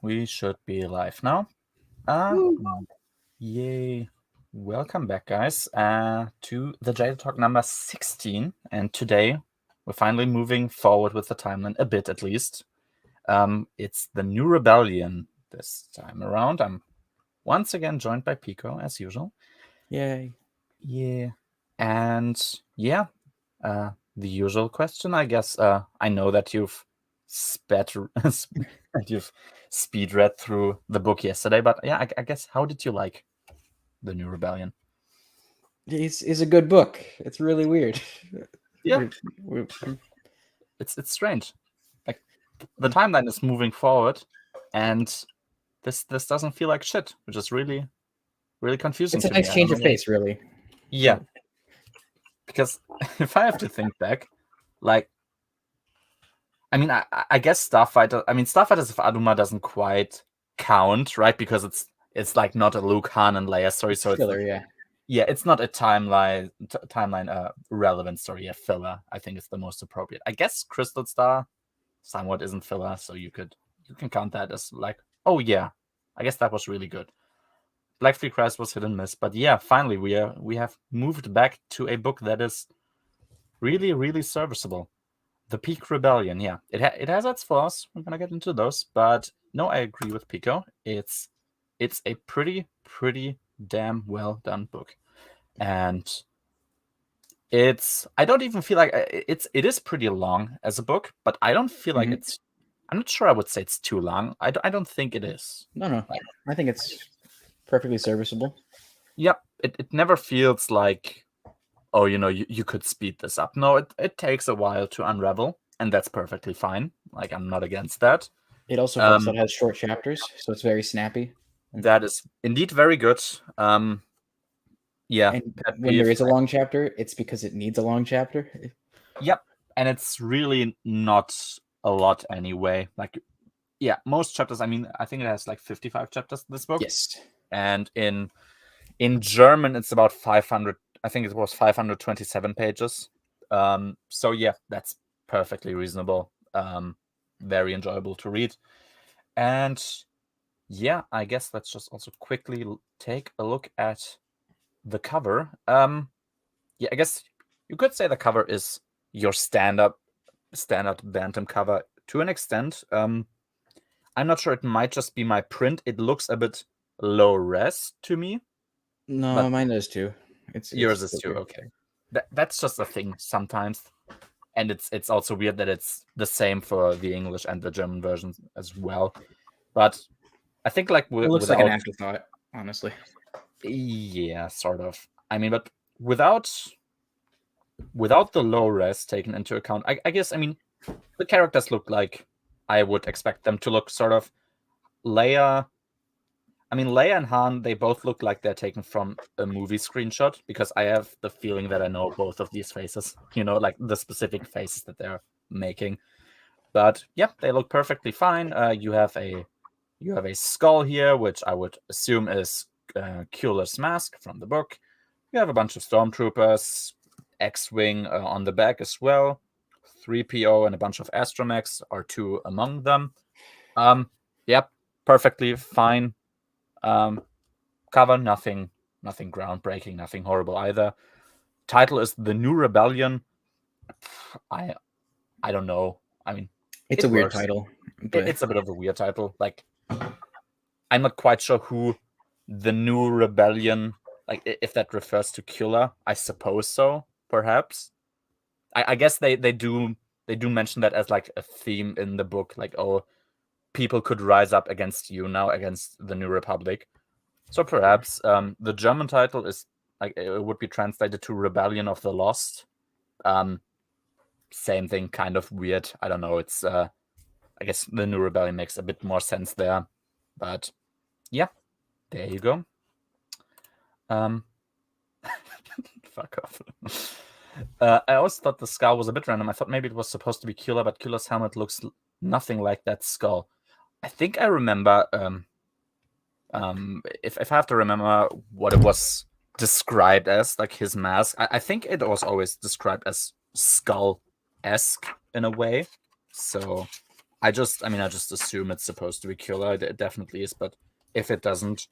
We should be live now. Yay. Welcome back, guys, to the TheJadedTalk number 16. And today, we're finally moving forward with the timeline, a bit at least. It's the New Rebellion this time around. I'm once again joined by Pico, as usual. Yay. Yeah. And yeah, the usual question, I guess. I know that you've you've speed read through the book yesterday, but yeah, I guess, how did you like the New Rebellion? It's a good book. It's really weird. Yeah. It's strange. Like, the timeline is moving forward, and this doesn't feel like shit, which is really, really confusing. It's a nice change of pace, really. Yeah. Because if I have to think back, like, I mean, I guess Starfighters of Aduma doesn't quite count, right? Because it's like not a Luke, Han, and Leia story, so Filler, it's it's not a timeline relevant story, a filler. I think it's the most appropriate. I guess Crystal Star somewhat isn't filler, so you can count that as like, oh yeah, I guess that was really good. Black Fleet Crisis was hit and miss, but yeah, finally we have moved back to a book that is really, really serviceable. The Peak Rebellion, yeah, it has its flaws. We're gonna get into those, but no, I agree with Pico. It's a pretty damn well done book, and I don't even feel like it is pretty long as a book, but I don't feel like it's. I'm not sure I would say it's too long. I don't think it is. No, I think it's perfectly serviceable. Yep, it never feels like, oh, you could speed this up. No, it takes a while to unravel, and that's perfectly fine. Like, I'm not against that. It also helps that it has short chapters, so it's very snappy. That is indeed very good. Yeah. And when there is a long chapter, it's because it needs a long chapter. Yep. And it's really not a lot anyway. Like, yeah, most chapters, I mean, I think it has like 55 chapters in this book. Yes. And in German, it's about 500. I think it was 527 pages. So yeah, that's perfectly reasonable. Very enjoyable to read. And yeah, I guess let's just also quickly take a look at the cover. Yeah, I guess you could say the cover is your standard Bantam cover to an extent. I'm not sure. It might just be my print. It looks a bit low res to me. No, mine does too. Yours is too. Okay, that's just a thing sometimes, and it's also weird that it's the same for the English and the German versions as well. But I think like it looks like an afterthought, honestly. Yeah, sort of. I mean, but without the low res taken into account, I guess, I mean, the characters look like I would expect them to look, sort of. Leia and Han, they both look like they're taken from a movie screenshot, because I have the feeling that I know both of these faces, like the specific faces that they're making. But yeah, they look perfectly fine. You have a skull here, which I would assume is Kueler's mask from the book. You have a bunch of stormtroopers, X-Wing on the back as well. 3PO and a bunch of astromechs are two among them. Yep, perfectly fine. Cover, nothing groundbreaking, nothing horrible either. Title is The New Rebellion. I don't know. I mean, it's a weird title. It's a bit of a weird title. Like, I'm not quite sure who the New Rebellion, like, if that refers to Kueler. I suppose so, perhaps. I guess they do mention that as like a theme in the book, like, oh, people could rise up against you now, against the New Republic. So perhaps the German title is like, it would be translated to Rebellion of the Lost. Same thing, kind of weird. I don't know. It's I guess the New Rebellion makes a bit more sense there. But yeah, there you go. Fuck off. I always thought the skull was a bit random. I thought maybe it was supposed to be Kueler, but Kueler's helmet looks nothing like that skull. I think I remember, if I have to remember what it was described as, like his mask, I think it was always described as skull-esque in a way. So I just assume it's supposed to be Killer. It definitely is, but if it doesn't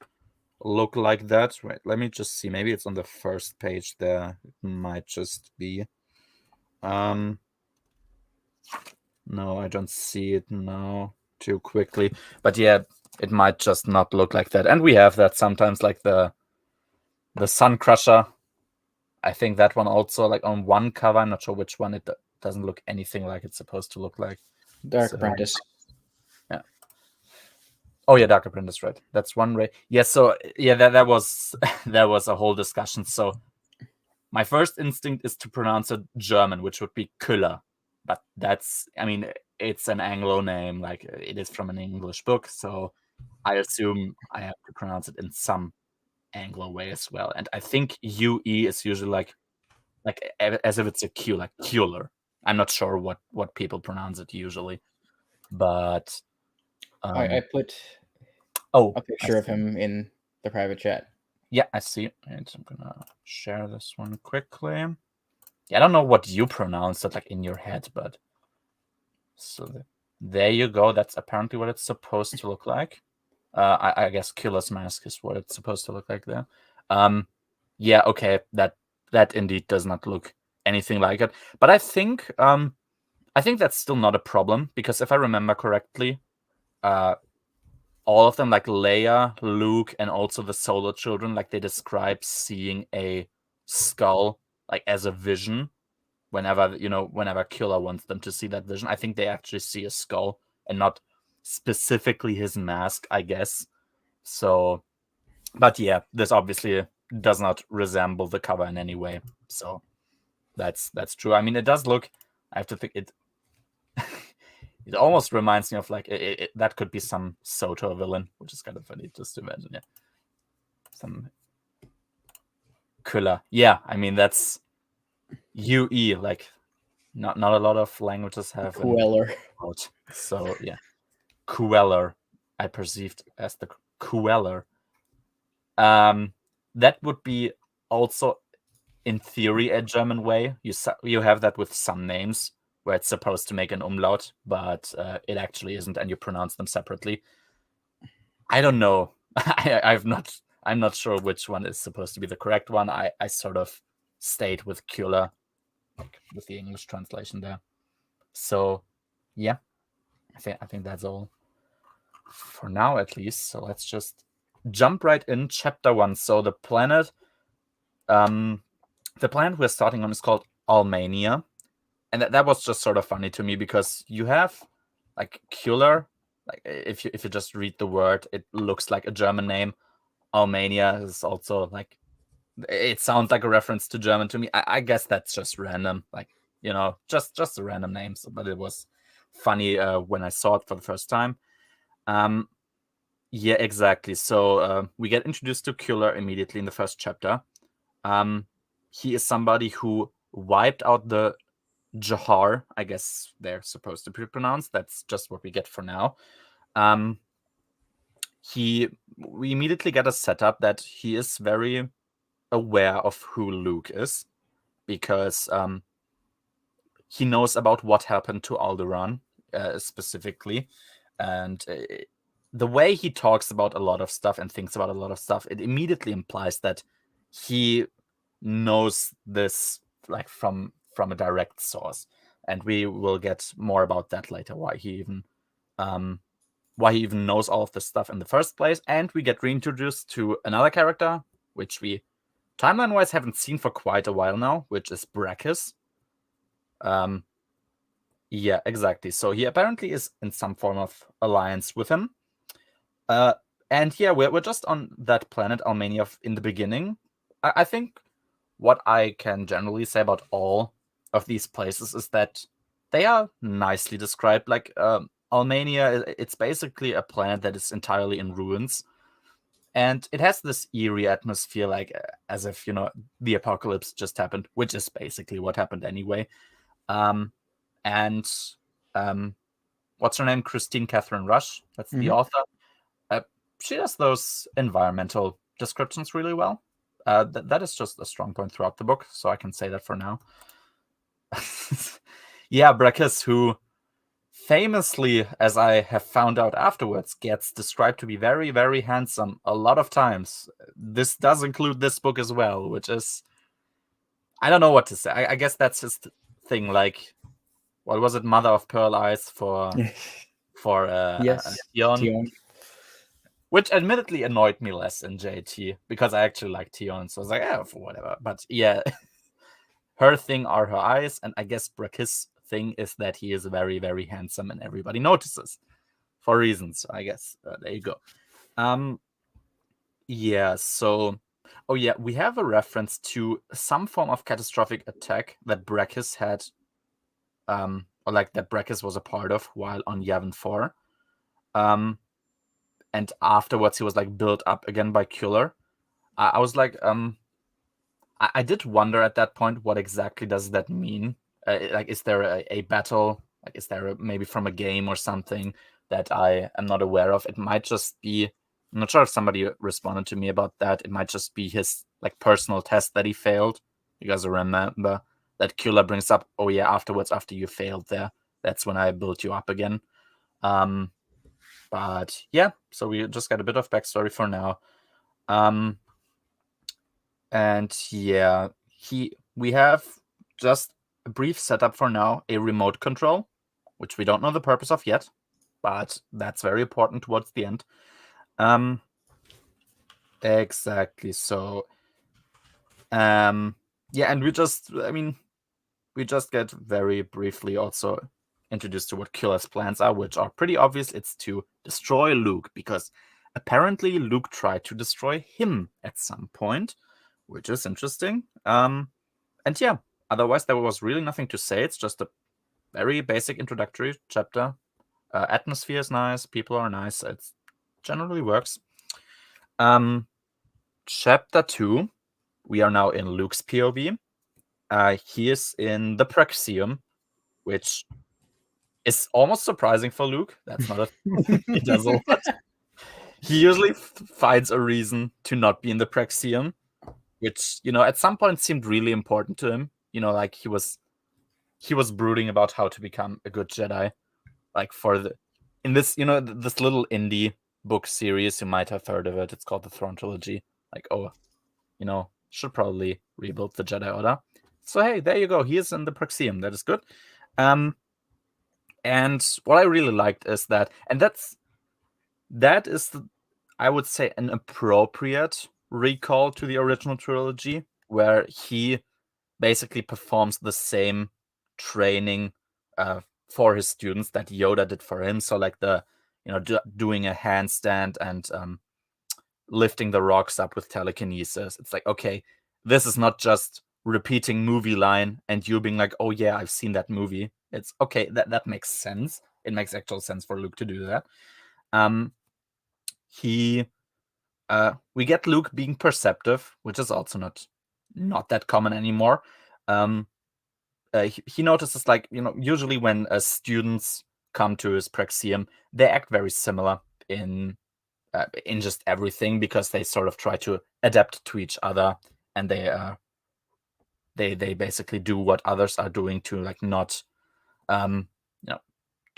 look like that, wait, let me just see. Maybe it's on the first page there. It might just be. No, I don't see it now too quickly. But yeah, it might just not look like that. And we have that sometimes, like the Sun Crusher. I think that one also, like on one cover, I'm not sure which one, it doesn't look anything like it's supposed to look like. Dark So, Apprentice. yeah. Oh yeah, Dark Apprentice, right? That's one way. Yeah, so yeah, that was that was a whole discussion. So my first instinct is to pronounce it German, which would be Küller. But that's, I mean, it's an Anglo name, like it is from an English book, so I assume I have to pronounce it in some Anglo way as well. And I think UE is usually like as if it's a Q, like Kueller. I'm not sure what people pronounce it usually, but I put oh, a picture of him in the private chat. Yeah, I see it. And I'm gonna share this one quickly. Yeah, I don't know what you pronounce it like in your head, but so there you go. That's apparently what it's supposed to look like. I guess Killer's Mask is what it's supposed to look like there. Yeah, okay, that indeed does not look anything like it. But I think that's still not a problem, because if I remember correctly, all of them, like Leia, Luke, and also the Solo children, like they describe seeing a skull like as a vision. Whenever Killer wants them to see that vision, I think they actually see a skull and not specifically his mask, I guess. So, but yeah, this obviously does not resemble the cover in any way. So that's true. I mean, it does look. I have to think it. It almost reminds me of like that could be some Soto villain, which is kind of funny just to imagine. Yeah, some Küller. Yeah, I mean that's UE. Like not a lot of languages have Queller. So yeah, Queller. I perceived as the Queller. That would be also in theory a German way. You have that with some names where it's supposed to make an umlaut, but it actually isn't, and you pronounce them separately. I don't know. I'm not sure which one is supposed to be the correct one. I sort of stayed with Kula, like with the English translation there. So yeah, I think that's all for now, at least. So let's just jump right in. Chapter 1. So the planet we're starting on is called Almania. And that was just sort of funny to me, because you have like Kuller, like if you just read the word, it looks like a German name. Almania is also like, it sounds like a reference to German to me. I guess that's just random, like, just a random name. But it was funny when I saw it for the first time. Yeah, exactly. So we get introduced to Kuller immediately in the first chapter. He is somebody who wiped out the Jahar, I guess they're supposed to be pronounced. That's just what we get for now. We immediately get a setup that he is very aware of who Luke is, because he knows about what happened to Alderaan specifically, and the way he talks about a lot of stuff and thinks about a lot of stuff, it immediately implies that he knows this like from a direct source, and we will get more about that later. Why he even knows all of this stuff in the first place. And we get reintroduced to another character, which we timeline-wise haven't seen for quite a while now, which is Brachus. Yeah, exactly. So he apparently is in some form of alliance with him. And yeah, we're just on that planet Almania in the beginning. I think what I can generally say about all of these places is that they are nicely described. Like Almania, it's basically a planet that is entirely in ruins, and it has this eerie atmosphere, like as if the apocalypse just happened, which is basically what happened anyway. And what's her name? Christine Catherine Rush. That's the author. She does those environmental descriptions really well. That is just a strong point throughout the book, so I can say that for now. Yeah, Brachus, who famously, as I have found out afterwards, gets described to be very, very handsome a lot of times. This does include this book as well, which is, I don't know what to say. I guess that's his thing. Like, what was it, Mother of Pearl Eyes for Yes, Tion, Tion. which admittedly annoyed me less in JT because I actually like Tion, so I was like, yeah, whatever. But yeah, her thing are her eyes, and I guess his thing is that he is very, very handsome, and everybody notices for reasons. I guess there you go. Yeah. So, oh yeah, we have a reference to some form of catastrophic attack that Brakis had, or like that Brakis was a part of while on Yavin 4. And afterwards he was like built up again by Killer. I was like, I did wonder at that point, what exactly does that mean? Like, is there a battle? Like, is there maybe from a game or something that I am not aware of? It might just be, I'm not sure if somebody responded to me about that. It might just be his like personal test that he failed. You guys remember that Killer brings up, oh yeah, afterwards, after you failed there, that's when I built you up again. But yeah, so we just got a bit of backstory for now. And yeah, we have just a brief setup for now, a remote control, which we don't know the purpose of yet, but that's very important towards the end. Exactly. So, yeah, and we just get very briefly also introduced to what Killer's plans are, which are pretty obvious. It's to destroy Luke, because apparently Luke tried to destroy him at some point, which is interesting. And yeah, otherwise there was really nothing to say. It's just a very basic introductory chapter. Atmosphere is nice, people are nice. It generally works. Chapter 2, we are now in Luke's POV. He is in the Praxium, which is almost surprising for Luke. That's not a thing he does a lot. He usually finds a reason to not be in the Praxium, which, at some point seemed really important to him. Like he was brooding about how to become a good Jedi. Like in this, this little indie book series, you might have heard of it. It's called the Throne Trilogy. Like, should probably rebuild the Jedi Order. So hey, there you go. He is in the Praxium. That is good. And what I really liked is that, and that is, I would say, an appropriate recall to the original trilogy, where he basically performs the same training for his students that Yoda did for him. So like doing a handstand and lifting the rocks up with telekinesis. It's like, okay, this is not just repeating movie line and you being like, oh yeah, I've seen that movie. It's okay, that makes sense. It makes actual sense for Luke to do that. We get Luke being perceptive, which is also not that common anymore. He notices, like, usually when students come to his Praxium, they act very similar in just everything, because they sort of try to adapt to each other, and they basically do what others are doing to, like, not to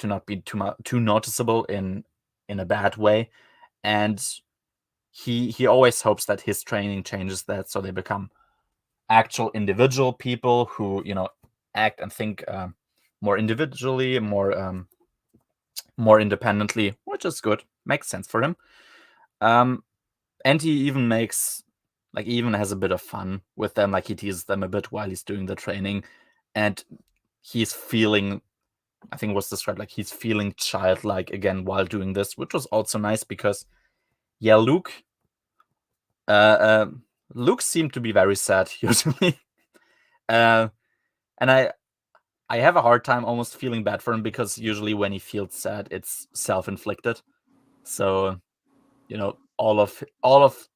not be too noticeable in a bad way. And he always hopes that his training changes that, so they become actual individual people who act and think more individually, more independently, which is good. Makes sense for him. And he even even has a bit of fun with them. Like, he teases them a bit while he's doing the training, and he's feeling, I think it was described like he's feeling childlike again while doing this, which was also nice, because yeah, Luke seemed to be very sad usually. And I have a hard time almost feeling bad for him, because usually when he feels sad, it's self-inflicted. So, all of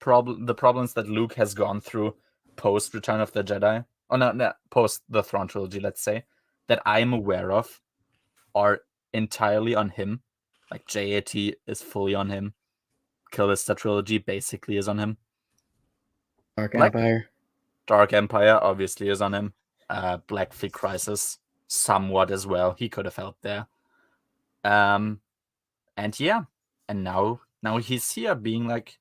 the problems that Luke has gone through post Return of the Jedi, or no, post the Thrawn trilogy, let's say, that I'm aware of, are entirely on him. Like, JAT is fully on him. Killista trilogy basically is on him. Dark Empire. Dark Empire obviously is on him. Black Fleet Crisis somewhat as well. He could have helped there. And yeah, and now he's here being like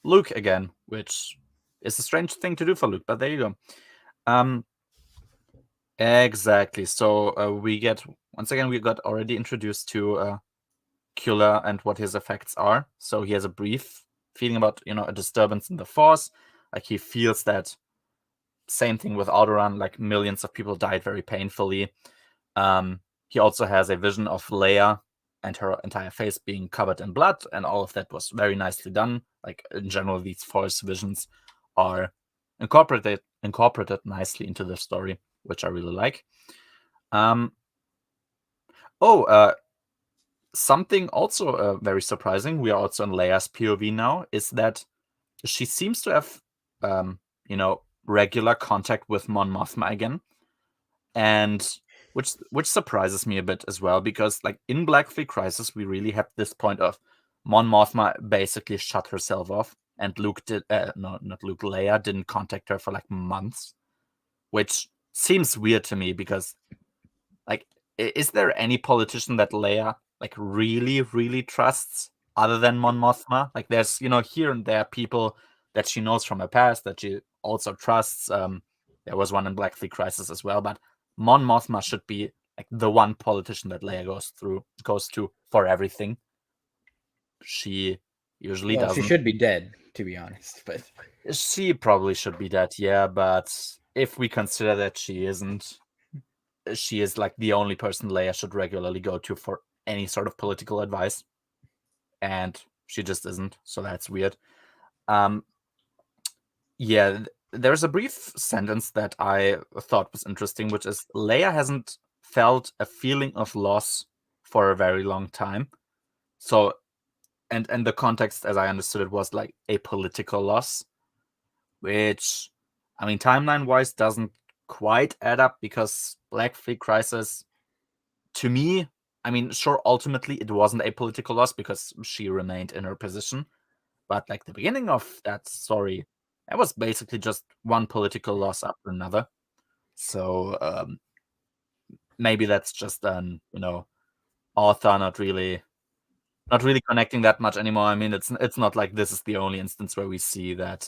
Luke again, which is a strange thing to do for Luke, but there you go. Exactly. So we got already introduced to Killer and what his effects are. So he has a brief feeling about a disturbance in the Force. Like he feels that same thing with Alderaan. Like millions of people died very painfully. He also has a vision of Leia and her entire face being covered in blood, and all of that was very nicely done. Like in general, these Force visions are incorporated nicely into the story, which I really like. Something also very surprising, we are also in Leia's POV now, is that she seems to have, regular contact with Mon Mothma again, and which surprises me a bit as well, because like in Black Fleet Crisis, we really had this point of Mon Mothma basically shut herself off, and Leia didn't contact her for like months, which seems weird to me because like, is there any politician that Leia like really, really trusts other than Mon Mothma? Like, there's here and there people that she knows from her past that she also trusts. There was one in Black Fleet Crisis as well, but Mon Mothma should be like the one politician that Leia goes to for everything. She usually Well, she doesn't. should be dead, to be honest. But She probably should be dead, yeah. But if we consider that she isn't, she is like the only person Leia should regularly go to for any sort of political advice, and she just isn't. So that's weird. Yeah, there's a brief sentence that I thought was interesting, which is Leia hasn't felt a feeling of loss for a very long time. So, and the context, as I understood it, was like a political loss, which, I mean, timeline-wise, doesn't quite add up because Black Fleet Crisis, to me, I mean, sure, ultimately it wasn't a political loss because she remained in her position. But like the beginning of that story, it was basically just one political loss after another. So maybe that's just an author not really connecting that much anymore. I mean, it's not like this is the only instance where we see that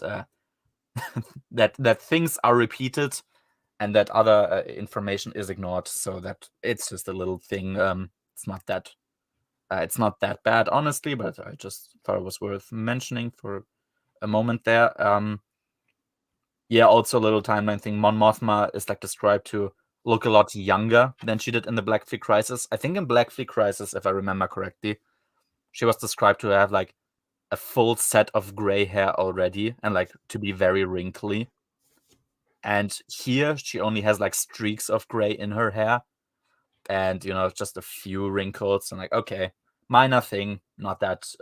that things are repeated and that other information is ignored. So that it's just a little thing. It's not that bad, honestly, but I just thought it was worth mentioning for a moment there. Yeah, also a little timeline thing. Mon Mothma is like described to look a lot younger than she did in the Black Fleet Crisis. I think in Black Fleet Crisis, if I remember correctly, she was described to have like a full set of gray hair already and like to be very wrinkly. And here she only has like streaks of gray in her hair and just a few wrinkles and like, okay, minor thing, not that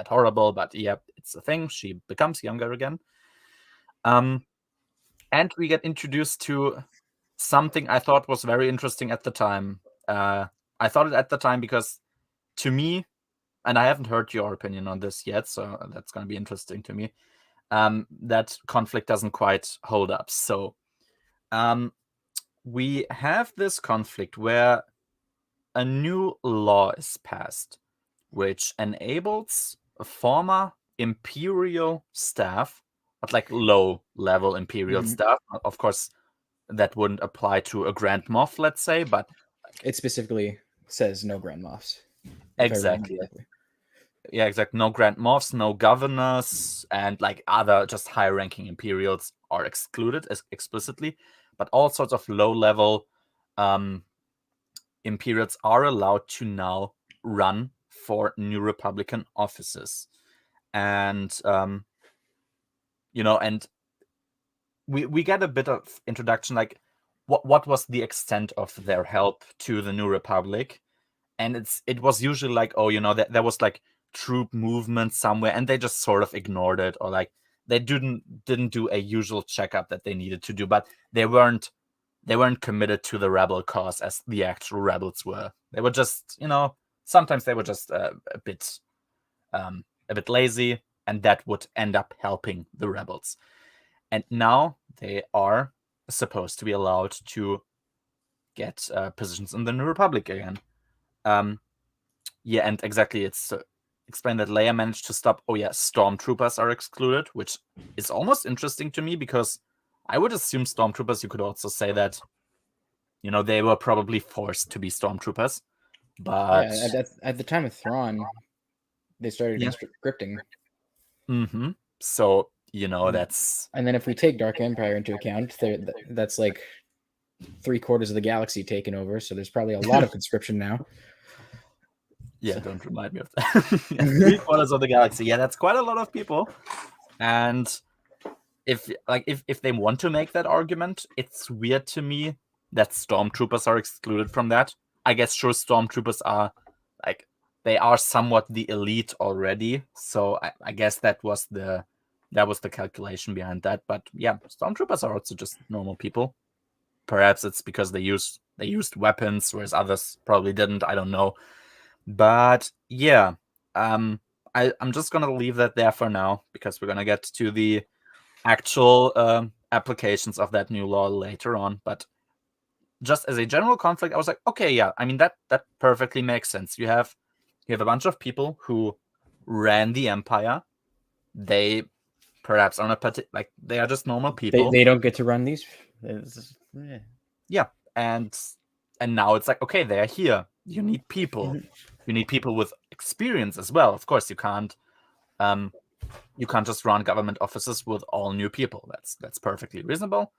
horrible, but yeah, it's a thing. She becomes younger again. And we get introduced to something I thought was very interesting at the time. I thought it at the time because, to me, and I haven't heard your opinion on this yet, so that's going to be interesting to me, that conflict doesn't quite hold up. So we have this conflict where a new law is passed, which enables former Imperial staff, but like low-level Imperial staff, of course, that wouldn't apply to a Grand Moff, let's say, but it specifically says no Grand Moffs, if I remember exactly. correctly. Yeah, exactly. No Grand Moffs, no governors, and like other just high-ranking Imperials are excluded explicitly, but all sorts of low-level Imperials are allowed to now run for New Republican offices. And and we get a bit of introduction, like what was the extent of their help to the New Republic. And it was usually like, oh, that there was like troop movement somewhere and they just sort of ignored it, or like they didn't do a usual checkup that they needed to do, but they weren't committed to the rebel cause as the actual rebels were. They were just, sometimes they were just a bit lazy, and that would end up helping the rebels. And now they are supposed to be allowed to get positions in the New Republic again. Yeah, and exactly, it's explained that Leia managed to stop. Oh yeah, stormtroopers are excluded, which is almost interesting to me because I would assume stormtroopers. You could also say that, they were probably forced to be stormtroopers, but at the time of Thrawn, they started yeah. conscripting. Mm-hmm. So And, that's and then if we take Dark Empire into account, that's like 3/4 of the galaxy taken over. So there's probably a lot of conscription now. yeah. So. Don't remind me of that. Yeah, 3/4 of the galaxy. Yeah, that's quite a lot of people, and if they want to make that argument, it's weird to me that stormtroopers are excluded from that. I guess sure, stormtroopers are like they are somewhat the elite already, so I guess that was the calculation behind that. But yeah, stormtroopers are also just normal people. Perhaps it's because they used weapons, whereas others probably didn't. I don't know, but yeah, I'm just gonna leave that there for now because we're gonna get to the actual applications of that new law later on. But just as a general conflict, I was like, okay, yeah, I mean that perfectly makes sense. You have a bunch of people who ran the empire. They perhaps are not like they are just normal people. They don't get to run these. Yeah, and now it's like, okay, they're here. You need people. You need people with experience as well. Of course, you can't just run government offices with all new people. That's perfectly reasonable.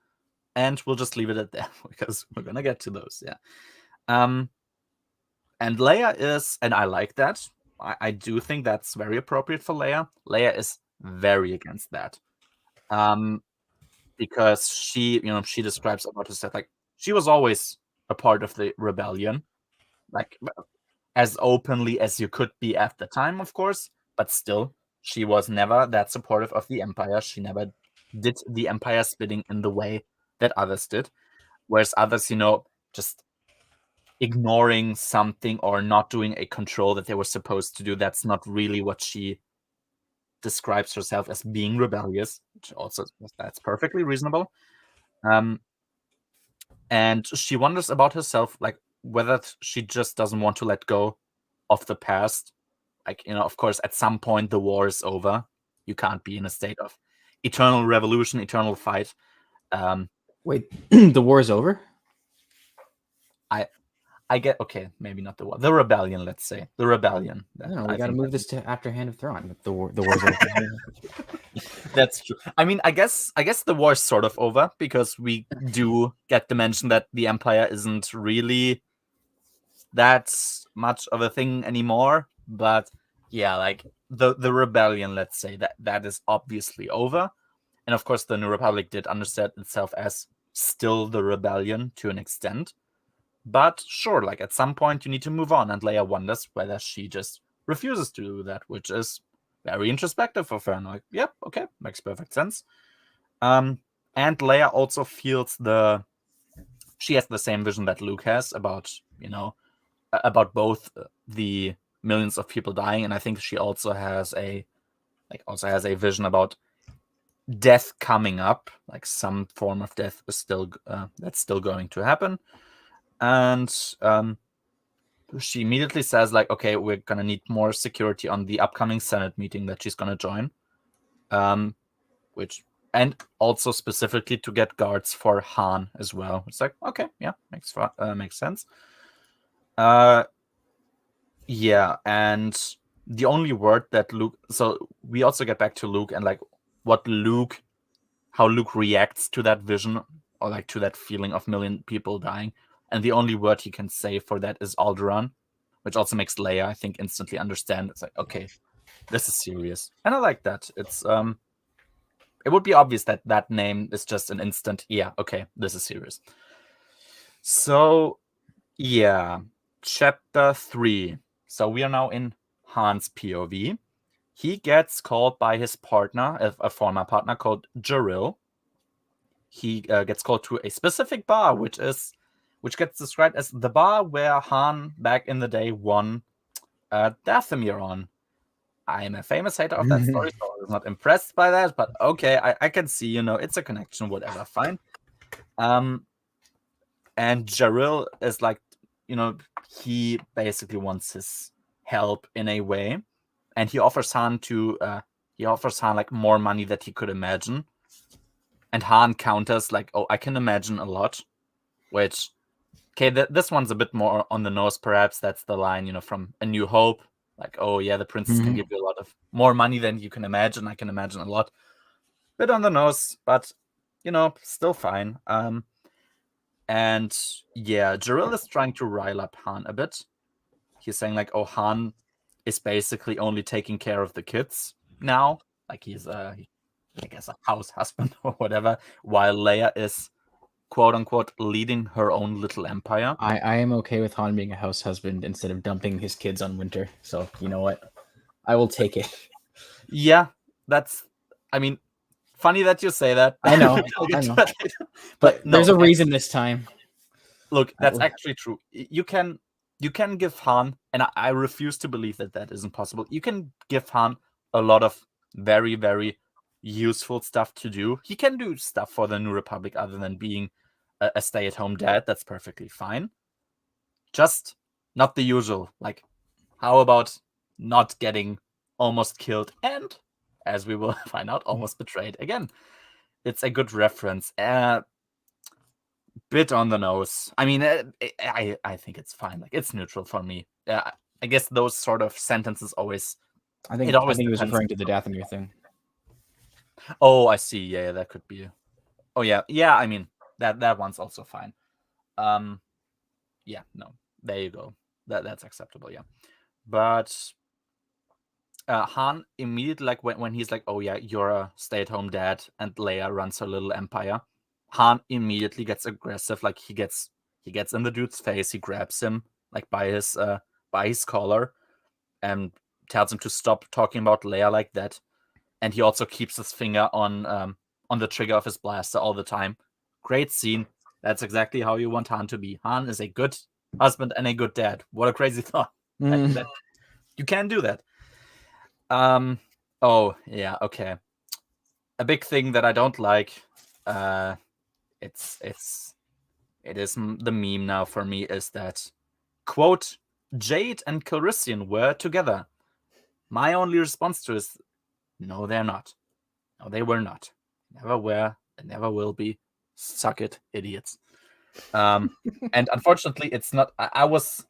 And we'll just leave it at that because we're gonna get to those. Yeah. And Leia is, and I like that. I do think that's very appropriate for Leia. Leia is very against that. Because she describes about herself like she was always a part of the rebellion, like as openly as you could be at the time, of course, but still, she was never that supportive of the Empire. She never did the Empire's bidding in the way that others did. Whereas others, just ignoring something or not doing a control that they were supposed to do, that's not really what she describes herself as being rebellious, which also that's perfectly reasonable. And she wonders about herself, like whether she just doesn't want to let go of the past. Like, of course, at some point the war is over. You can't be in a state of eternal revolution, eternal fight. Wait, the war is over? I get okay, maybe not the war, the rebellion. Let's say the rebellion. No, we got to move this to after Hand of Thrawn. The war's over. That's true. I mean, I guess the war is sort of over because we do get the mention that the Empire isn't really that much of a thing anymore. But yeah, like the rebellion, let's say that is obviously over. And of course, the New Republic did understand itself as still the rebellion to an extent. But sure, like at some point you need to move on, and Leia wonders whether she just refuses to do that, which is very introspective of her. And like, yep, okay, makes perfect sense. And Leia also feels she has the same vision that Luke has about about both the millions of people dying, and I think she also has a vision about death coming up, like some form of death is still that's still going to happen. And she immediately says like, okay, we're gonna need more security on the upcoming Senate meeting that she's gonna join, which and also specifically to get guards for Han as well. It's like, okay, yeah, makes sense. Yeah, and the only word that Luke. So we also get back to Luke and like how Luke reacts to that vision or like to that feeling of million people dying. And the only word he can say for that is Alderaan, which also makes Leia, I think, instantly understand. It's like, okay, this is serious. And I like that. It's it would be obvious that that name is just an instant, yeah, okay, this is serious. So yeah, chapter 3. So we are now in Han's POV. He gets called by his partner, a former partner called Jaril. He gets called to a specific bar, which gets described as the bar where Han back in the day won Dathomir on. I'm a famous hater of that story, so I was not impressed by that. But okay, I can see, it's a connection, whatever, fine. And Jaril is like, he basically wants his help in a way, and he offers Han like more money that he could imagine, and Han counters like, "Oh, I can imagine a lot," which, okay, this one's a bit more on the nose, perhaps. That's the line, from A New Hope, like, "Oh yeah, the princess can give you a lot of more money than you can imagine. I can imagine a lot." Bit on the nose, but still fine. And yeah, Jarrell is trying to rile up Han a bit. He's saying like, "Oh, Han is basically only taking care of the kids now. Like he's I guess a house husband or whatever, while Leia is quote unquote leading her own little empire." I am okay with Han being a house husband instead of dumping his kids on Winter. So you know what? I will take it. Yeah, that's. I mean, funny that you say that. I know. But no, there's a okay. reason this time. Look, that's actually true. You can give Han, and I refuse to believe that isn't possible. You can give Han a lot of very, very useful stuff to do. He can do stuff for the New Republic other than being a stay-at-home dad. That's perfectly fine. Just not the usual. Like, how about not getting almost killed and, as we will find out, almost betrayed again? It's a good reference. Bit on the nose. I mean, I think it's fine. Like, it's neutral for me. I guess those sort of sentences always. I think he was referring to the Dathomir thing. Oh, I see. Yeah, that could be. Oh yeah, yeah. I mean, that one's also fine. Yeah, no, there you go. That's acceptable. Yeah, but Han immediately, like when he's like, "Oh yeah, you're a stay-at-home dad," and Leia runs her little empire, Han immediately gets aggressive. Like he gets in the dude's face. He grabs him like by his collar and tells him to stop talking about Leia like that. And he also keeps his finger on the trigger of his blaster all the time. Great scene. That's exactly how you want Han to be. Han is a good husband and a good dad. What a crazy thought. That you can do that. Oh yeah, okay. A big thing that I don't like, it is the meme now for me, is that, quote, Jade and Calrissian were together. My only response to is, no, they're not. No, they were not. Never were, and never will be. Suck it, idiots. And unfortunately, it's not. I was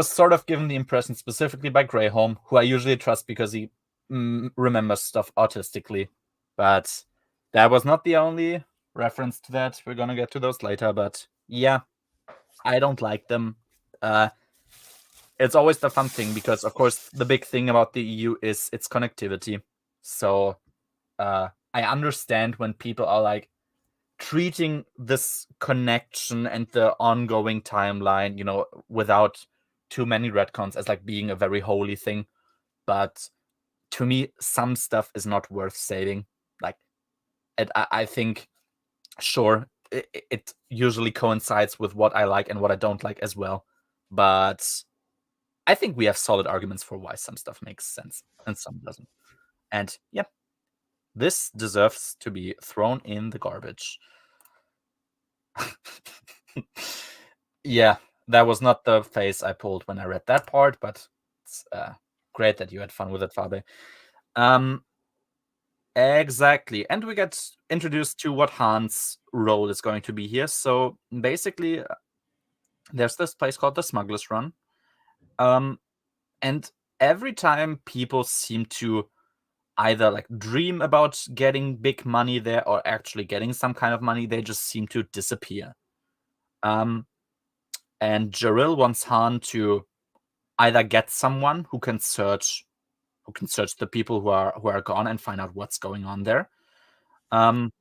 sort of given the impression, specifically by Greyholm, who I usually trust because he remembers stuff autistically, but that was not the only reference to that. We're gonna get to those later, but yeah, I don't like them. It's always the fun thing because, of course, the big thing about the EU is its connectivity. So I understand when people are like treating this connection and the ongoing timeline, without too many retcons, as like being a very holy thing. But to me, some stuff is not worth saving. Like, I think, sure, it usually coincides with what I like and what I don't like as well. But I think we have solid arguments for why some stuff makes sense and some doesn't. And yeah, this deserves to be thrown in the garbage. Yeah, that was not the face I pulled when I read that part, but it's great that you had fun with it, Fabe. Exactly. And we get introduced to what Han's role is going to be here. So basically, there's this place called the Smuggler's Run. And every time people seem to either like dream about getting big money there or actually getting some kind of money, they just seem to disappear. And Jarrell wants Han to either get someone who can search the people who are gone and find out what's going on there. And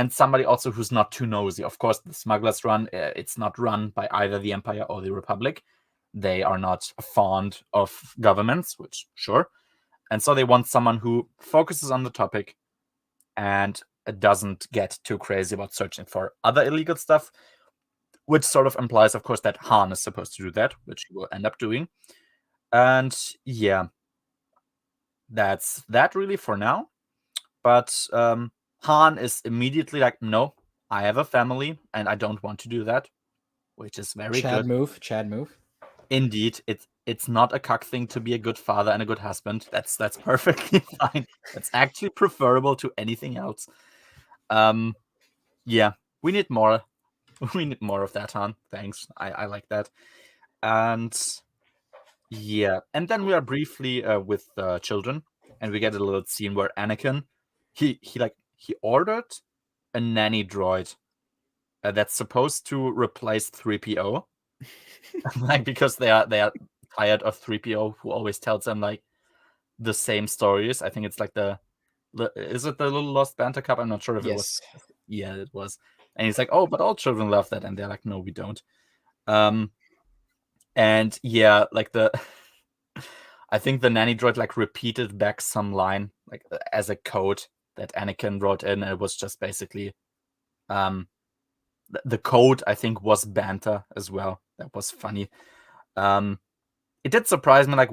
somebody also who's not too nosy. Of course, the Smuggler's Run, it's not run by either the Empire or the Republic. They are not fond of governments, which, sure. And so they want someone who focuses on the topic and doesn't get too crazy about searching for other illegal stuff, which sort of implies, of course, that Han is supposed to do that, which he will end up doing. And yeah, that's that really for now. But Han is immediately like, no, I have a family and I don't want to do that, which is very Chad good. move. Chad move. Indeed, it's not a cuck thing to be a good father and a good husband. That's perfectly fine. That's actually preferable to anything else. Yeah, we need more. We need more of that, Han. Thanks. I like that. And yeah, and then we are briefly with children, and we get a little scene where Anakin, he ordered a nanny droid that's supposed to replace 3PO, like because they are tired of 3PO, who always tells them like the same stories. I think it's like is it the Little Lost Banter Cup? I'm not sure if it was. Yes. Yeah, it was. And he's like, oh, but all children love that, and they're like, no, we don't. And yeah, like I think the nanny droid like repeated back some line like as a code that Anakin wrote in. And it was just basically, the code I think was banter as well. That was funny. It did surprise me, like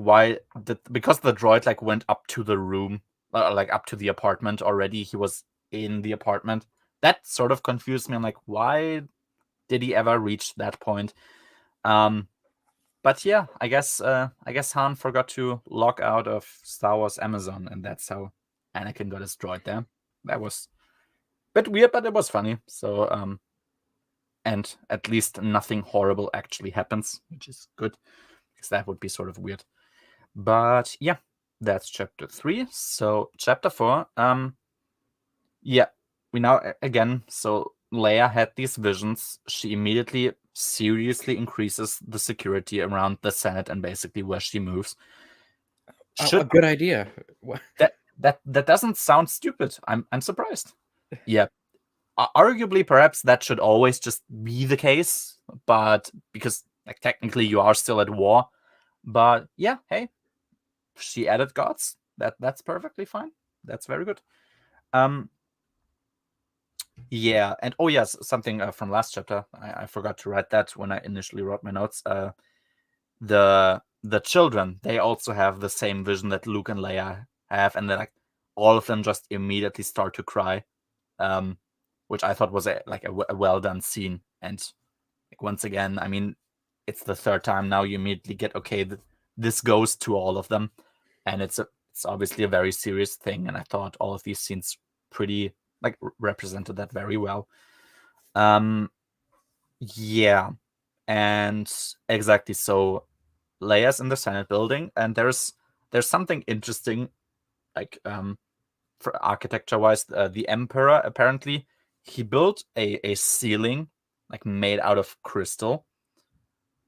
because the droid like went up to the room, like up to the apartment already. He was in the apartment. That sort of confused me. I'm like, why did he ever reach that point? But yeah, I guess Han forgot to log out of Star Wars Amazon, and that's how Anakin got his droid there. That was a bit weird, but it was funny. So and at least nothing horrible actually happens, which is good, because that would be sort of weird. But yeah, that's chapter 3. So chapter 4, yeah, we now again. So Leia had these visions. She immediately seriously increases the security around the Senate and basically where she moves. A good idea. That doesn't sound stupid. I'm surprised. Yeah, arguably, perhaps that should always just be the case, but because like technically you are still at war. But yeah, hey, she added gods. That's perfectly fine. That's very good. Yeah, and oh yes, something from last chapter. I forgot to write that when I initially wrote my notes. The children, they also have the same vision that Luke and Leia have, and then like all of them just immediately start to cry, which I thought was a well done scene. And like once again, I mean, it's the third time now you immediately get okay. This goes to all of them, and it's obviously a very serious thing. And I thought all of these scenes pretty like represented that very well. Yeah, and exactly. So Leia's in the Senate building, and there's something interesting, like for architecture wise. The Emperor, apparently he built a ceiling like made out of crystal,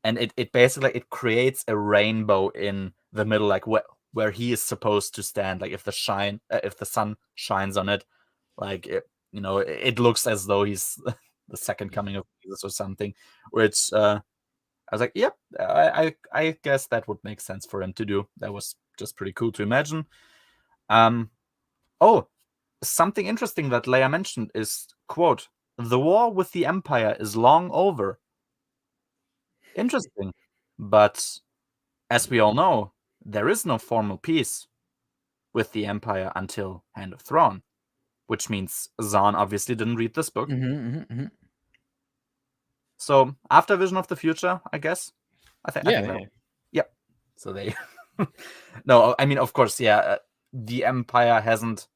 and it basically it creates a rainbow in the middle, like where he is supposed to stand. Like if the sun shines on it, like it looks as though he's the second coming of Jesus or something. Which I was like, yep, I guess that would make sense for him to do. That was just pretty cool to imagine. Oh, something interesting that Leia mentioned is, quote, "The war with the Empire is long over." Interesting. But as we all know, there is no formal peace with the Empire until Hand of Throne, which means Zahn obviously didn't read this book. So after Vision of the Future, I guess. I think that. Yep. So they. No, I mean, of course, yeah. The Empire hasn't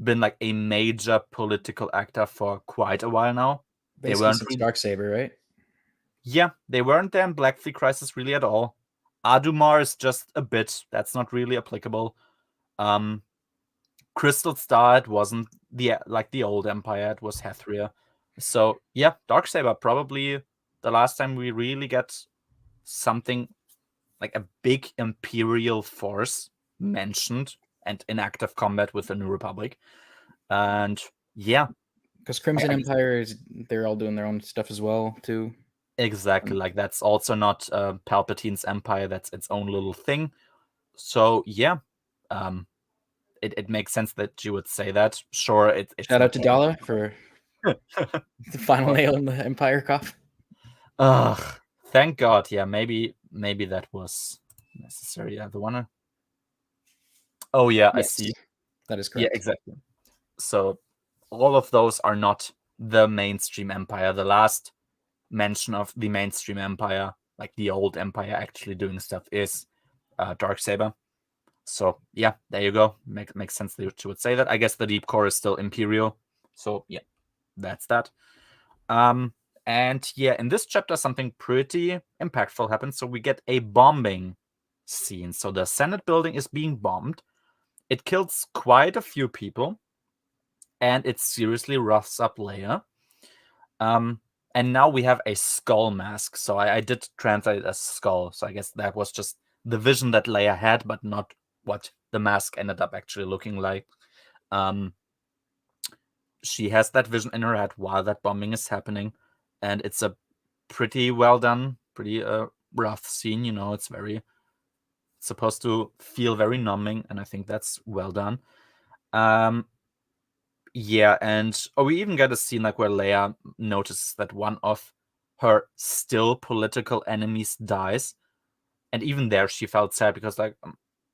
been like a major political actor for quite a while now. Basically, since Darksaber, right? Yeah, they weren't there in Black Fleet Crisis really at all. Adumar is just a bit. That's not really applicable. Crystal Star, it wasn't like the old Empire. It was Hathria. So yeah, Darksaber probably the last time we really get something like a big Imperial force mentioned and in active combat with the New Republic. And yeah, because Crimson Empire they're all doing their own stuff as well too. Exactly, like that's also not Palpatine's Empire. That's its own little thing. So yeah, it makes sense that you would say that. Sure, it's shout out to Dala for the final nail in the Empire coffin. Ugh, thank God. Yeah, maybe that was necessary. Yeah, the one. Oh yeah, yes, I see. That is correct. Yeah, exactly. So all of those are not the mainstream Empire. The last mention of the mainstream Empire like the old Empire actually doing stuff is Darksaber. So yeah, there you go. Makes sense that you would say that. I guess the deep core is still Imperial. So yeah, that's that. And yeah, in this chapter, something pretty impactful happens. So we get a bombing scene. So the Senate building is being bombed. It kills quite a few people, and it seriously roughs up Leia. And now we have a skull mask. So I did translate it as skull. So I guess that was just the vision that Leia had, but not what the mask ended up actually looking like. She has that vision in her head while that bombing is happening, and it's a pretty well done, pretty rough scene. It's supposed to feel very numbing, and I think that's well done. Yeah, and we even get a scene like where Leia notices that one of her still political enemies dies, and even there she felt sad because like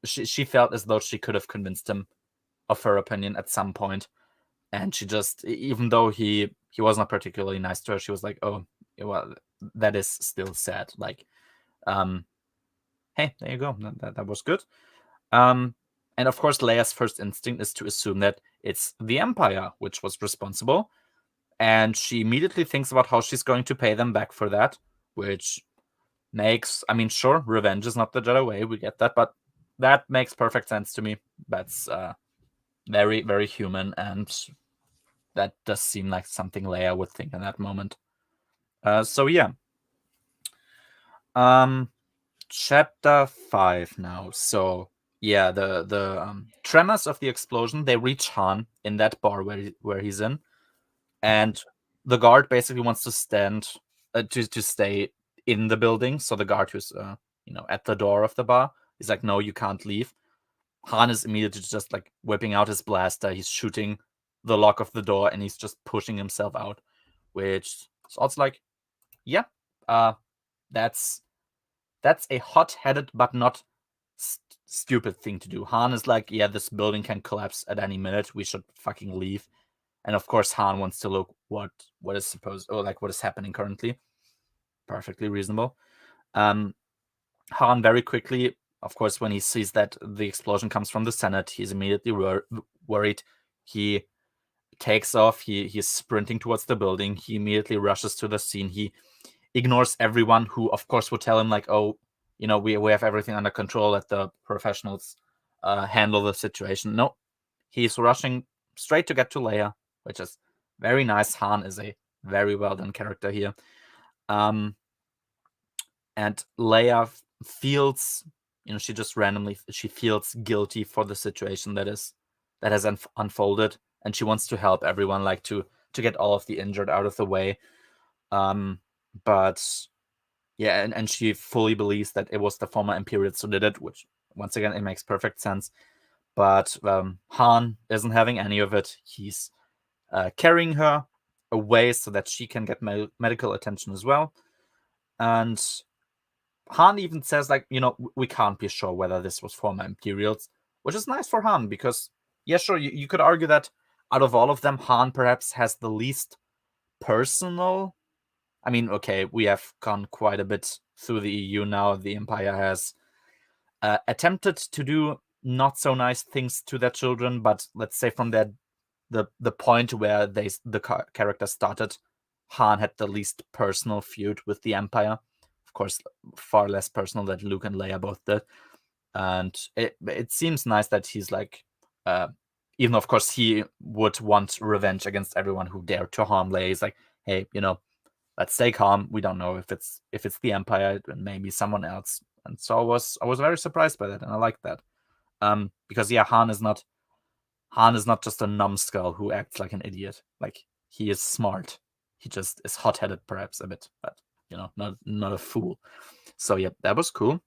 she felt as though she could have convinced him of her opinion at some point, and she just, even though he was not particularly nice to her, she was like, oh well, that is still sad. Like, hey, there you go, that was good. And of course Leia's first instinct is to assume that it's the Empire which was responsible, and she immediately thinks about how she's going to pay them back for that, which makes, I mean, sure, revenge is not the Jedi way, we get that, but that makes perfect sense to me. That's very, very human, and that does seem like something Leia would think in that moment. So yeah. Chapter 5 now. So yeah, the tremors of the explosion, they reach Han in that bar where he's in, and the guard basically wants to stand to stay in the building. So the guard who's at the door of the bar is like, no, you can't leave. Han is immediately just like whipping out his blaster. He's shooting the lock of the door, and he's just pushing himself out, which is also like, yeah, that's a hot-headed but not stupid thing to do. Han is like, yeah, this building can collapse at any minute. We should fucking leave. And of course, Han wants to look what is supposed, or like what is happening currently. Perfectly reasonable. Han very quickly, of course, when he sees that the explosion comes from the Senate, he's immediately worried. He takes off. He's sprinting towards the building. He immediately rushes to the scene. He ignores everyone who, of course, would tell him like, oh, we have everything under control. Let the professionals handle the situation. No, he's rushing straight to get to Leia, which is very nice. Han is a very well done character here. And Leia feels, she just randomly, she feels guilty for the situation that has unfolded, and she wants to help everyone, like to get all of the injured out of the way. But yeah, and she fully believes that it was the former Imperials who did it, which once again, it makes perfect sense. But Han isn't having any of it. He's carrying her away so that she can get medical attention as well. And Han even says, like, we can't be sure whether this was former Imperials, which is nice for Han because, yeah, sure, you could argue that out of all of them, Han perhaps has the least personal. I mean, okay, we have gone quite a bit through the EU now. The Empire has attempted to do not so nice things to their children, but let's say from the point where the character started, Han had the least personal feud with the Empire. Of course, far less personal than Luke and Leia both did. And it seems nice that he's like, even of course he would want revenge against everyone who dared to harm Leia. He's like, hey, let's stay calm. We don't know if it's the Empire and maybe someone else. And so I was very surprised by that, and I like that. Because yeah, Han is not just a numbskull who acts like an idiot. Like, he is smart. He just is hot-headed perhaps a bit, but not a fool. So yeah, that was cool.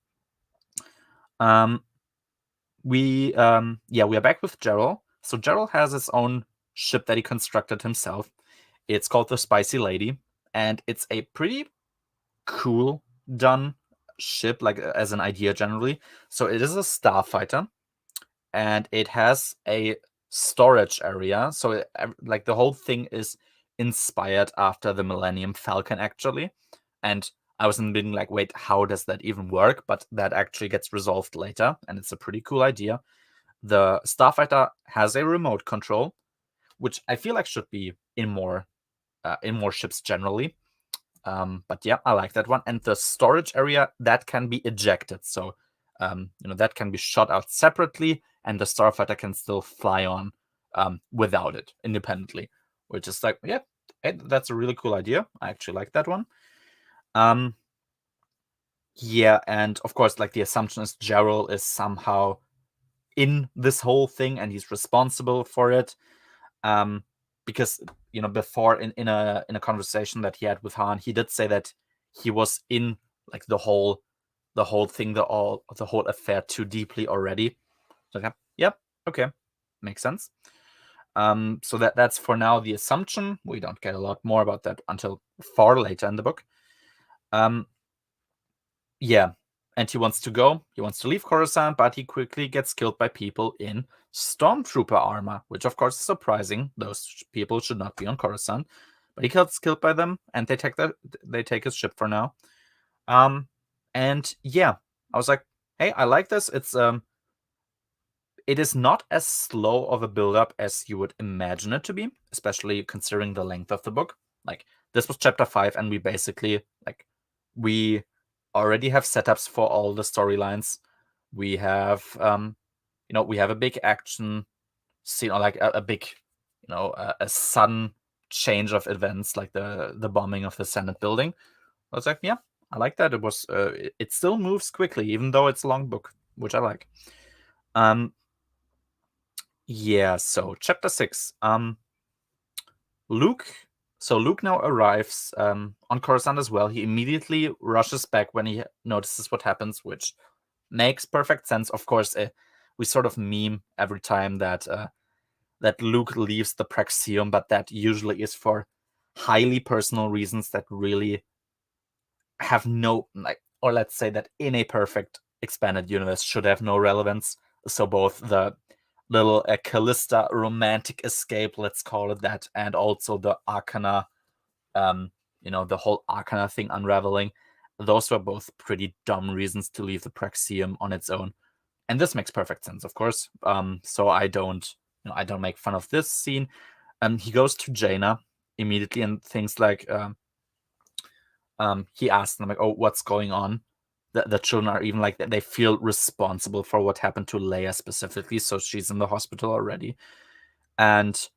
We are back with Gerald. So Gerald has his own ship that he constructed himself. It's called the Spicy Lady, and it's a pretty cool done ship, like as an idea generally. So it is a starfighter, and it has a storage area. So like the whole thing is inspired after the Millennium Falcon actually, and I was in the beginning like, wait, how does that even work? But that actually gets resolved later, and it's a pretty cool idea. The starfighter has a remote control, which I feel like should be in more ships generally. But yeah, I like that one. And the storage area, that can be ejected, so that can be shot out separately, and the starfighter can still fly on without it independently, which is like, yeah, that's a really cool idea. I actually like that one. Yeah, and of course, like the assumption is Gerald is somehow in this whole thing and he's responsible for it. Because before in a conversation that he had with Han, he did say that he was in like the whole thing, the whole affair too deeply already. So yep, okay, makes sense. So that's for now the assumption. We don't get a lot more about that until far later in the book. Yeah, and he wants to go. He wants to leave Coruscant, but he quickly gets killed by people in stormtrooper armor, which of course is surprising. Those people should not be on Coruscant, but he gets killed by them, and they take his ship for now. And yeah, I was like, hey, I like this. It is not as slow of a build-up as you would imagine it to be, especially considering the length of the book. Like, this was chapter 5, and we basically, like, we already have setups for all the storylines. We have, we have a big action scene, or like a big, a sudden change of events, like the bombing of the Senate building. I was like, yeah, I like that. It still moves quickly, even though it's a long book, which I like. Yeah, so chapter 6. Luke now arrives on Coruscant as well. He immediately rushes back when he notices what happens, which makes perfect sense. Of course, we sort of meme every time that Luke leaves the Praxium, but that usually is for highly personal reasons that really have no, like, or let's say that in a perfect expanded universe should have no relevance. So both the little Callista romantic escape, let's call it that, and also the Arcana, the whole Arcana thing unraveling. Those were both pretty dumb reasons to leave the Praxium on its own, and this makes perfect sense, of course. So I don't make fun of this scene. He goes to Jaina immediately and things like, he asks them like, "Oh, what's going on?" The children are even like, they feel responsible for what happened to Leia specifically, so she's in the hospital already. And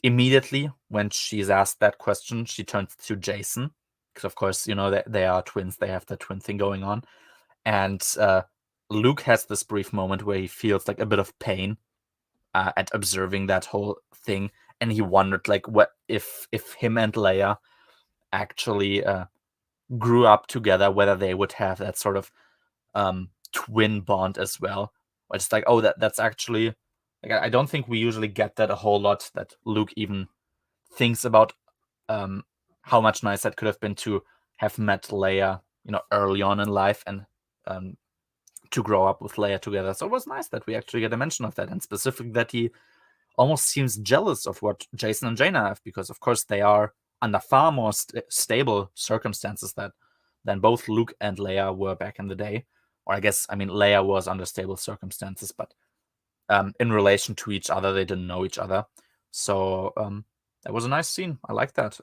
immediately when she's asked that question, she turns to Jason, because of course, they are twins, they have the twin thing going on. And Luke has this brief moment where he feels like a bit of pain at observing that whole thing, and he wondered like, what if him and Leia actually grew up together, whether they would have that sort of twin bond as well. It's like, oh, that's actually, like, I don't think we usually get that a whole lot, that Luke even thinks about how much nice that could have been to have met Leia, early on in life, and to grow up with Leia together. So it was nice that we actually get a mention of that, and specifically that he almost seems jealous of what Jason and Jaina have, because of course they are under far more stable circumstances than both Luke and Leia were back in the day. Or I guess, Leia was under stable circumstances, but in relation to each other, they didn't know each other. So that was a nice scene. I like that.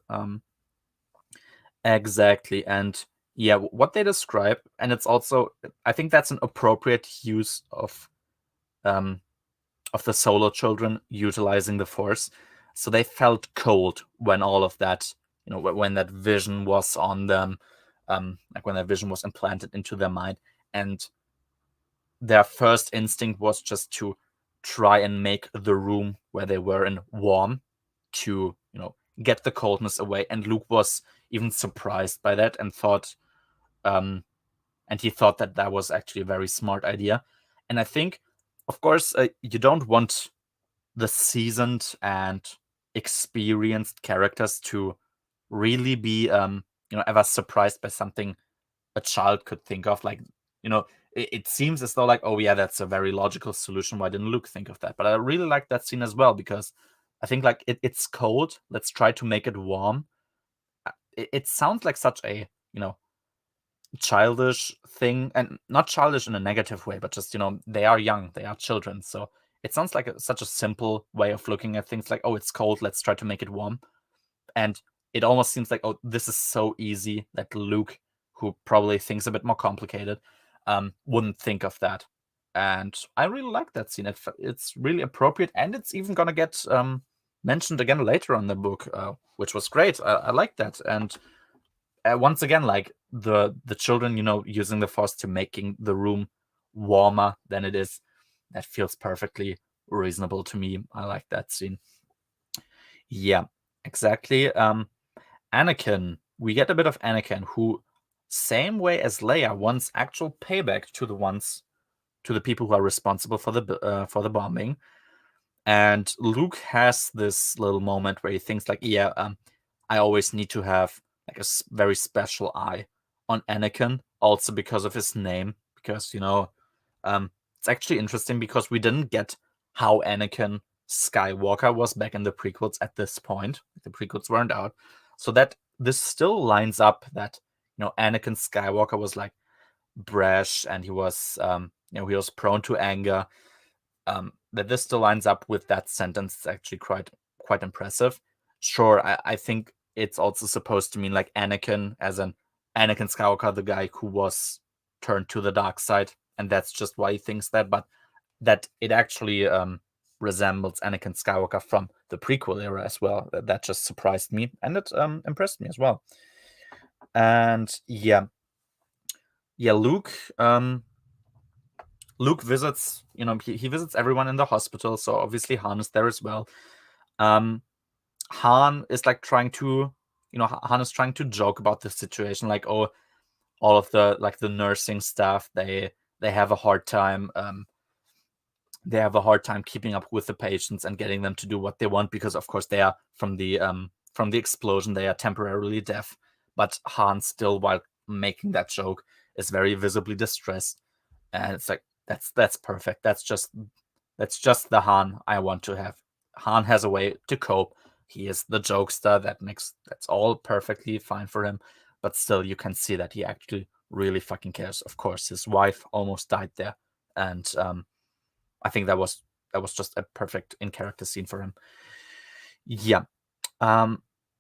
Exactly. And yeah, what they describe, and it's also, I think that's an appropriate use of the Solo children utilizing the Force. So they felt cold when all of that, when that vision was on them, like when that vision was implanted into their mind, and their first instinct was just to try and make the room where they were in warm, to get the coldness away. And Luke was even surprised by that and thought, and he thought that was actually a very smart idea. And I think, of course, you don't want the seasoned and experienced characters to really be ever surprised by something a child could think of. Like, it seems as though like, oh yeah, that's a very logical solution, why didn't Luke think of that? But I really like that scene as well, because I think like, it's cold, let's try to make it warm. It sounds like such a childish thing, and not childish in a negative way, but just, they are young, they are children. So it sounds like such a simple way of looking at things, like, oh, it's cold, let's try to make it warm. And it almost seems like, oh, this is so easy that Luke, who probably thinks a bit more complicated, wouldn't think of that. And I really like that scene. It's really appropriate, and it's even gonna get mentioned again later on in the book, which was great. I like that. And once again, like the children, using the Force to making the room warmer than it is, that feels perfectly reasonable to me. I like that scene. Yeah, exactly. Anakin, we get a bit of Anakin, who, same way as Leia, wants actual payback to the people who are responsible for the bombing. And Luke has this little moment where he thinks like, yeah, I always need to have like a very special eye on Anakin, also because of his name. Because it's actually interesting because we didn't get how Anakin Skywalker was back in the prequels at this point. The prequels weren't out, so that this still lines up that Anakin Skywalker was like brash, and he was he was prone to anger. That this still lines up with that sentence is actually quite impressive. Sure, I think it's also supposed to mean like Anakin as an Anakin Skywalker, the guy who was turned to the dark side, and that's just why he thinks that. But that it actually resembles Anakin Skywalker from the prequel era as well. That just surprised me, and it impressed me as well. And yeah, Luke. Luke visits, he visits everyone in the hospital, so obviously Han is there as well. Han is like trying to, Han is trying to joke about the situation, like, oh, all of the nursing staff, they have a hard time. They have a hard time keeping up with the patients and getting them to do what they want, because of course they are from the explosion, they are temporarily deaf. But Han still, while making that joke, is very visibly distressed, and it's like that's perfect. That's just the Han I want to have. Han has a way to cope. He is the jokester. That's all perfectly fine for him. But still, you can see that he actually really fucking cares. Of course, his wife almost died there, and I think that was just a perfect in character scene for him. Yeah.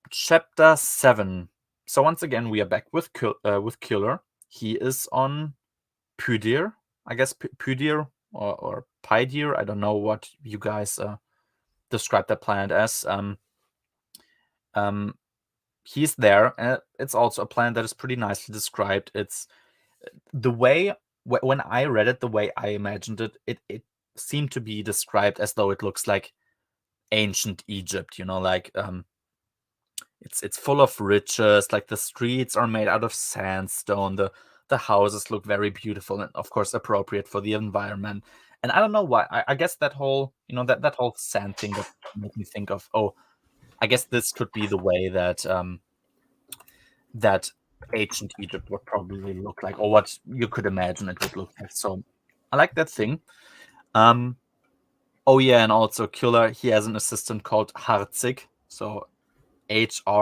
Chapter 7. So once again, we are back with Killer. He is on Pudir, I guess Pudir or Pydir. I don't know what you guys describe that planet as. He's there. It's also a planet that is pretty nicely described. It's the way when I read it, the way I imagined it, it seemed to be described as though it looks like ancient Egypt. Like it's full of riches. Like the streets are made out of sandstone. The houses look very beautiful and of course appropriate for the environment. And I don't know why. I guess that whole that whole sand thing that made me think of, oh, I guess this could be the way that that ancient Egypt would probably look like, or what you could imagine it would look like. So I like that thing. Oh yeah, and also Killer, he has an assistant called Harzig. So Hartzig.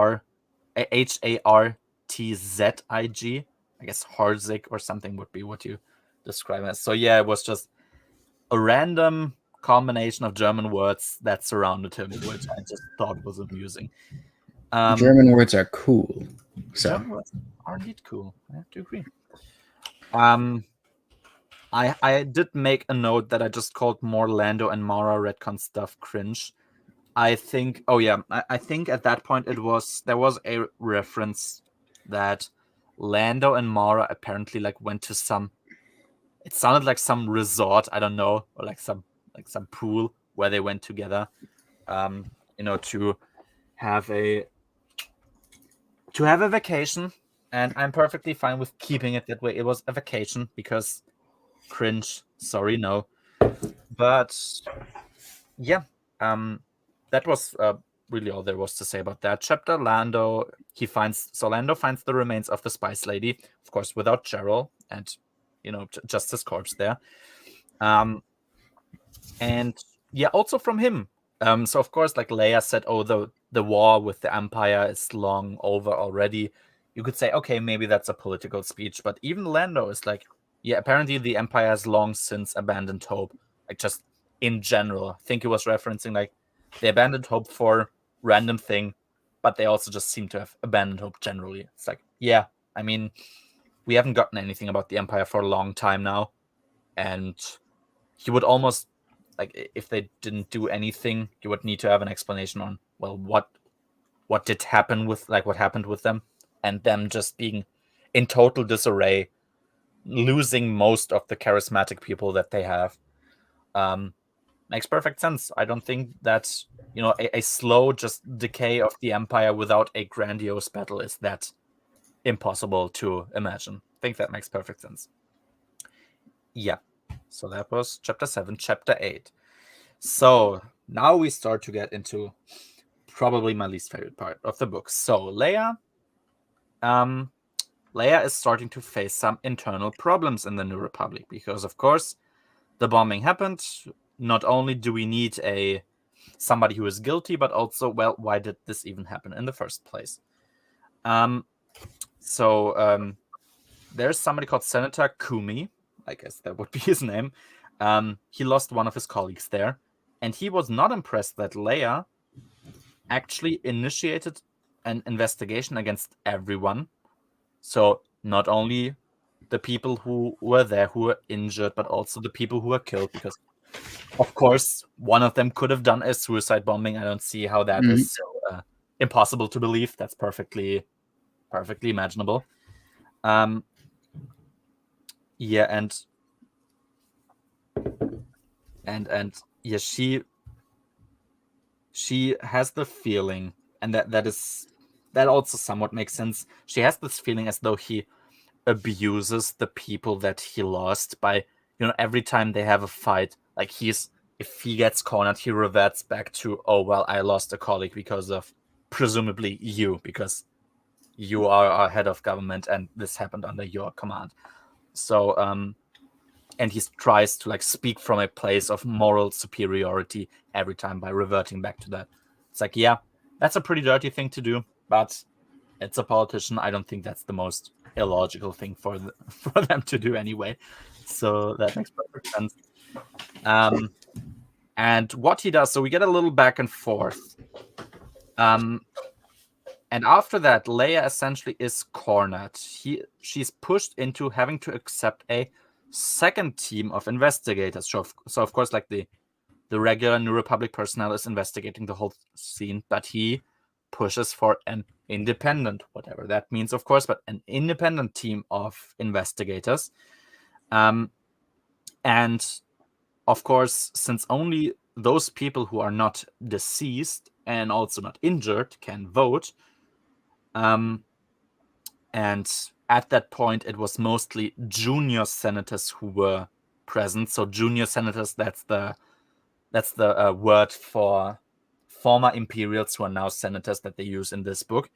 I guess Harzig or something would be what you describe as. So yeah, it was just a random combination of German words that surrounded him, which I just thought was amusing. German words are cool. So German words are indeed cool. I have to agree. I did make a note that I just called more Lando and Mara retcon stuff cringe. I think, oh yeah, I think at that point there was a reference that Lando and Mara apparently like went to some, it sounded like some resort, I don't know, or like some pool where they went together, to have a vacation. And I'm perfectly fine with keeping it that way. It was a vacation because cringe, sorry, no. But yeah, that was really all there was to say about that chapter. Lando finds the remains of the Spice Lady, of course, without Cheryl, and just his corpse there. And yeah, also from him. So of course, like Leia said, oh, the war with the Empire is long over already. you could say, okay, maybe that's a political speech. But even Lando is like, yeah, apparently the Empire has long since abandoned hope. Like, just in general. I think he was referencing, like, they abandoned hope for random thing, but they also just seem to have abandoned hope generally. It's like, yeah, I mean, we haven't gotten anything about the Empire for a long time now. And you would almost, like, if they didn't do anything, you would need to have an explanation on, well, what did happen with, like, what happened with them, and them just being in total disarray, losing most of the charismatic people that they have. Makes perfect sense. I don't think that, a slow just decay of the Empire without a grandiose battle is that impossible to imagine. I think that makes perfect sense. Yeah. So that was chapter 7. Chapter 8. So now we start to get into probably my least favorite part of the book. So Leia is starting to face some internal problems in the New Republic because, of course, the bombing happened. Not only do we need somebody who is guilty, but also, well, why did this even happen in the first place? So there's somebody called Senator Kumi. I guess that would be his name. He lost one of his colleagues there, and he was not impressed that Leia actually initiated an investigation against everyone. So not only the people who were there who were injured, but also the people who were killed, because of course one of them could have done a suicide bombing. I don't see how that is so impossible to believe. That's perfectly imaginable. Yeah, and yeah, she has the feeling, and that also somewhat makes sense. She has this feeling as though he abuses the people that he lost by, every time they have a fight, like, if he gets cornered, he reverts back to, oh, well, I lost a colleague because of presumably you, because you are our head of government and this happened under your command. So and he tries to, like, speak from a place of moral superiority every time by reverting back to that. It's like, yeah, that's a pretty dirty thing to do, but it's a politician. I don't think that's the most illogical thing for them to do anyway. So that makes perfect sense. And what he does, so we get a little back and forth. And after that, Leia essentially is cornered. She's pushed into having to accept a second team of investigators. So of course, like, the regular New Republic personnel is investigating the whole scene, but he pushes for an independent, whatever that means, of course, but an independent team of investigators. And of course, since only those people who are not deceased and also not injured can vote, and at that point, it was mostly junior senators who were present. So junior senators, that's the word for former Imperials who are now senators that they use in this book.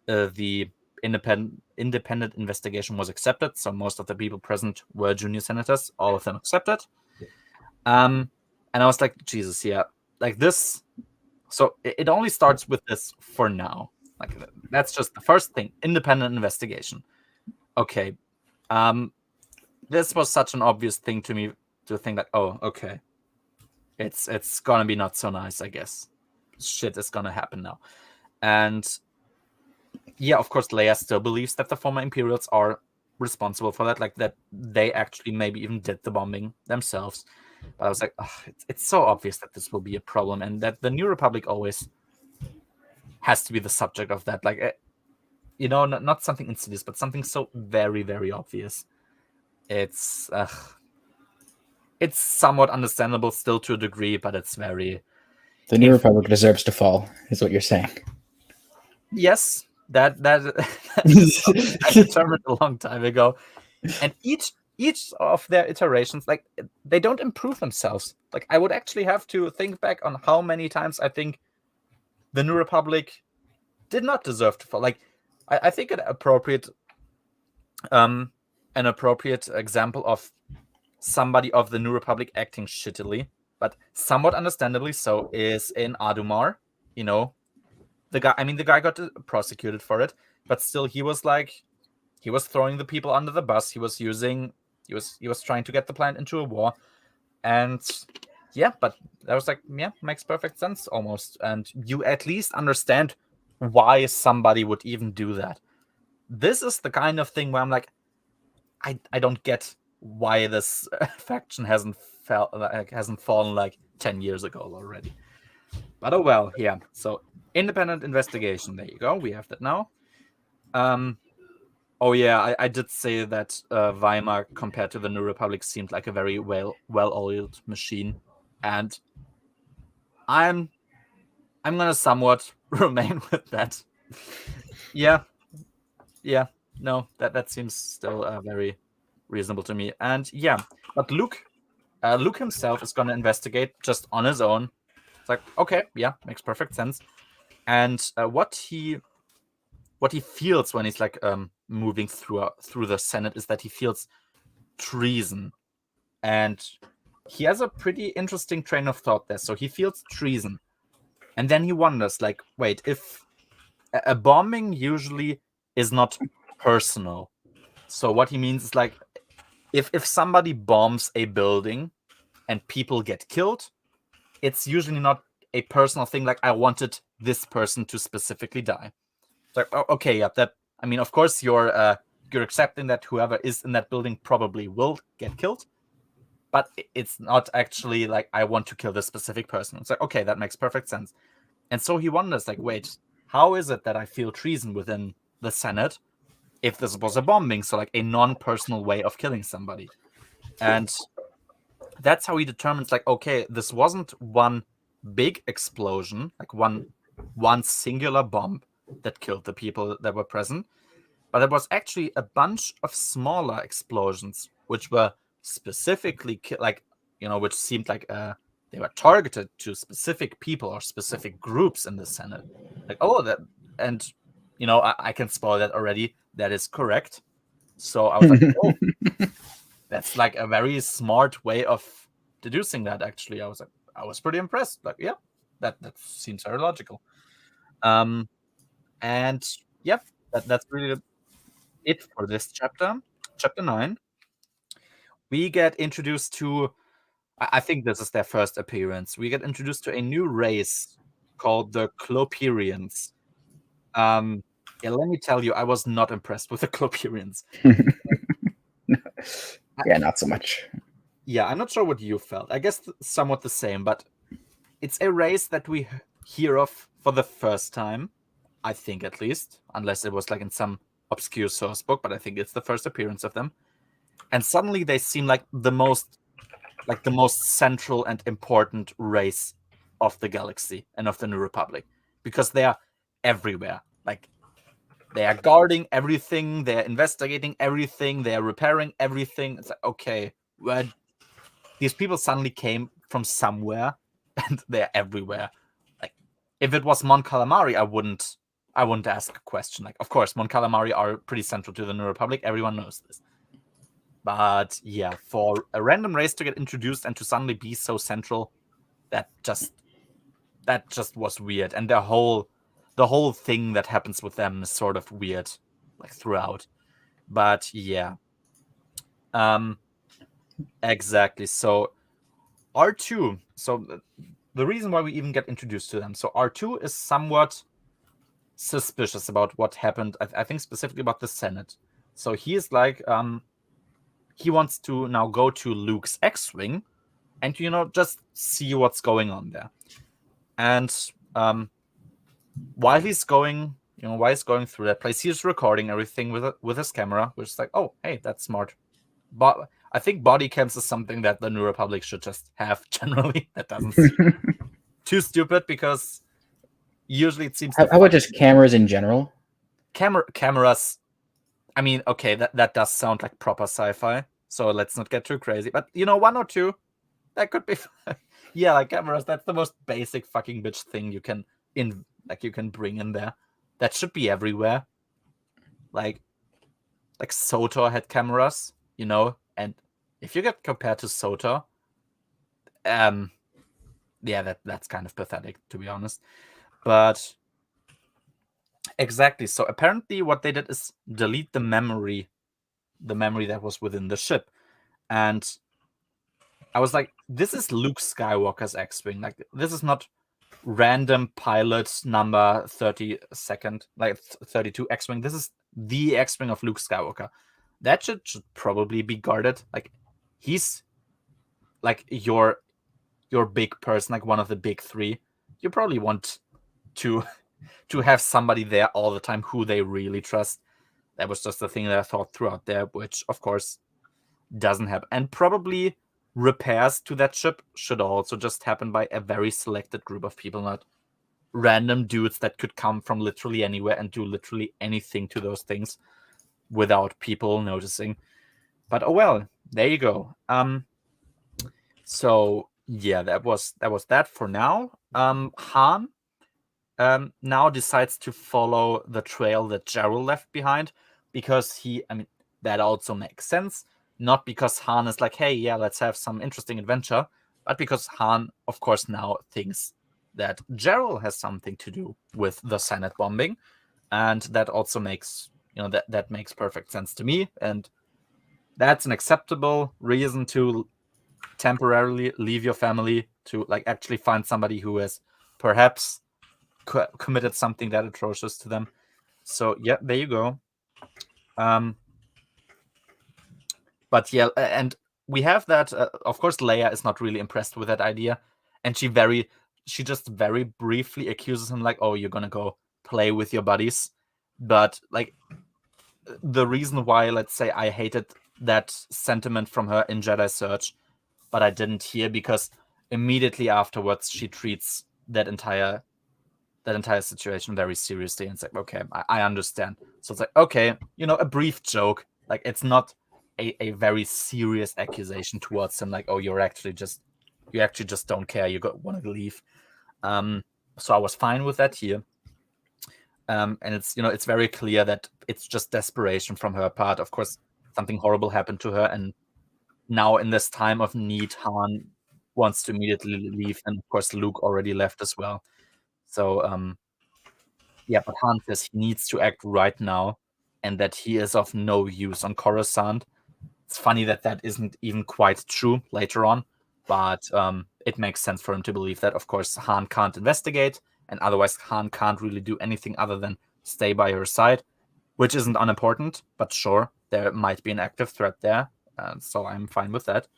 The independent investigation was accepted, so most of the people present were junior senators. All of them accepted. And I was like, Jesus, yeah, like this. So it only starts with this for now. Like, that's just the first thing. Independent investigation. Okay. This was such an obvious thing to me to think that, oh, okay, it's gonna be not so nice, I guess. Shit is gonna happen now. And yeah, of course, Leia still believes that the former Imperials are responsible for that, like, that they actually maybe even did the bombing themselves. But I was like, it's so obvious that this will be a problem, and that the New Republic always has to be the subject of that. Like, not something insidious, but something so very, very obvious. It's somewhat understandable still to a degree, but it's very... The New Republic deserves to fall, is what you're saying. Yes, that is something I determined a long time ago. And each of their iterations, like, they don't improve themselves. Like, I would actually have to think back on how many times I think the New Republic did not deserve to fall. Like, I think an appropriate example of somebody of the New Republic acting shittily, but somewhat understandably so, is in Adumar. The guy got prosecuted for it. but still he was throwing the people under the bus. He was trying to get the planet into a war. And yeah, but that was like, yeah, makes perfect sense almost. And you at least understand why somebody would even do that. This is the kind of thing where I'm like, I don't get why this faction hasn't fallen like 10 years ago already. But oh well, yeah. So independent investigation. There you go. We have that now. Oh yeah, I did say that Weimar compared to the New Republic seemed like a very well-oiled machine, and I'm gonna somewhat remain with that. Yeah, no, that seems still very reasonable to me. And yeah, but Luke himself is gonna investigate just on his own. It's like, okay, yeah, makes perfect sense. And what he feels when he's like moving through the Senate is that he feels treason. And he has a pretty interesting train of thought there. So he feels treason. And then he wonders, like, wait, if a bombing usually is not personal. So what he means is like, if somebody bombs a building and people get killed, it's usually not a personal thing. Like, I wanted this person to specifically die. It's like, oh, okay, yeah, that. I mean, of course, you're accepting that whoever is in that building probably will get killed, but it's not actually like I want to kill this specific person. It's like, okay, that makes perfect sense. And so he wonders, like, wait, how is it that I feel treason within the Senate if this was a bombing, so like a non-personal way of killing somebody? And that's how he determines, like, okay, this wasn't one big explosion, like one singular bomb that killed the people that were present, but it was actually a bunch of smaller explosions, which were specifically which seemed like they were targeted to specific people or specific groups in the Senate. Like, oh, that, and I can spoil that already. That is correct. So I was like, oh, that's like a very smart way of deducing that. Actually, I was pretty impressed. Like, yeah, that seems very logical. And yep, that's really it for this chapter. Chapter 9. We get introduced to, I think this is their first appearance. We get introduced to a new race called the Cloperians. Yeah, let me tell you, I was not impressed with the Cloperians. Yeah, not so much. Yeah, I'm not sure what you felt. I guess somewhat the same, but it's a race that we hear of for the first time, I think, at least, unless it was like in some obscure source book, but I think it's the first appearance of them. And suddenly they seem like the most central and important race of the galaxy and of the New Republic, because they are everywhere. Like, they are guarding everything, they are investigating everything, they are repairing everything. It's like, okay, where these people suddenly came from somewhere and they're everywhere. Like, if it was Mon Calamari, I wouldn't ask a question. Like, of course, Mon Calamari are pretty central to the New Republic. Everyone knows this. But yeah, for a random race to get introduced and to suddenly be so central, that just was weird. And the whole thing that happens with them is sort of weird, like, throughout. But yeah. Exactly. So R2. So the reason why we even get introduced to them. So R2 is somewhat suspicious about what happened. I think specifically about the Senate. So he is like, he wants to now go to Luke's X-wing and just see what's going on there. And while he's going through that place, he's recording everything with his camera, which is like, oh, hey, that's smart. But I think body cams is something that the New Republic should just have generally. That doesn't seem too stupid, because usually it seems How about just cameras in general? Cameras. I mean, okay, that does sound like proper sci-fi, so let's not get too crazy. But one or two, that could be fun. Yeah, like cameras. That's the most basic fucking bitch thing you can bring in there. That should be everywhere. Like SOTOR had cameras, and if you get compared to SOTOR, yeah, that's kind of pathetic, to be honest. But Exactly. So apparently what they did is delete the memory that was within the ship. And I was like, this is Luke Skywalker's X-Wing. Like, this is not random pilot number 32nd, like 32 X-Wing. This is the X-Wing of Luke Skywalker. That should probably be guarded. Like, he's like your big person, like one of the big three. You probably want to have somebody there all the time who they really trust. That was just the thing that I thought throughout there, which of course doesn't happen. And probably repairs to that ship should also just happen by a very selected group of people, not random dudes that could come from literally anywhere and do literally anything to those things without people noticing. But oh well, there you go. So yeah, that was that for now. Han now decides to follow the trail that Gerald left behind because that also makes sense. Not because Han is like, hey, yeah, let's have some interesting adventure, but because Han, of course, now thinks that Gerald has something to do with the Senate bombing, and that also makes that makes perfect sense to me, and that's an acceptable reason to temporarily leave your family to like actually find somebody who has perhaps committed something that atrocious to them. So yeah, there you go. But yeah, and we have that. Of course, Leia is not really impressed with that idea, and she just very briefly accuses him, like, "Oh, you're gonna go play with your buddies." But like, the reason why, let's say, I hated that sentiment from her in Jedi Surge, but I didn't here because immediately afterwards she treats that entire situation very seriously, and it's like, okay, I understand. So it's like, okay, a brief joke. Like, it's not a very serious accusation towards him. Like, oh, you actually just don't care. You want to leave. So I was fine with that here. And it's very clear that it's just desperation from her part. Of course, something horrible happened to her, and now in this time of need, Han wants to immediately leave, and of course, Luke already left as well. So yeah, but Han says he needs to act right now, and that he is of no use on Coruscant. It's funny that isn't even quite true later on, but it makes sense for him to believe that. Of course, Han can't investigate, and otherwise Han can't really do anything other than stay by her side, which isn't unimportant, but sure, there might be an active threat there, so I'm fine with that.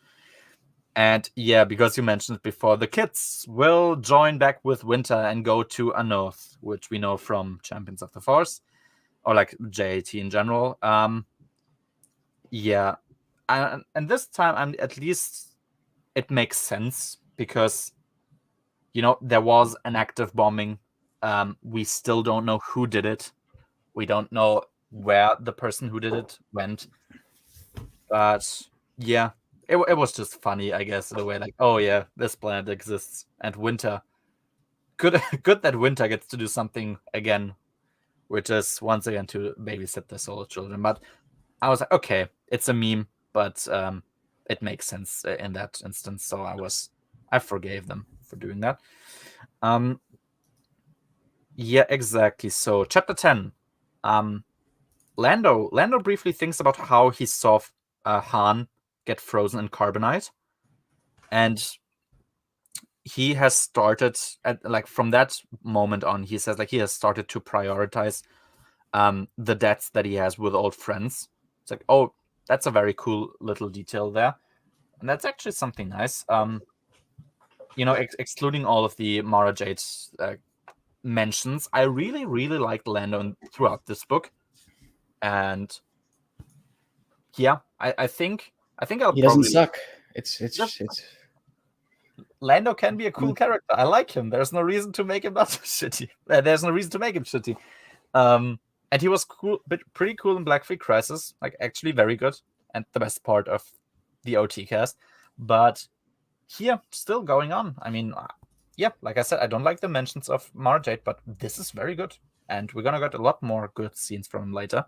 And yeah, because you mentioned it before, the kids will join back with Winter and go to Anoth, which we know from Champions of the Force, or like JAT in general. Yeah, and this time, at least it makes sense because there was an active bombing. We still don't know who did it. We don't know where the person who did it went. But yeah, it was just funny, I guess, in a way. Like, oh yeah, this planet exists, and Winter. Good, good that Winter gets to do something again, which is once again to babysit the solo children. But I was like, okay, it's a meme, but it makes sense in that instance. So I forgave them for doing that. Yeah, exactly. So chapter 10. Lando briefly thinks about how he saw Han get frozen in carbonite, and he has started from that moment on. He says he has started to prioritize the debts that he has with old friends. It's like, oh, that's a very cool little detail there, and that's actually something nice. Excluding all of the Mara Jade mentions, I really, really liked Lando throughout this book, and yeah, I think I'll He doesn't probably suck. Just- It's Lando can be a cool character. I like him. There's no reason to make him not shitty. There's no reason to make him shitty. And he was cool, but pretty cool in Black Fleet Crisis. Like, actually very good, and the best part of the OT cast. But here, still going on. I mean, yeah, like I said, I don't like the mentions of Mara Jade, but this is very good, and we're gonna get a lot more good scenes from him later.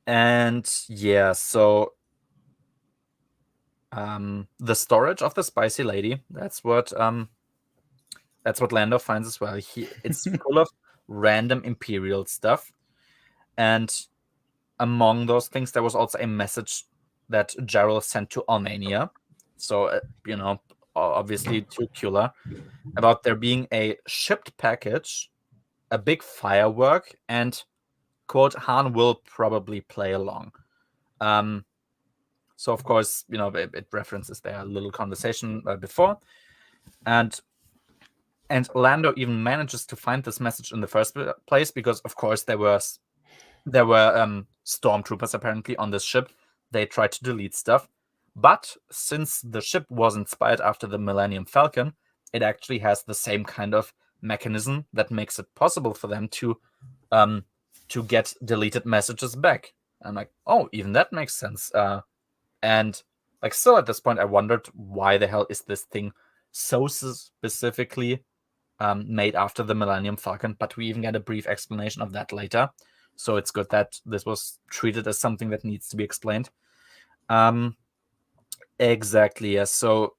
And yeah, so the storage of the spicy lady, that's what Lando finds as well. It's full of random Imperial stuff. And among those things, there was also a message that Gerald sent to Almania. So, obviously to Kula, about there being a shipped package, a big firework, and, quote, Han will probably play along. So, of course, it references their little conversation before. And Lando even manages to find this message in the first place because, of course, there were stormtroopers apparently on this ship. They tried to delete stuff. But since the ship was inspired after the Millennium Falcon, it actually has the same kind of mechanism that makes it possible for them to get deleted messages back. I'm like, oh, even that makes sense. And like, still at this point, I wondered why the hell is this thing so specifically made after the Millennium Falcon, but we even get a brief explanation of that later. So it's good that this was treated as something that needs to be explained. Exactly, yes. So,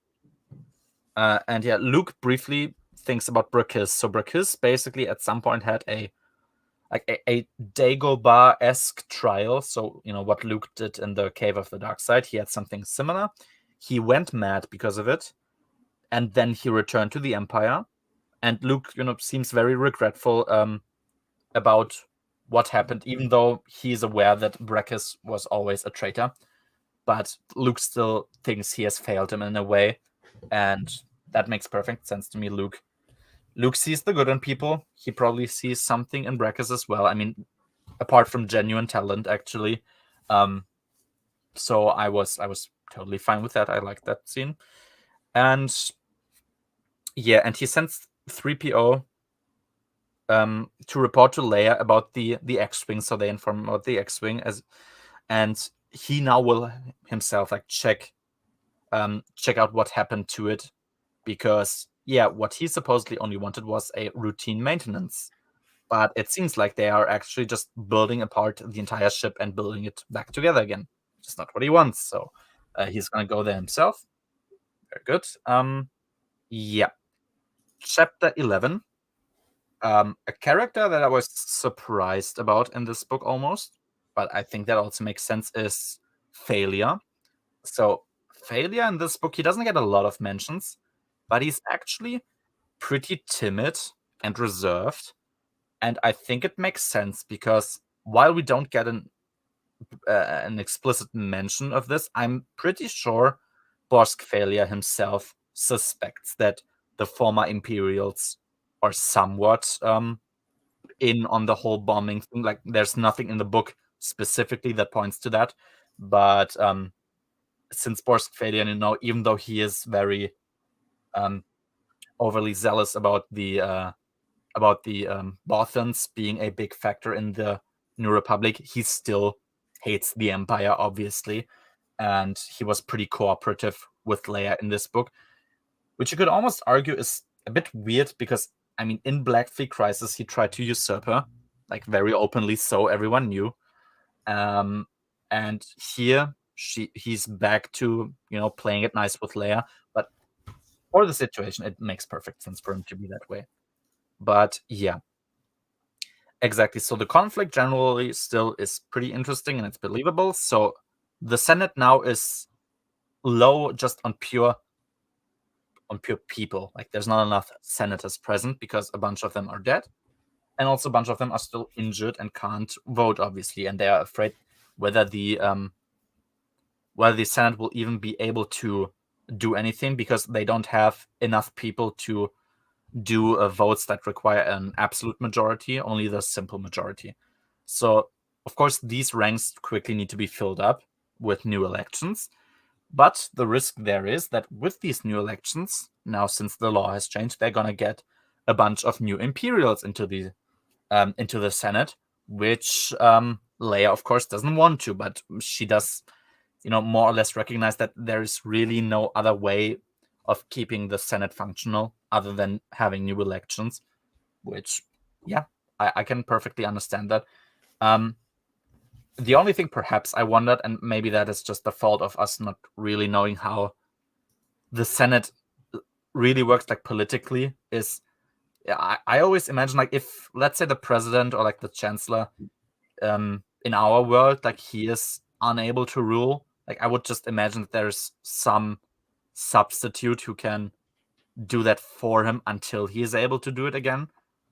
Luke briefly thinks about Brakis. So Brakis basically at some point had a Dagobah-esque trial. So, what Luke did in the Cave of the Dark Side, he had something similar. He went mad because of it, and then he returned to the Empire. And Luke, seems very regretful about what happened, even though he's aware that Brakis was always a traitor. But Luke still thinks he has failed him in a way, and that makes perfect sense to me. Luke sees the good in people. He probably sees something in Brakis as well. I mean, apart from genuine talent, actually. So I was totally fine with that. I liked that scene. And and he sends 3PO to report to Leia about the X-Wing, so they inform about the X-Wing and he now will himself check out what happened to it, because what he supposedly only wanted was a routine maintenance, but it seems like they are actually just building apart the entire ship and building it back together again, which is not what he wants. So he's gonna go there himself. Very good. Chapter 11. A character that I was surprised about in this book almost, but I think that also makes sense, is Failure. So Failure in this book, he doesn't get a lot of mentions, but he's actually pretty timid and reserved. And I think it makes sense because while we don't get an explicit mention of this, I'm pretty sure Bosk Failure himself suspects that the former Imperials are somewhat in on the whole bombing thing. Like, there's nothing in the book specifically that points to that, but since Bosk Failure, even though he is very overly zealous about the Bothans being a big factor in the New Republic, he still hates the Empire, obviously, and he was pretty cooperative with Leia in this book, which you could almost argue is a bit weird because, I mean, in Black Fleet Crisis, he tried to usurp her, like very openly, so everyone knew. And here he's back to playing it nice with Leia, but for the situation, it makes perfect sense for him to be that way. But exactly. So the conflict generally still is pretty interesting and it's believable. So the Senate now is low just on pure people. Like, there's not enough senators present because a bunch of them are dead, and also a bunch of them are still injured and can't vote, obviously, and they are afraid whether the Senate will even be able to do anything because they don't have enough people to do votes that require an absolute majority, only the simple majority. So, of course, these ranks quickly need to be filled up with new elections. But the risk there is that with these new elections, now since the law has changed, they're gonna get a bunch of new Imperials into the Senate, which Leia, of course, doesn't want to, but she does, more or less recognize that there is really no other way of keeping the Senate functional other than having new elections, which, I can perfectly understand that. The only thing perhaps I wondered, and maybe that is just the fault of us not really knowing how the Senate really works, like, politically, is yeah, I always imagine, like, if, let's say, the president or like the chancellor in our world, like, he is unable to rule, like, I would just imagine that there's some substitute who can do that for him until he is able to do it again.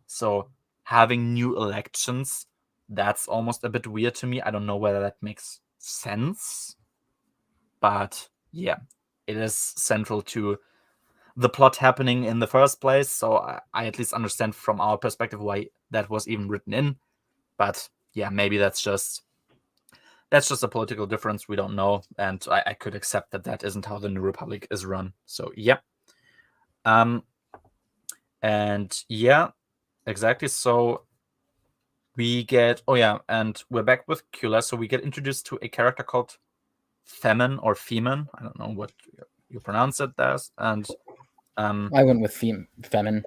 So having new elections, that's almost a bit weird to me. I don't know whether that makes sense, but yeah, it is central to the plot happening in the first place. So I at least understand from our perspective why that was even written in. But yeah, maybe that's just a political difference. We don't know, and I could accept that that isn't how the New Republic is run. So yeah. And yeah, exactly. So we get and we're back with Kula. So we get introduced to a character called Femin or Femin. I don't know what you pronounce it as. And I went with Femin.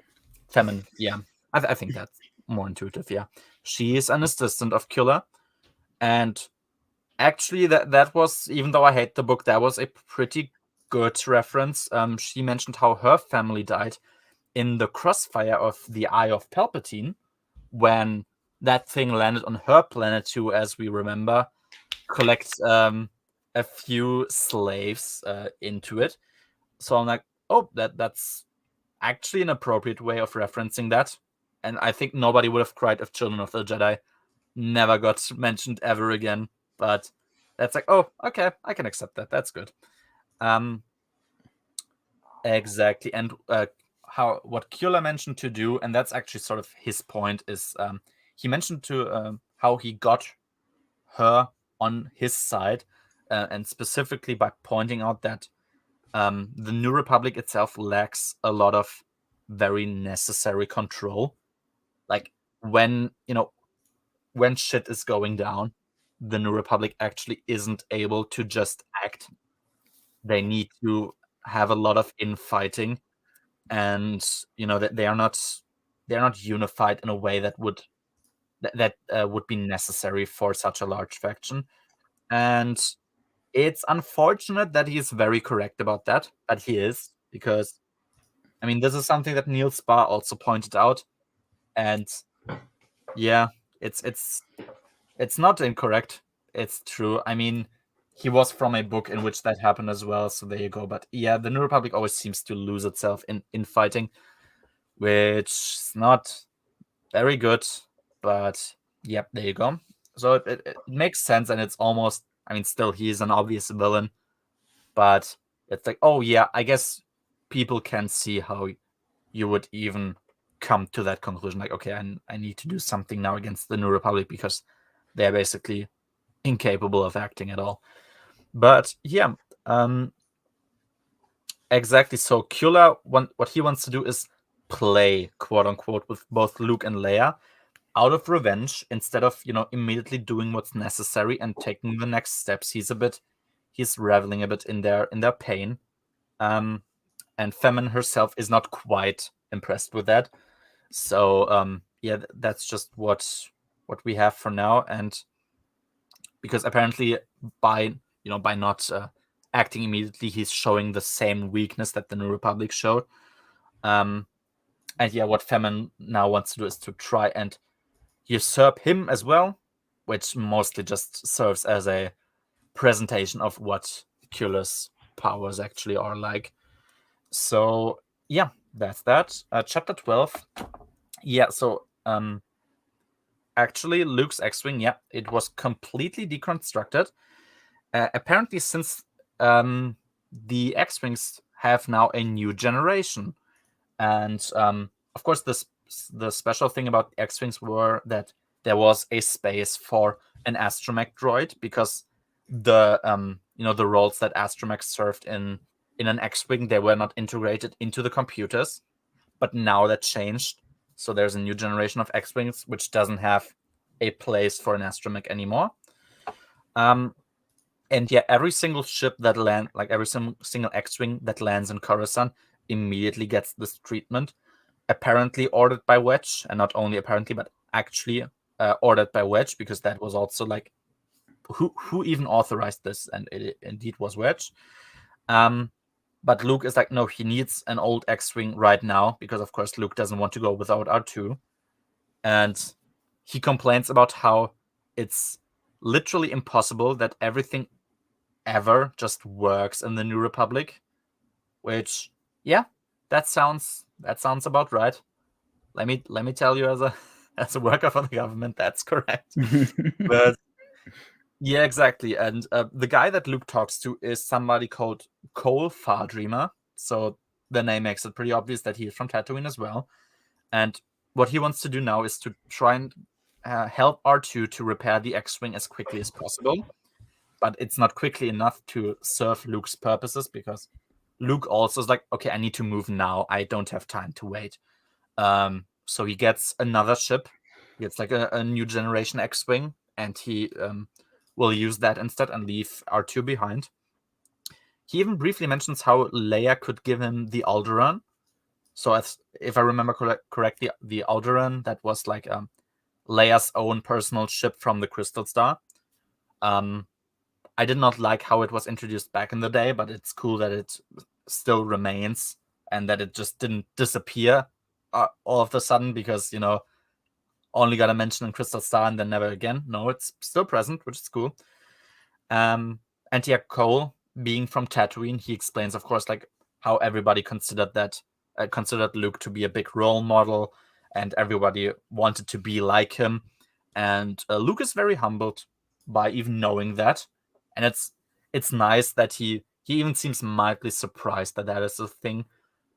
Femin, yeah. I think that's more intuitive, yeah. She is an assistant of Kula. And actually that was, even though I hate the book, that was a pretty good reference. She mentioned how her family died in the crossfire of the Eye of Palpatine, when that thing landed on her planet too, as we remember, collect a few slaves into it. So I'm like, oh, that's actually an appropriate way of referencing that. And I think nobody would have cried if Children of the Jedi never got mentioned ever again. But that's like, oh, okay, I can accept that. That's good. Exactly. And what Kula mentioned to do, and that's actually sort of his point, is he mentioned to how he got her on his side, and specifically by pointing out that the New Republic itself lacks a lot of very necessary control. Like, when shit is going down, the New Republic actually isn't able to just act. They need to have a lot of infighting, and that they're not unified in a way that would be necessary for such a large faction. And it's unfortunate that he is very correct about that, but he is, because I mean, this is something that Neil Spa also pointed out, and yeah, it's not incorrect. It's true. I mean, he was from a book in which that happened as well, so there you go. But yeah, the New Republic always seems to lose itself in fighting, which is not very good. But yep, there you go. So it makes sense, and it's almost, I mean, still, he's an obvious villain, but it's like, oh yeah, I guess people can see how you would even come to that conclusion. Like, okay, I need to do something now against the New Republic because they're basically incapable of acting at all. But yeah, exactly. So Kula, what he wants to do is play, quote unquote, with both Luke and Leia out of revenge, instead of immediately doing what's necessary and taking the next steps. He's reveling a bit in their pain. And Femin herself is not quite impressed with that. So yeah, that's just what we have for now. And because apparently by not acting immediately, he's showing the same weakness that the New Republic showed. And yeah, what Femin now wants to do is to try and usurp him as well, which mostly just serves as a presentation of what Kula's powers actually are like. So yeah, that's that. Chapter 12. Yeah, so actually Luke's X-Wing, yeah, it was completely deconstructed. Apparently, since the X-Wings have now a new generation. And of course, the special thing about X-Wings were that there was a space for an astromech droid, because the the roles that astromechs served in an X-Wing, they were not integrated into the computers. But now that changed. So there's a new generation of X-Wings which doesn't have a place for an astromech anymore. And yeah, every single ship that every single X-Wing that lands in Coruscant immediately gets this treatment. Apparently ordered by Wedge, and not only apparently, but actually ordered by Wedge, because that was also like, who even authorized this, and it indeed was Wedge. But Luke is like, no, he needs an old X-Wing right now, because of course Luke doesn't want to go without R2. And he complains about how it's literally impossible that everything ever just works in the New Republic. Which, yeah, that sounds about right. Let me tell you, as a as a worker for the government, that's correct. But yeah, exactly. And the guy that Luke talks to is somebody called Cole Fardreamer. So the name makes it pretty obvious that he is from Tatooine as well. And what he wants to do now is to try and help R2 to repair the X-Wing as quickly as possible. But it's not quickly enough to serve Luke's purposes, because Luke also is like, okay, I need to move now. I don't have time to wait. So he gets another ship. He gets like a new generation X-Wing, and he will use that instead and leave R2 behind. He even briefly mentions how Leia could give him the Alderaan. So if I remember correctly, the Alderaan, that was like Leia's own personal ship from the Crystal Star. I did not like how it was introduced back in the day, but it's cool that it still remains and that it just didn't disappear all of a sudden, because, only got a mention in Crystal Star and then never again. No, it's still present, which is cool. And yeah, Cole, being from Tatooine, he explains, of course, like how everybody considered Luke to be a big role model, and everybody wanted to be like him. And Luke is very humbled by even knowing that, and it's nice that he even seems mildly surprised that is a thing.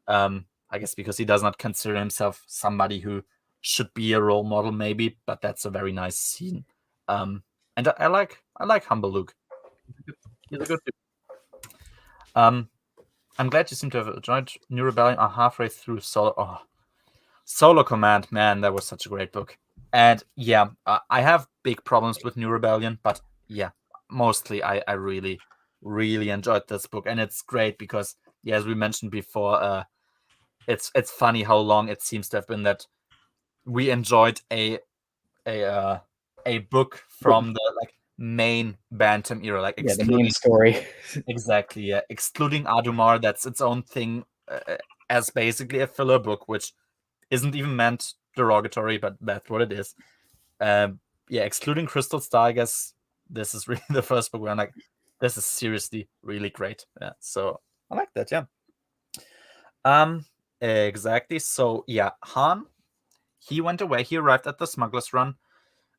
I guess because he does not consider himself somebody who should be a role model, maybe, but that's a very nice scene. And I like humble Luke. He's a good dude. I'm glad you seem to have joined New Rebellion halfway through Solo. Oh, Solo Command, man, that was such a great book. And yeah, I have big problems with New Rebellion, but yeah, mostly I really, really enjoyed this book, and it's great because, yeah, as we mentioned before, it's funny how long it seems to have been that we enjoyed a book from the like main Bantam era, like Yeah, the main excluding story. exactly, yeah, excluding Adumar, that's its own thing, as basically a filler book, which isn't even meant derogatory, but that's what it is. Yeah, excluding Crystal Star, I guess this is really the first book where I'm like, this is seriously really great. Yeah, so I like that. Yeah. Exactly. So yeah, Han, he went away. He arrived at the Smuggler's Run.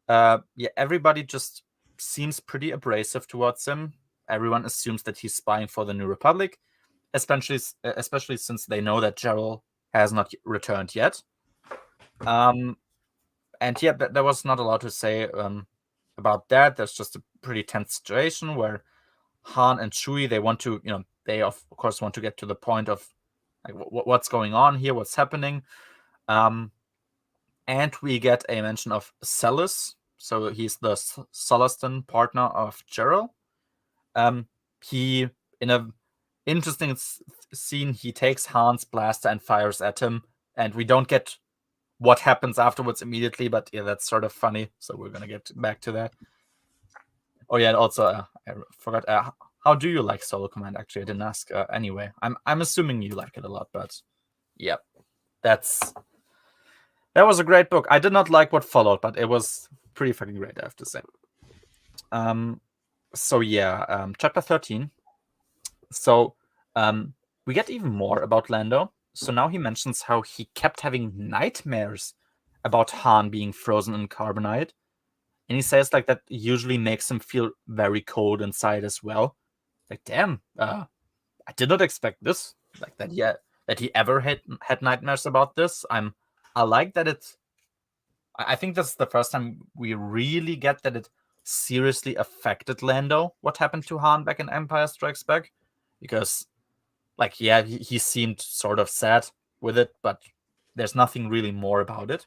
Yeah, everybody just seems pretty abrasive towards him. Everyone assumes that he's spying for the New Republic, especially since they know that Gerald has not returned yet. And yeah, there was not a lot to say about that. There's just a pretty tense situation where Han and Chewie, they want to, they of course want to get to the point of like what's going on here, what's happening. And we get a mention of Celis. So he's the Solaston partner of Gerald. He, in a interesting scene, he takes Han's blaster and fires at him, and we don't get what happens afterwards immediately, but yeah, that's sort of funny. So we're gonna get back to that. Oh yeah, and also I forgot. How do you like Solo Command? Actually, I didn't ask. Anyway, I'm assuming you like it a lot, but yeah, that was a great book. I did not like what followed, but it was pretty fucking great, I have to say. So yeah, chapter 13. So we get even more about Lando. So now he mentions how he kept having nightmares about Han being frozen in carbonite. And he says like that usually makes him feel very cold inside as well. Like, damn, I did not expect this. Like that, yeah, that he ever had nightmares about this. I like that it. I think this is the first time we really get that it seriously affected Lando. What happened to Han back in Empire Strikes Back? Because, like, yeah, he seemed sort of sad with it, but there's nothing really more about it.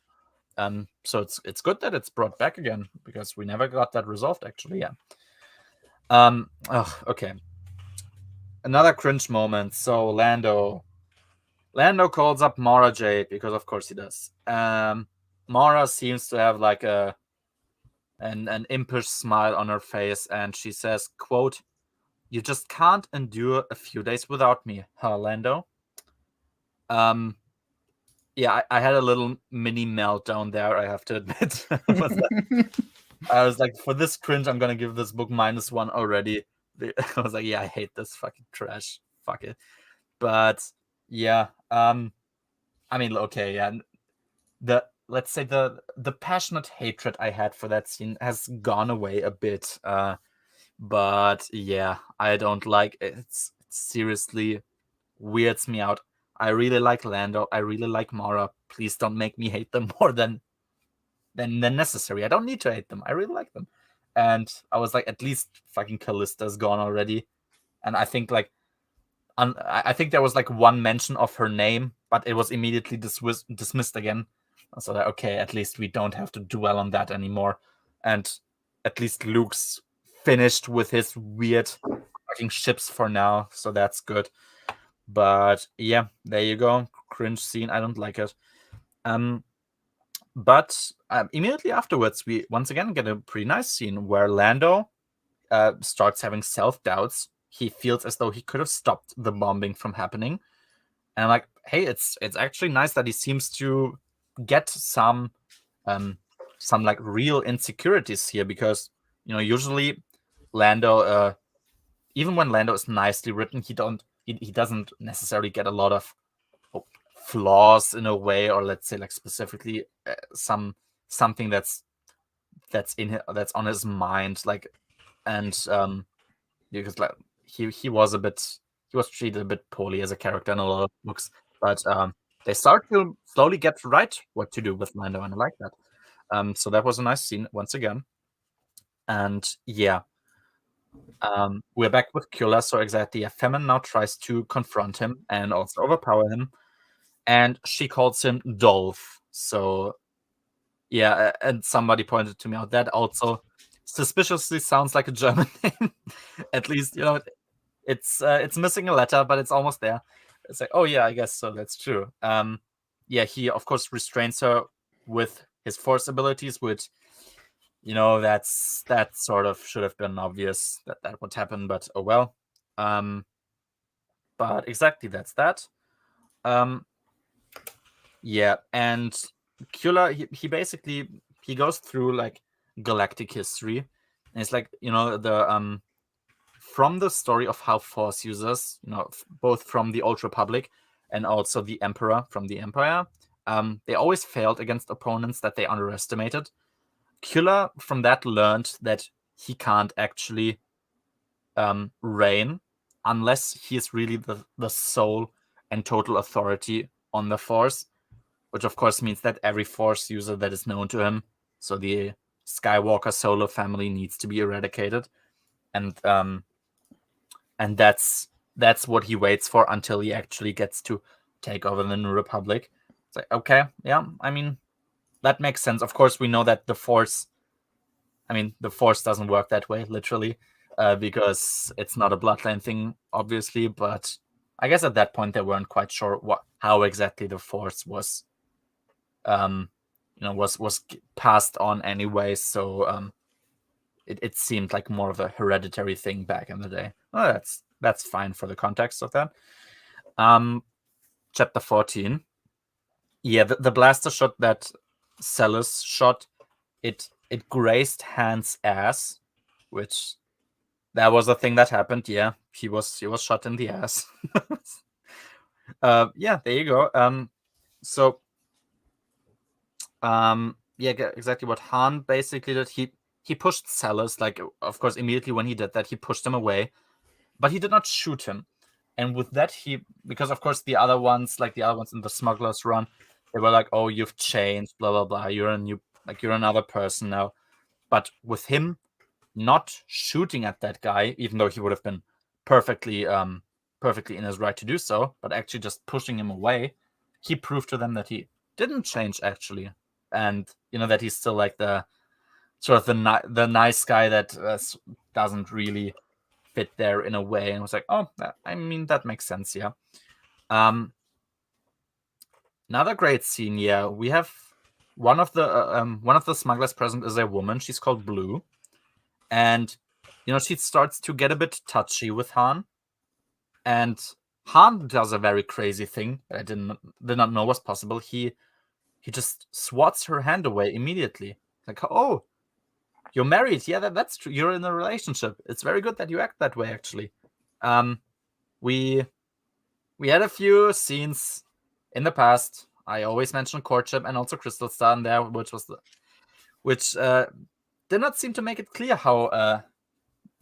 So it's good that it's brought back again, because we never got that resolved, actually. Yeah. Okay. Another cringe moment. So Lando calls up Mara Jade, because of course he does. Mara seems to have like an impish smile on her face, and she says, quote, you just can't endure a few days without me, huh, Lando? Yeah, I had a little mini meltdown there, I have to admit. I was like, for this cringe, I'm gonna give this book -1 already. I was like, yeah, I hate this fucking trash. Fuck it. But yeah, I mean, okay, yeah. Let's say the passionate hatred I had for that scene has gone away a bit. But yeah, I don't like it. It seriously weirds me out. I really like Lando. I really like Mara. Please don't make me hate them more than necessary. I don't need to hate them. I really like them. And I was like, at least fucking Callista's gone already. And I think like I think there was like one mention of her name, but it was immediately dismissed again. So that, okay, at least we don't have to dwell on that anymore. And at least Luke's finished with his weird fucking ships for now, so that's good. But yeah, there you go. Cringe scene. I don't like it. But immediately afterwards, we once again get a pretty nice scene where Lando starts having self-doubts. He feels as though he could have stopped the bombing from happening. And I'm like, hey, it's actually nice that he seems to get some like real insecurities here, because usually Lando, even when Lando is nicely written, he doesn't necessarily get a lot of flaws in a way, or let's say like specifically something that's on his mind, like, and because like he was treated a bit poorly as a character in a lot of books, but they start to slowly get right what to do with Lando, and I like that. So that was a nice scene once again. And yeah, we're back with Kula. So exactly, Femin now tries to confront him and also overpower him, and she calls him Dolph. So yeah, and somebody pointed to me out that also suspiciously sounds like a German name. At least it's missing a letter, but it's almost there. It's like, oh yeah, I guess so. That's true. Yeah, he of course restrains her with his force abilities, which that sort of should have been obvious that would happen, but oh well. But exactly, that's that. Yeah, and Kula, he basically he goes through like galactic history, and it's like the from the story of how Force users, both from the Old Republic and also the Emperor from the Empire, they always failed against opponents that they underestimated. Kula from that learned that he can't actually reign unless he is really the sole and total authority on the Force, which of course means that every Force user that is known to him, so the Skywalker solo family, needs to be eradicated, and that's what he waits for until he actually gets to take over the New Republic. It's like, okay, yeah, I mean, that makes sense. Of course, we know that the Force doesn't work that way, literally, because it's not a bloodline thing, obviously. But I guess at that point they weren't quite sure how exactly the Force was passed on anyway. So it seemed like more of a hereditary thing back in the day. Oh, that's fine for the context of that. Chapter 14. Yeah, the blaster shot that Celis shot, it grazed Han's ass, which that was a thing that happened. Yeah, he was shot in the ass. Yeah, there you go. So yeah, exactly what Han basically did. He pushed Celis, like, of course, immediately when he did that, he pushed him away, but he did not shoot him. And with that, because of course the other ones in the Smuggler's Run, they were like, oh, you've changed, blah blah blah. You're another person now. But with him not shooting at that guy, even though he would have been perfectly in his right to do so, but actually just pushing him away, he proved to them that he didn't change actually, and that he's still like the sort of the nice guy that doesn't really fit there in a way. And was like, oh, I mean, that makes sense. Yeah. Another great scene. Yeah, we have one of the smugglers present is a woman. She's called Blue, and she starts to get a bit touchy with Han, and Han does a very crazy thing that I did not know was possible. He just swats her hand away immediately. Like, oh, you're married. Yeah, that's true. You're in a relationship. It's very good that you act that way, actually. We had a few scenes in the past. I always mention courtship and also Crystal Star in there, which did not seem to make it clear how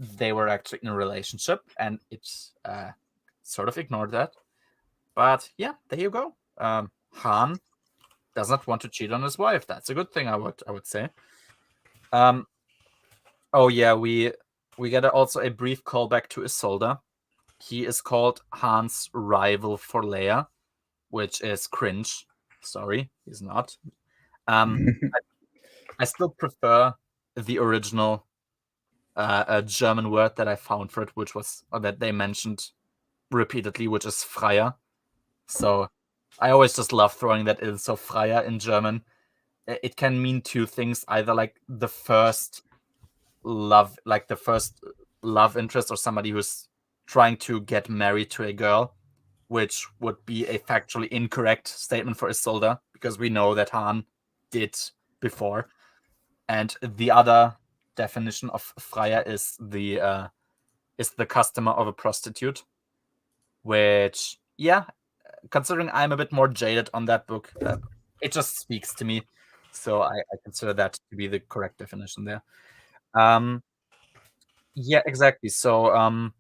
they were actually in a relationship, and it sort of ignored that. But yeah, there you go. Han does not want to cheat on his wife. That's a good thing, I would say. Oh yeah, we get also a brief callback to Isolde. He is called Han's rival for Leia, which is cringe. Sorry, he's not. I still prefer the original German word that I found for it, which was that they mentioned repeatedly, which is Freier. So I always just love throwing that in. So Freier in German, it can mean two things: either like the first love interest, or somebody who's trying to get married to a girl, which would be a factually incorrect statement for Isolde, because we know that Han did before. And the other definition of Freier is the customer of a prostitute, which, yeah, considering I'm a bit more jaded on that book, it just speaks to me. So I consider that to be the correct definition there. Yeah, exactly. So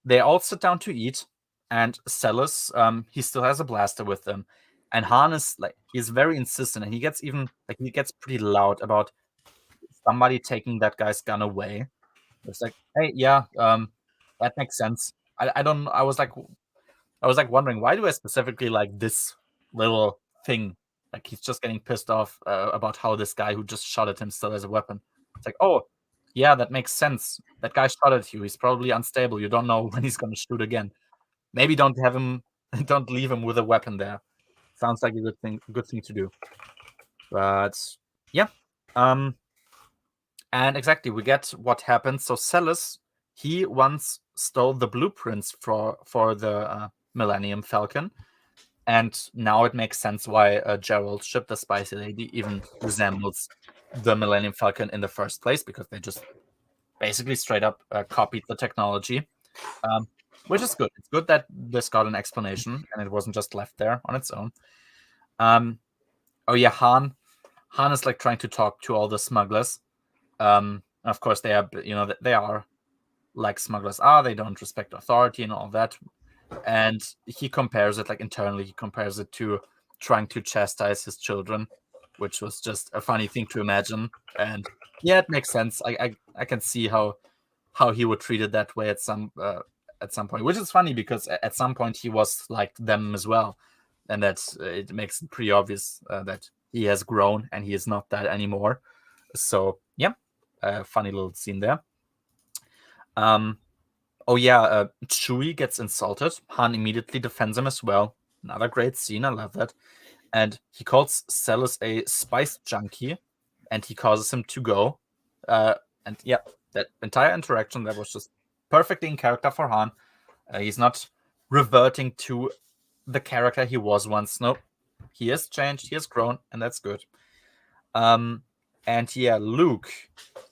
they all sit down to eat, and Celis, he still has a blaster with him. And Han is he's very insistent, and he gets pretty loud about somebody taking that guy's gun away. It's like, hey, yeah, that makes sense. I don't. I was wondering, why do I specifically like this little thing? Like, he's just getting pissed off about how this guy who just shot at him still has a weapon. It's like, oh, yeah, that makes sense. That guy shot at you. He's probably unstable. You don't know when he's going to shoot again. Maybe don't leave him with a weapon there. Sounds like a good thing to do. But yeah, and exactly, we get what happened. So Celis, he once stole the blueprints for the Millennium Falcon, and now it makes sense why Gerald's ship, the Spicy Lady, even resembles the Millennium Falcon in the first place, because they just basically straight up copied the technology, which is good. It's good that this got an explanation and it wasn't just left there on its own. Oh yeah, Han is like trying to talk to all the smugglers. Of course, they are like smugglers are. They don't respect authority and all that. And he compares it, like, internally, he compares it to trying to chastise his children, which was just a funny thing to imagine. And yeah, it makes sense. I can see how he would treat it that way at some point, which is funny because at some point he was like them as well, and that it makes it pretty obvious that he has grown and he is not that anymore. So yeah, funny little scene there. Oh yeah, Chewie gets insulted. Han immediately defends him as well. Another great scene. I love that. And he calls Celis a spice junkie, and he causes him to go. And yeah, that entire interaction, that was just perfectly in character for Han. He's not reverting to the character he was once. Nope. He has changed, he has grown, and that's good. And yeah, Luke.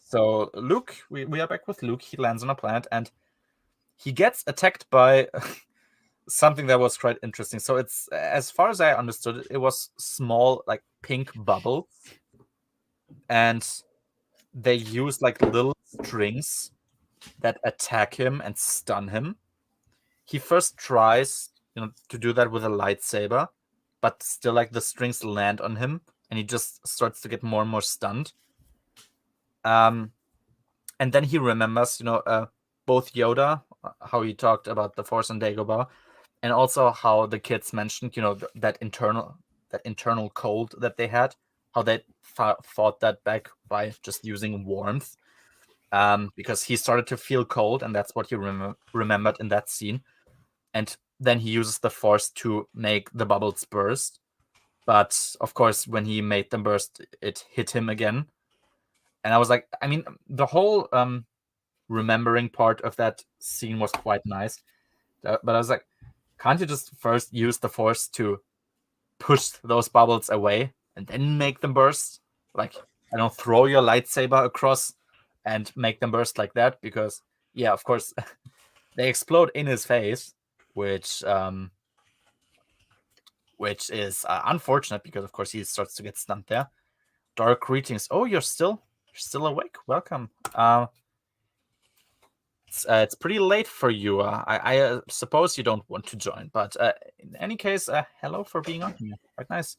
So Luke, we are back with Luke. He lands on a planet, and he gets attacked by something that was quite interesting. So it's, as far as I understood it, it was small, like, pink bubbles, and they use like little strings that attack him and stun him. He first tries, to do that with a lightsaber, but still, like, the strings land on him, and he just starts to get more and more stunned. And then he remembers, both Yoda, how he talked about the Force and Dagobah, and also how the kids mentioned, that internal cold that they had, how they fought that back by just using warmth, because he started to feel cold, and that's what he remembered in that scene. And then he uses the Force to make the bubbles burst. But of course, when he made them burst, it hit him again. And I was like, I mean, the whole remembering part of that scene was quite nice. But I was like, can't you just first use the Force to push those bubbles away and then make them burst? Like, I don't throw your lightsaber across and make them burst like that, because yeah, of course, they explode in his face, which is unfortunate, because of course he starts to get stunned there. Dark greetings. Oh, you're still awake. Welcome. It's pretty late for you. I suppose you don't want to join, but in any case, hello for being on here. Quite nice.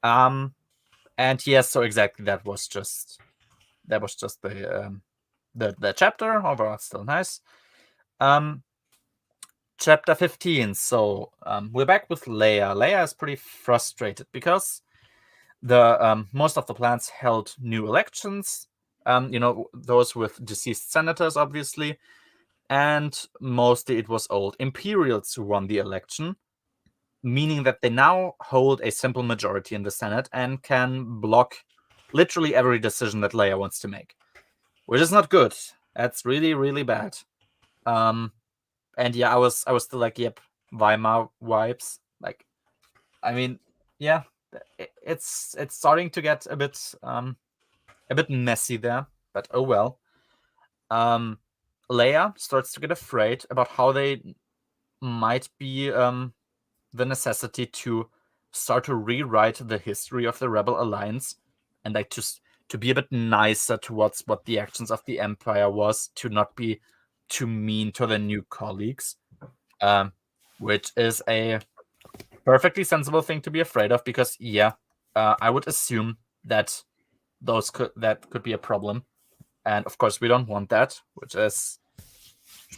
And yes, so exactly, that was just the chapter. Overall, it's still nice. Chapter 15. So we're back with Leia. Leia is pretty frustrated because the most of the plants held new elections. Those with deceased senators, obviously, and mostly it was old Imperials who won the election, meaning that they now hold a simple majority in the Senate and can block literally every decision that Leia wants to make, which is not good. That's really, really bad. And yeah, I was still like, yep, Weimar vibes. Like, I mean, yeah, it's starting to get a bit messy there, but oh well. Leia starts to get afraid about how they might be the necessity to start to rewrite the history of the Rebel Alliance, and like just to be a bit nicer towards what the actions of the Empire was, to not be too mean to their new colleagues, which is a perfectly sensible thing to be afraid of, because yeah, I would assume that that could be a problem, and of course we don't want that, which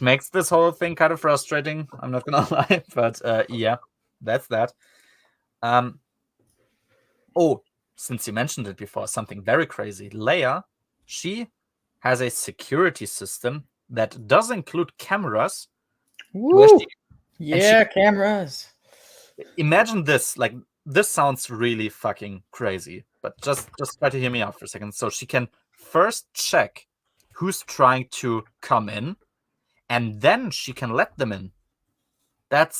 makes this whole thing kind of frustrating. I'm not gonna lie, but yeah, that's that. Oh, since you mentioned it before, something very crazy. Leia, she has a security system that does include cameras. Where Woo! she Yeah, cameras. imagine this. Like, this sounds really fucking crazy, but just try to hear me out for a second. So she can first check who's trying to come in, and then she can let them in. That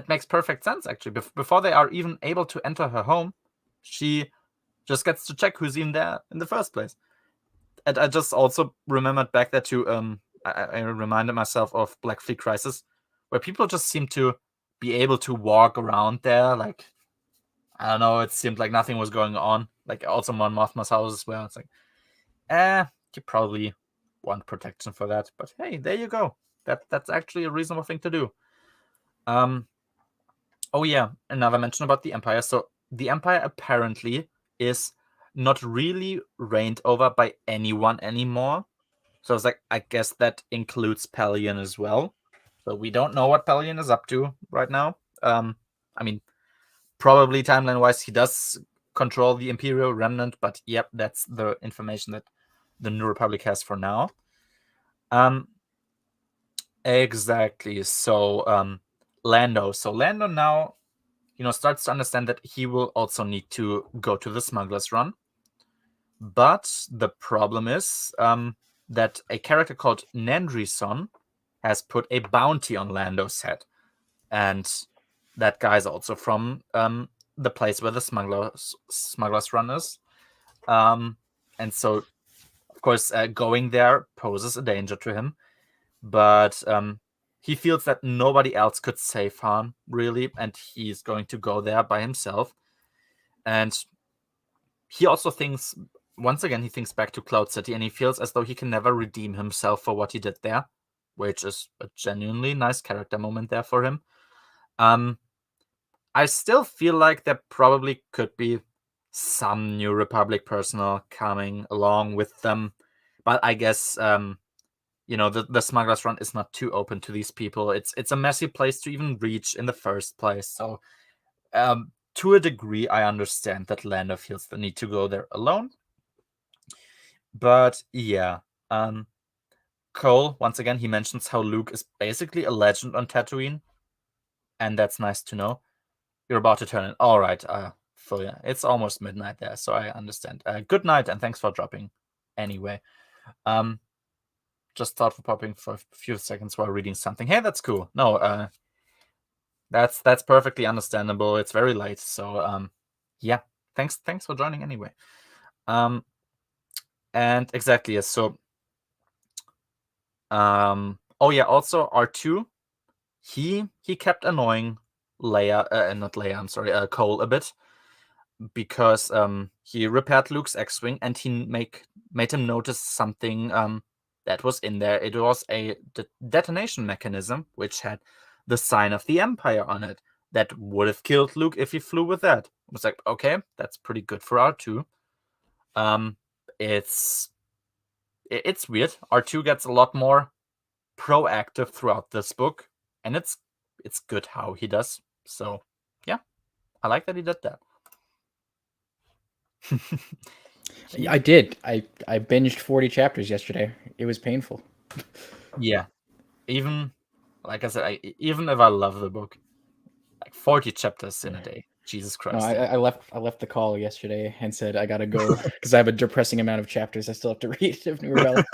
makes perfect sense, actually. Before they are even able to enter her home, she just gets to check who's even there in the first place. And I just also remembered back there too. I reminded myself of Black Fleet Crisis, where people just seem to be able to walk around there. Like, I don't know, it seemed like nothing was going on. Like, also Mon Mothma's house as well. It's like, you probably want protection for that. But hey, there you go. That's actually a reasonable thing to do. Oh yeah, another mention about the Empire. So the Empire apparently is not really reigned over by anyone anymore. So it's like, I guess that includes Pelion as well. So we don't know what Pelion is up to right now. I mean, probably timeline-wise, he does control the Imperial Remnant, but yep, that's the information that the New Republic has for now. Exactly. So Lando. So Lando now, starts to understand that he will also need to go to the Smuggler's Run. But the problem is that a character called Nendrison has put a bounty on Lando's head. And that guy's also from the place where the Smuggler's Run is. And so, of course, going there poses a danger to him. But he feels that nobody else could save Han, really, and he's going to go there by himself. And he also thinks, once again, he thinks back to Cloud City, and he feels as though he can never redeem himself for what he did there, which is a genuinely nice character moment there for him. I still feel like there probably could be some New Republic personnel coming along with them, but I guess the Smuggler's Run is not too open to these people. It's a messy place to even reach in the first place. So to a degree, I understand that Lando feels the need to go there alone. But yeah, Cole, once again, he mentions how Luke is basically a legend on Tatooine, and that's nice to know. You're about to turn in. All right, yeah, it's almost midnight there, so I understand. Good night, and thanks for dropping. Anyway, just thought for popping for a few seconds while reading something. Hey, that's cool. No, that's perfectly understandable. It's very late, so yeah. Thanks for joining anyway. And exactly, yes. So oh yeah, also R2, he kept annoying Leia, not Leia, I'm sorry, Cole a bit, because he repaired Luke's X-wing and he made him notice something that was in there. It was a detonation mechanism which had the sign of the Empire on it. That would have killed Luke if he flew with that. I was like, okay, that's pretty good for R2. It's weird. R2 gets a lot more proactive throughout this book, and it's good how he does. So yeah, I like that he did that. I did. I binged 40 chapters yesterday. It was painful. Yeah, even like I said, even if I love the book, like 40 chapters in a day, Jesus No, Christ. I left the call yesterday and said I gotta go because I have a depressing amount of chapters I still have to read of New Rebellion.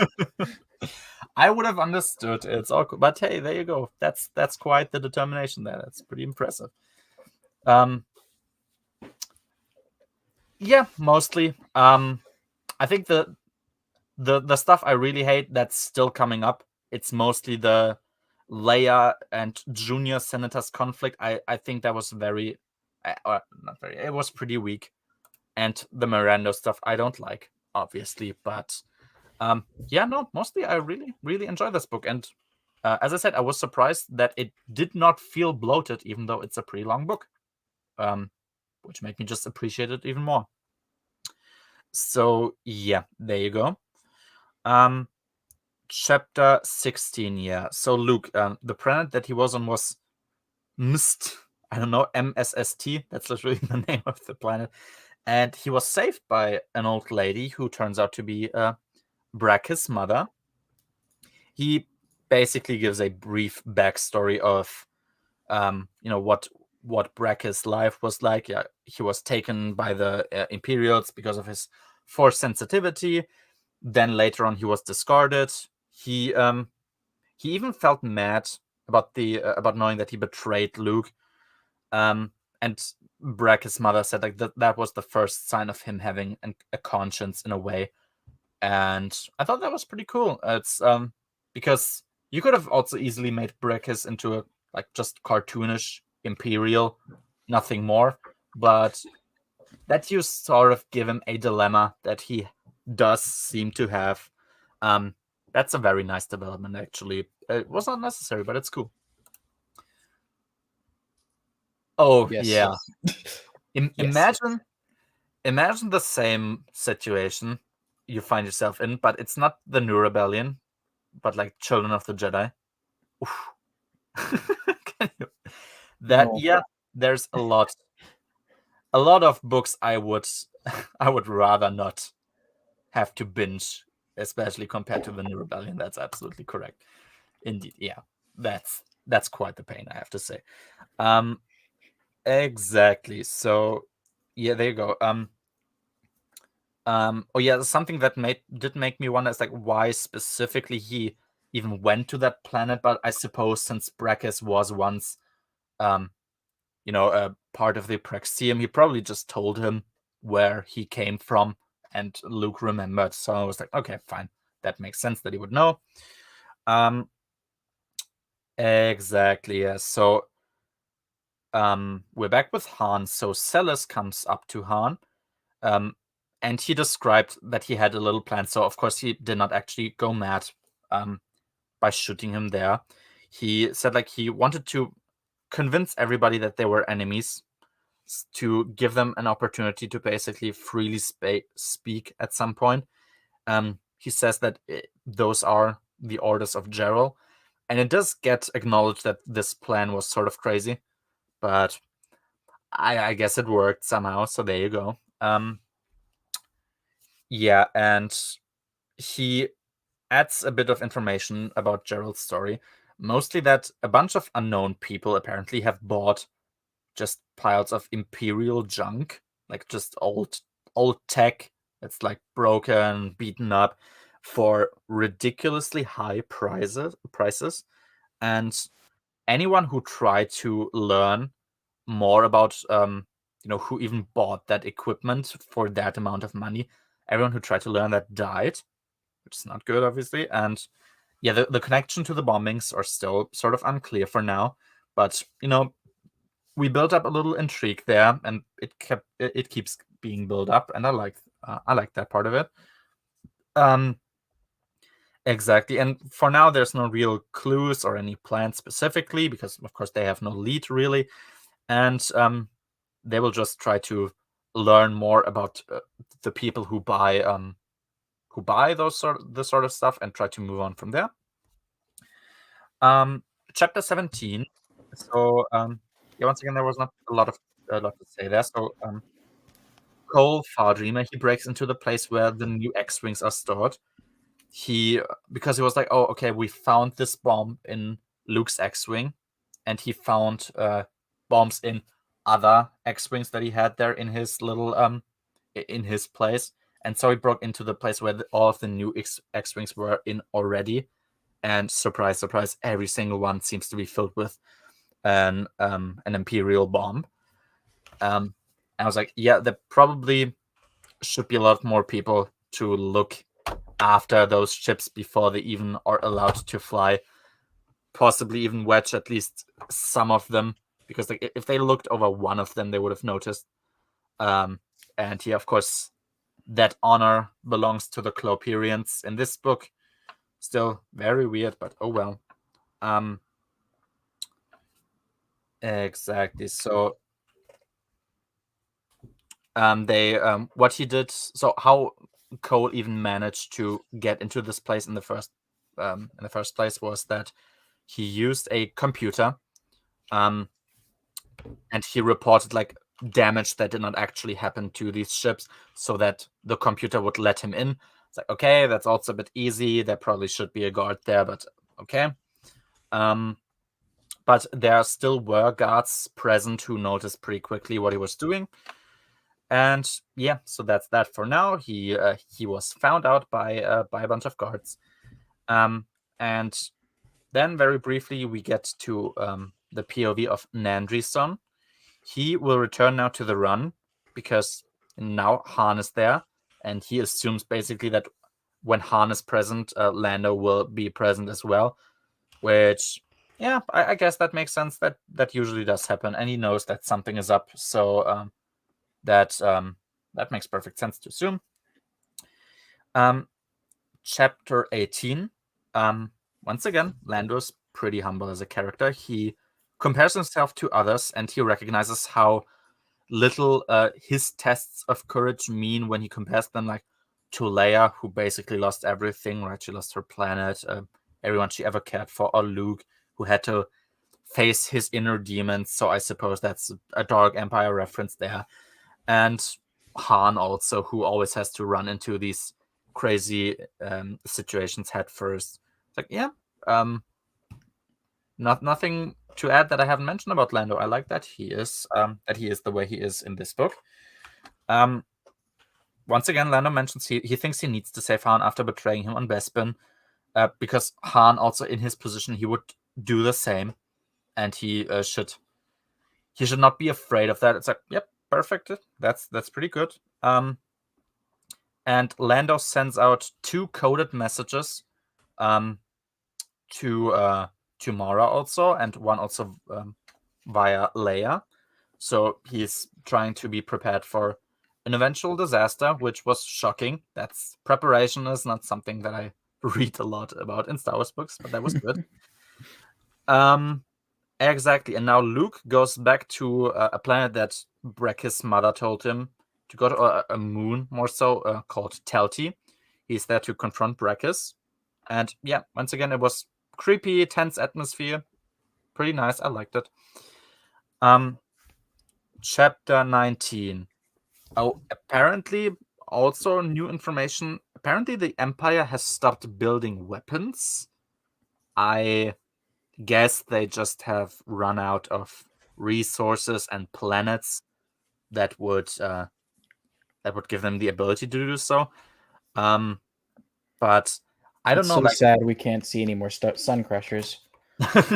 I would have understood. It's awkward, but hey, there you go. That's quite the determination there. That's pretty impressive. Yeah, mostly. I think the stuff I really hate that's still coming up, it's mostly the Leia and Junior Senators conflict. I think that was very, not very. It was pretty weak, and the Miranda stuff I don't like, obviously. But yeah, no, mostly I really enjoy this book, and as I said, I was surprised that it did not feel bloated, even though it's a pretty long book, which made me just appreciate it even more. So yeah, there you go. Chapter 16, yeah. So Luke, the planet that he was on was Mst. I don't know, MSST. That's literally the name of the planet. And he was saved by an old lady who turns out to be Brack's mother. He basically gives a brief backstory of, what Brack's life was like. Yeah, he was taken by the Imperials because of his force sensitivity. Then later on, he was discarded. He even felt mad about about knowing that he betrayed Luke. And Brack's mother said like that was the first sign of him having a conscience in a way. And I thought that was pretty cool. It's because you could have also easily made Brack's into a like just cartoonish Imperial, nothing more. But that you sort of give him a dilemma that he does seem to have. That's a very nice development, actually. It was not necessary, but it's cool. Oh, Yes. yeah. Yes. Imagine the same situation you find yourself in, but it's not the New Rebellion, but like Children of the Jedi. That No. yeah, there's a lot of books I would I would rather not have to binge, especially compared to the New Rebellion. That's absolutely correct. Indeed, yeah. That's quite the pain, I have to say. Exactly. So yeah, there you go. Oh yeah, something that did make me wonder is like why specifically he even went to that planet, but I suppose since Brackes was once a part of the Praxium, he probably just told him where he came from, and Luke remembered. So I was like, okay, fine. That makes sense that he would know. Exactly, yeah. So we're back with Han. So Celes comes up to Han. And he described that he had a little plan. So of course he did not actually go mad by shooting him there. He said like he wanted to convince everybody that they were enemies, to give them an opportunity to basically freely speak at some point. He says that those are the orders of Gerald, and it does get acknowledged that this plan was sort of crazy, but I guess it worked somehow. So there you go. Yeah, and he adds a bit of information about Gerald's story, mostly that a bunch of unknown people apparently have bought just piles of Imperial junk, like just old tech that's like broken, beaten up, for ridiculously high prices, and anyone who tried to learn more about who even bought that equipment for that amount of money, everyone who tried to learn that died, which is not good, obviously. And yeah, the connection to the bombings are still sort of unclear for now, but we built up a little intrigue there, and it keeps being built up, and I like that part of it. Exactly, and for now there's no real clues or any plans specifically, because of course they have no lead really, and they will just try to learn more about the people who buy this sort of stuff, and try to move on from there. Chapter 17. So yeah, once again, there was not a lot to say there. So Cole Fardreamer, he breaks into the place where the new X-wings are stored. Because he was like, oh, okay, we found this bomb in Luke's X-wing, and he found bombs in other X-wings that he had there in his little in his place, and so he broke into the place where all of the new X-wings were in already, and surprise, surprise, every single one seems to be filled with an Imperial bomb. I was like, yeah, there probably should be a lot more people to look after those ships before they even are allowed to fly. Possibly even wedge at least some of them, because like if they looked over one of them, they would have noticed. And yeah, of course, that honor belongs to the Cloperians in this book. Still very weird, but oh well. Exactly. So they what he did. So how Cole even managed to get into this place in the first place was that he used a computer, and he reported like damage that did not actually happen to these ships, so that the computer would let him in. It's like, okay, that's also a bit easy. There probably should be a guard there, but okay. But there still were guards present who noticed pretty quickly what he was doing. And yeah, so that's that for now. He was found out by a bunch of guards. And then very briefly we get to the POV of Nandri's son. He will return now to the run, because now Han is there, and he assumes basically that when Han is present, Lando will be present as well, which, yeah, I guess that makes sense. That usually does happen, and he knows that something is up, so that makes perfect sense to assume. Chapter 18. Once again, Lando's pretty humble as a character. He compares himself to others, and he recognizes how little his tests of courage mean when he compares them like to Leia, who basically lost everything, right? She lost her planet, everyone she ever cared for, or Luke, who had to face his inner demons. So I suppose that's a Dark Empire reference there. And Han also, who always has to run into these crazy situations head first. It's like, yeah, nothing to add that I haven't mentioned about Lando. I like that he is the way he is in this book. Once again, Lando mentions he thinks he needs to save Han after betraying him on Bespin, because Han also in his position, he would do the same, and he should not be afraid of that. It's like, yep, perfect. That's pretty good. And Lando sends out 2 coded messages to Mara also, and one also via Leia. So he's trying to be prepared for an eventual disaster, which was shocking. That's preparation is not something that I read a lot about in Star Wars books, but that was good. Exactly. And now Luke goes back to a planet that Brek's mother told him to go to, a moon more so, called Telti. He's there to confront Brekis. And yeah, once again, it was creepy, tense atmosphere. Pretty nice. I liked it. Chapter 19. Oh, apparently, also new information. Apparently, the Empire has stopped building weapons. I guess they just have run out of resources and planets that would give them the ability to do so. But I don't It's know, so like sad we can't see any more sun crushers. I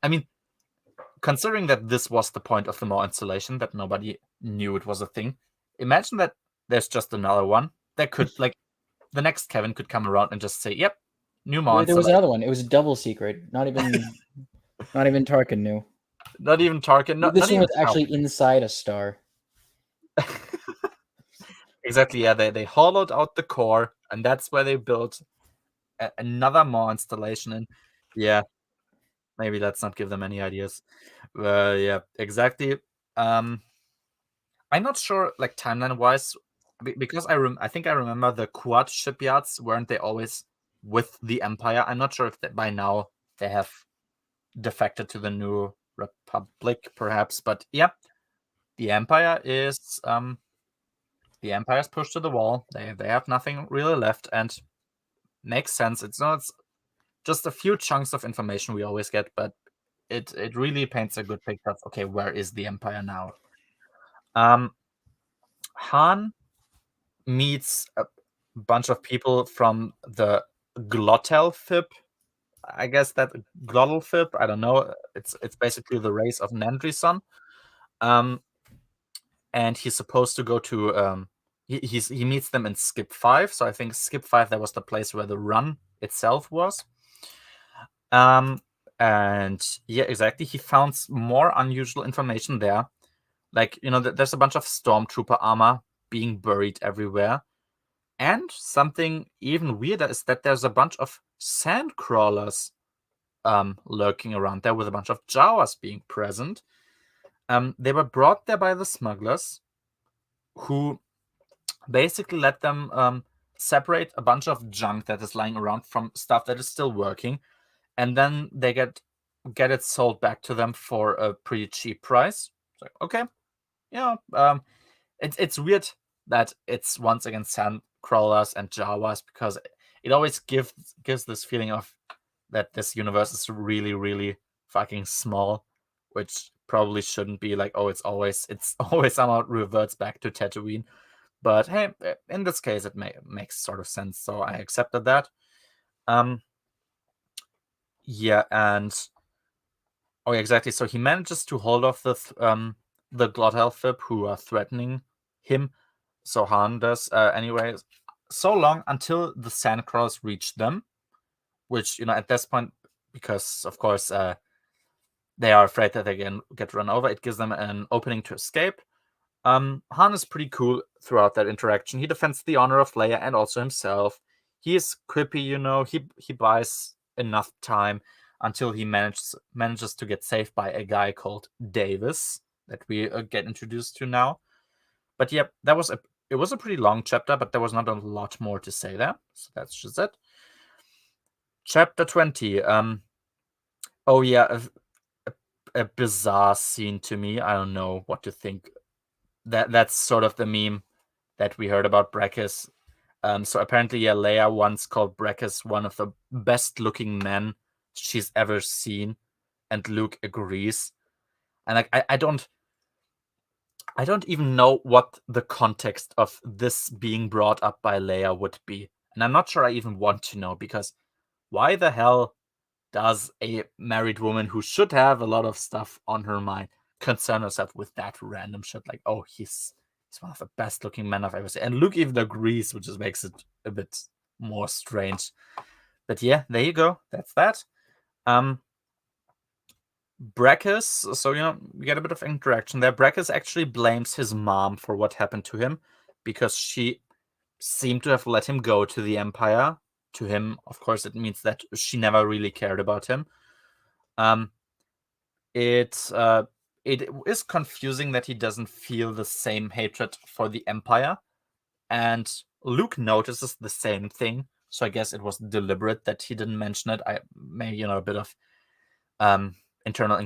mean, considering that this was the point of the Maw installation, that nobody knew it was a thing, imagine that there's just another one that could, like, the next Kevin could come around and just say, "Yep, new Maw There was installation." another one. It was a double secret. Not even Tarkin knew. Not even Tarkin, not This one even was actually inside a star. Exactly, yeah. They hollowed out the core, and that's where they built another Maw installation. And yeah, maybe let's not give them any ideas. Yeah, exactly. I'm not sure, like timeline wise, because I think I remember the Quad shipyards, weren't they always with the Empire? I'm not sure if by now they have defected to the New Republic, perhaps. But yeah, the Empire is pushed to the wall. They have nothing really left, and makes sense. It's just a few chunks of information we always get, but it really paints a good picture of, okay, where is the Empire now? Han meets a bunch of people from the Glottal Fib. I guess that Glottal Fib, I don't know. It's basically the race of Nandrison. And he's supposed to go to he meets them in Skip 5. So I think Skip 5, that was the place where the run itself was. And yeah, exactly. He found more unusual information there. Like, there's a bunch of stormtrooper armor being buried everywhere. And something even weirder is that there's a bunch of sand crawlers lurking around there, with a bunch of Jawas being present. They were brought there by the smugglers, who basically let them separate a bunch of junk that is lying around from stuff that is still working, and then they get it sold back to them for a pretty cheap price. It's like, okay, it's weird that it's once again sand crawlers and Jawas, because it always gives this feeling of that this universe is really, really fucking small, which probably shouldn't be. Like, oh, it's always somehow reverts back to Tatooine. But hey, in this case, it makes sort of sense, so I accepted that. Yeah, and oh, yeah, exactly. So he manages to hold off the Glottal Fib, who are threatening him. So Han does, anyway, so long until the Sandcrawlers reach them, which, at this point, because of course they are afraid that they can get run over, it gives them an opening to escape. Han is pretty cool throughout that interaction. He defends the honor of Leia and also himself. He is quippy, he buys enough time until he manages to get saved by a guy called Davis that we get introduced to now. But yeah, it was a pretty long chapter, but there was not a lot more to say there. So that's just it. Chapter 20. Oh yeah, a bizarre scene to me. I don't know what to think. That's sort of the meme that we heard about Brekis. So apparently, yeah, Leia once called Brekis one of the best looking men she's ever seen, and Luke agrees. And like, I don't even know what the context of this being brought up by Leia would be. And I'm not sure I even want to know, because why the hell does a married woman who should have a lot of stuff on her mind concern herself with that random shit? Like, oh, he's one of the best looking men I've ever seen. And Luke even agrees, which just makes it a bit more strange. But yeah, there you go. That's that. Brekis, so we get a bit of interaction there. Brekis actually blames his mom for what happened to him, because she seemed to have let him go to the Empire. To him, of course, it means that she never really cared about him. It is confusing that he doesn't feel the same hatred for the Empire, and Luke notices the same thing. So I guess it was deliberate that he didn't mention it. Maybe a bit of internal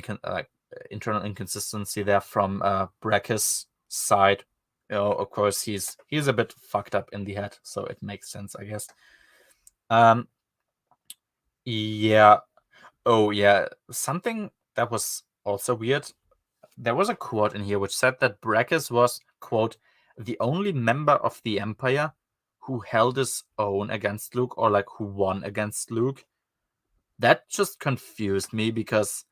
inconsistency there from Brekis' side. Of course, he's a bit fucked up in the head, so it makes sense, I guess. Yeah. Oh, yeah. Something that was also weird. There was a quote in here which said that Brekis was, quote, the only member of the Empire who held his own against Luke or like who won against Luke. That just confused me because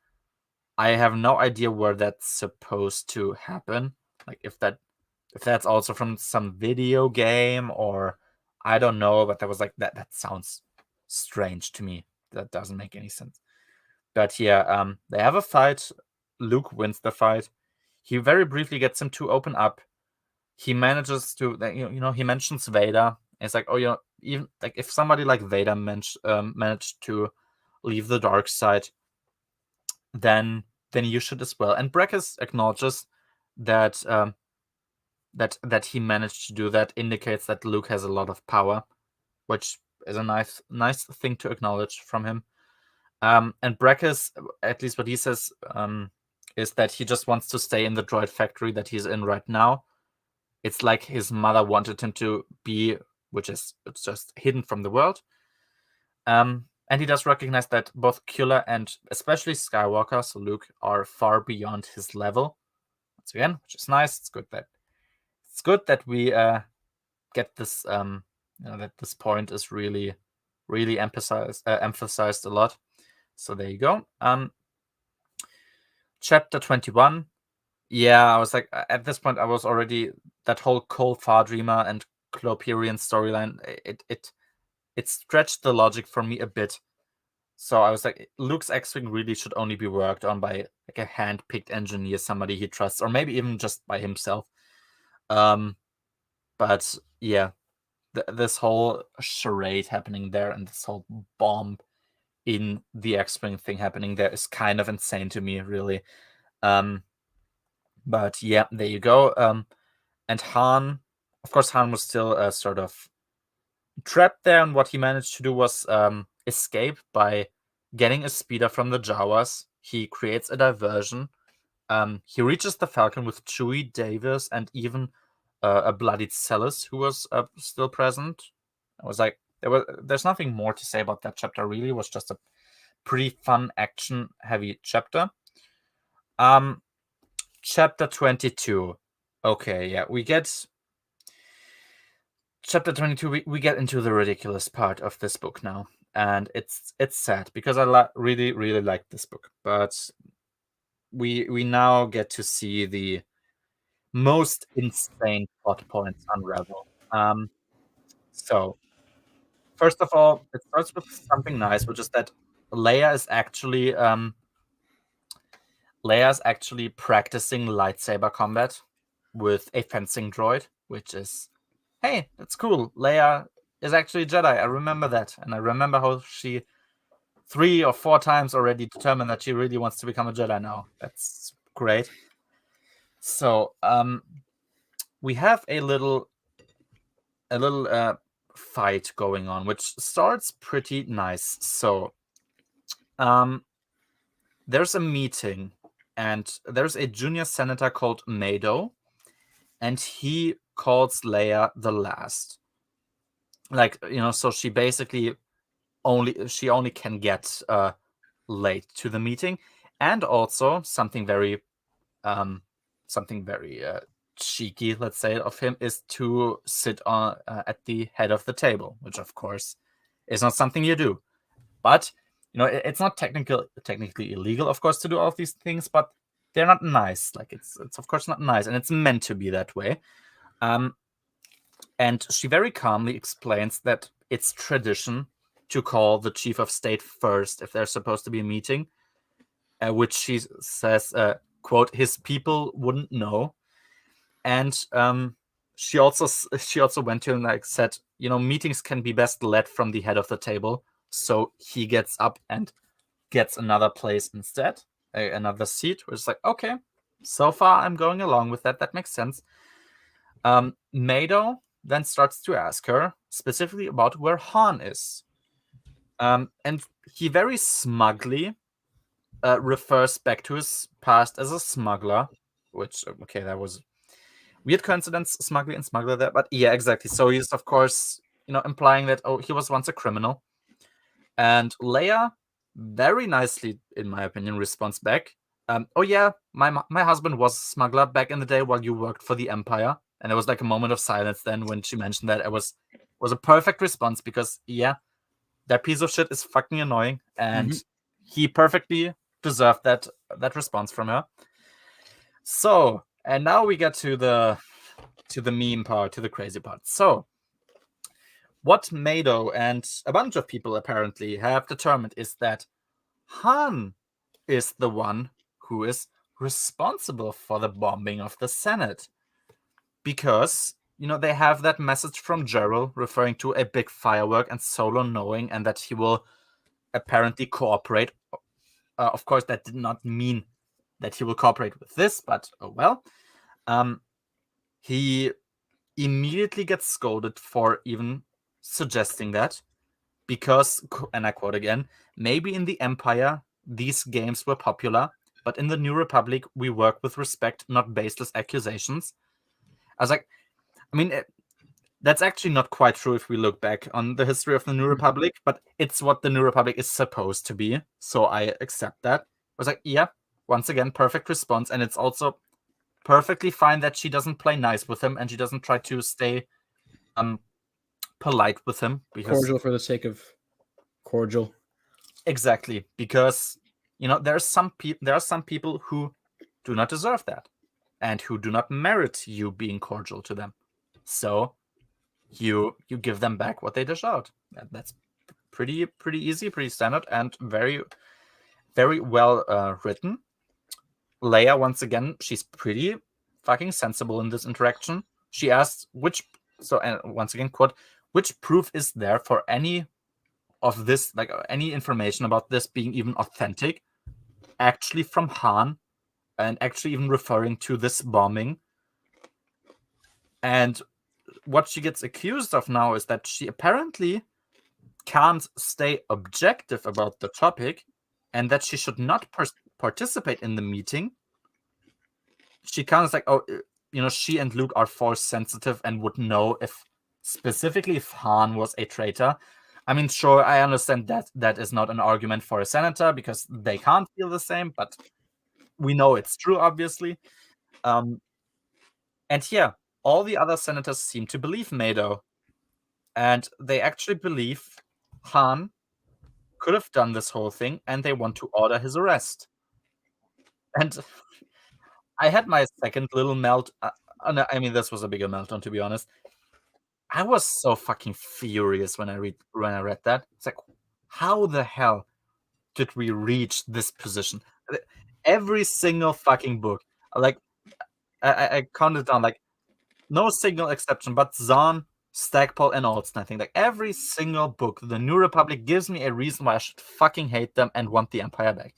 I have no idea where that's supposed to happen. Like if that's also from some video game or I don't know, but that was like that sounds strange to me. That doesn't make any sense. But yeah, they have a fight. Luke wins the fight. He very briefly gets him to open up. He manages to, he mentions Vader. And it's like, oh, even like if somebody like Vader managed to leave the dark side, then you should as well. And Brekkus acknowledges that that he managed to do that, indicates that Luke has a lot of power, which is a nice thing to acknowledge from him. And Brekkus, at least what he says, is that he just wants to stay in the droid factory that he's in right now. It's like his mother wanted him to be, which is it's just hidden from the world. And he does recognize that both Killer and especially Skywalker, so Luke, are far beyond his level. Once again, which is nice. It's good that we get this. That this point is really emphasized a lot. So there you go. Chapter 21. Yeah, I was like, at this point, I was already that whole Cold Far Dreamer and Cloperian storyline. It stretched the logic for me a bit. So I was like, Luke's X-Wing really should only be worked on by like a hand-picked engineer, somebody he trusts, or maybe even just by himself. But yeah, this whole charade happening there and this whole bomb in the X-Wing thing happening there is kind of insane to me, really. But yeah, there you go. And Han, of course, Han was still sort of trapped there, and what he managed to do was escape by getting a speeder from the Jawas. He creates a diversion. He reaches the Falcon with Chewie, Davis, and even a bloodied Celis, who was still present. I was like, there's nothing more to say about that chapter, really. It was just a pretty fun, action-heavy chapter. Chapter 22. Okay, yeah, we get... Chapter 22, we get into the ridiculous part of this book now. And it's sad, because I really, really like this book. But we now get to see the most insane plot points unravel. So, first of all, it starts with something nice, which is that Leia is actually practicing lightsaber combat with a fencing droid, which is, hey, that's cool. Leia is actually a Jedi. I remember that. And I remember how she 3 or 4 times already determined that she really wants to become a Jedi now. That's great. So, we have a little fight going on, which starts pretty nice. So, there's a meeting, and there's a junior senator called Mado, and he calls Leia the last. Like, so she basically only can get late to the meeting, and also something very cheeky, let's say, of him is to sit on at the head of the table, which of course is not something you do. But it's not technically illegal, of course, to do all of these things, but they're not nice. Like it's of course not nice, and it's meant to be that way. And she very calmly explains that it's tradition to call the chief of state first if there's supposed to be a meeting, which she says, quote, his people wouldn't know. And she also went to him and like said, meetings can be best led from the head of the table. So he gets up and gets another place instead, another seat, which is like, okay, so far I'm going along with that. That makes sense. Mado then starts to ask her specifically about where Han is. And he very smugly refers back to his past as a smuggler, which, okay, that was weird coincidence, smuggler and smuggler there, but yeah, exactly. So he's, of course, implying that, he was once a criminal. And Leia very nicely, in my opinion, responds back, oh yeah, my husband was a smuggler back in the day while you worked for the Empire. And there was like a moment of silence then when she mentioned that. I was was a perfect response because that piece of shit is fucking annoying, and he perfectly deserved that response from her. So, and now we get to the meme part, to the crazy part. So, what Mado and a bunch of people apparently have determined is that Han is the one who is responsible for the bombing of the Senate. Because, they have that message from Gerald referring to a big firework and Solo knowing and that he will apparently cooperate. Of course, that did not mean that he will cooperate with this, but oh well. He immediately gets scolded for even suggesting that because, and I quote again, maybe in the Empire these games were popular, but in the New Republic we work with respect, not baseless accusations. I was like, I mean, that's actually not quite true if we look back on the history of the New Republic, but it's what the New Republic is supposed to be, so I accept that. I was like, yeah, once again, perfect response, and it's also perfectly fine that she doesn't play nice with him and she doesn't try to stay polite with him. Because cordial for the sake of cordial. Exactly, because there are some people who do not deserve that and who do not merit you being cordial to them. So you give them back what they dish out. That's pretty easy, pretty standard, and very, very well written. Leia, once again, she's pretty fucking sensible in this interaction. She asks and once again, quote, which proof is there for any of this, like any information about this being even authentic, actually from Han, and actually even referring to this bombing. And what she gets accused of now is that she apparently can't stay objective about the topic and that she should not participate in the meeting. She kind of like, she and Luke are force sensitive and would know specifically if Han was a traitor. I mean, sure, I understand that is not an argument for a senator because they can't feel the same, but we know it's true, obviously. And yeah, all the other senators seem to believe Mado. And they actually believe Han could have done this whole thing, and they want to order his arrest. And I had my second little melt. I mean, this was a bigger meltdown, to be honest. I was so fucking furious when I read that. It's like, how the hell did we reach this position? Every single fucking book, like I counted down, like no single exception, but Zahn, Stackpole, and Alston. I think like every single book, the New Republic gives me a reason why I should fucking hate them and want the Empire back.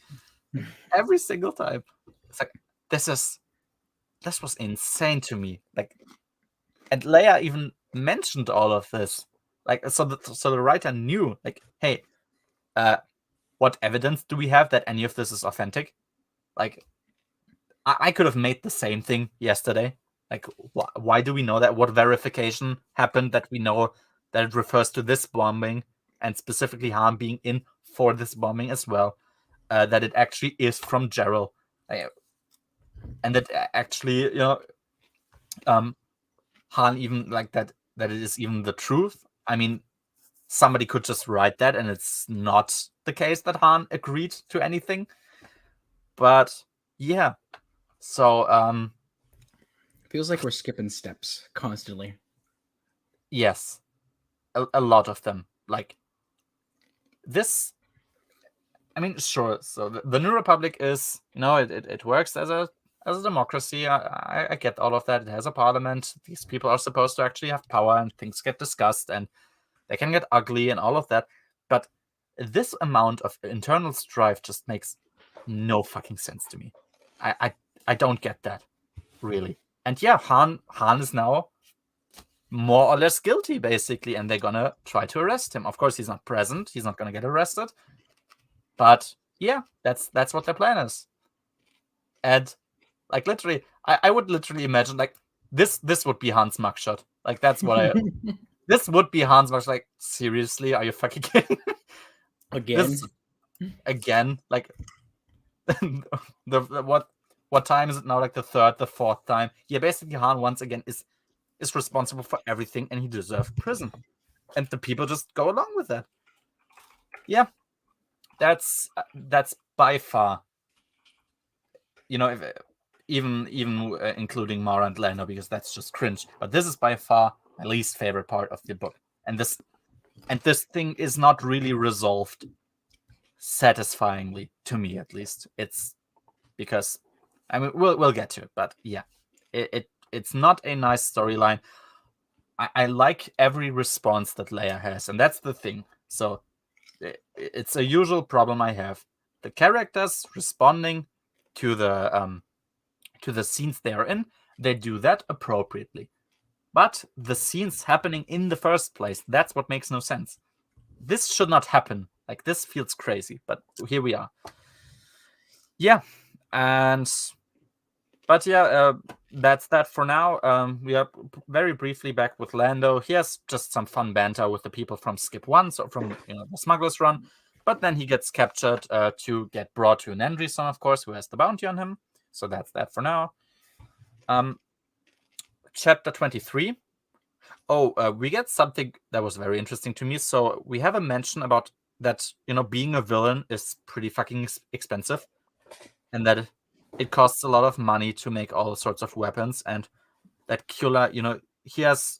Every single time, it's like this was insane to me. Like, and Leia even mentioned all of this. Like, so the writer knew, like, hey, what evidence do we have that any of this is authentic? Like, I could have made the same thing yesterday. Like, why do we know that? What verification happened that we know that it refers to this bombing and specifically Han being in for this bombing as well? That it actually is from Gerald, and that actually, Han even like that it is even the truth. I mean, somebody could just write that, and it's not the case that Han agreed to anything. But yeah, so feels like we're skipping steps constantly. Yes, a lot of them. Like this. I mean, sure. So the New Republic is, it works as a democracy. I get all of that. It has a parliament. These people are supposed to actually have power, and things get discussed, and they can get ugly and all of that. But this amount of internal strife just makes no fucking sense to me. I don't get that, really. And yeah, Han is now more or less guilty, basically, and they're gonna try to arrest him. Of course, he's not present. He's not gonna get arrested. But yeah, that's what their plan is. And like literally, I would literally imagine like this would be Han's mugshot. Like that's what I this would be Han's mugshot. Like, seriously, are you fucking kidding? Again, like what time is it now? Like the third, the fourth time. Yeah, basically Han once again is responsible for everything, and he deserves prison. and the people just go along with that. Yeah, that's by far, if, even including Mara and Lando, because that's just cringe. But this is by far my least favorite part of the book, and this thing is not really resolved satisfyingly, to me at least. It's because, I mean, we'll get to it, but yeah, it's not a nice storyline. I like every response that Leia has, and that's the thing. So it's a usual problem I have. The characters responding to the scenes they are in, they do that appropriately. But the scenes happening in the first place, that's what makes no sense. This should not happen. Like, this feels crazy, but here we are. Yeah, but yeah, that's that for now. We are very briefly back with Lando. He has just some fun banter with the people from Skip One, so from the Smuggler's Run. But then he gets captured to get brought to Nandrison, of course, who has the bounty on him. So that's that for now. Chapter 23. Oh, we get something that was very interesting to me. So we have a mention about that, being a villain is pretty fucking expensive, and that it costs a lot of money to make all sorts of weapons, and that Kula, he has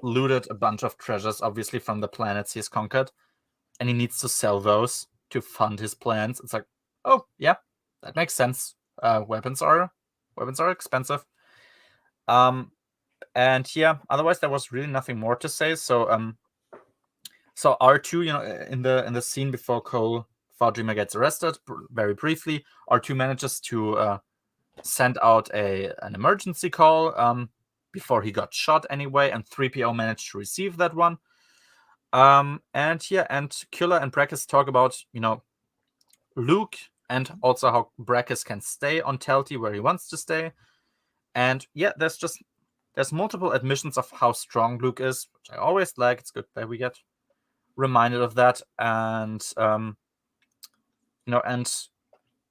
looted a bunch of treasures, obviously, from the planets he's conquered, and he needs to sell those to fund his plans. It's like, oh, yeah, that makes sense. Weapons are expensive. And yeah, otherwise there was really nothing more to say. So R2, in the scene before Cole Dreamer gets arrested, very briefly, R2 manages to send out an emergency call before he got shot anyway, and 3PO managed to receive that one. And Killer and Brackis talk about, Luke, and also how Brackis can stay on Telti where he wants to stay. And yeah, there's multiple admissions of how strong Luke is, which I always like. It's good that we get reminded of that. And and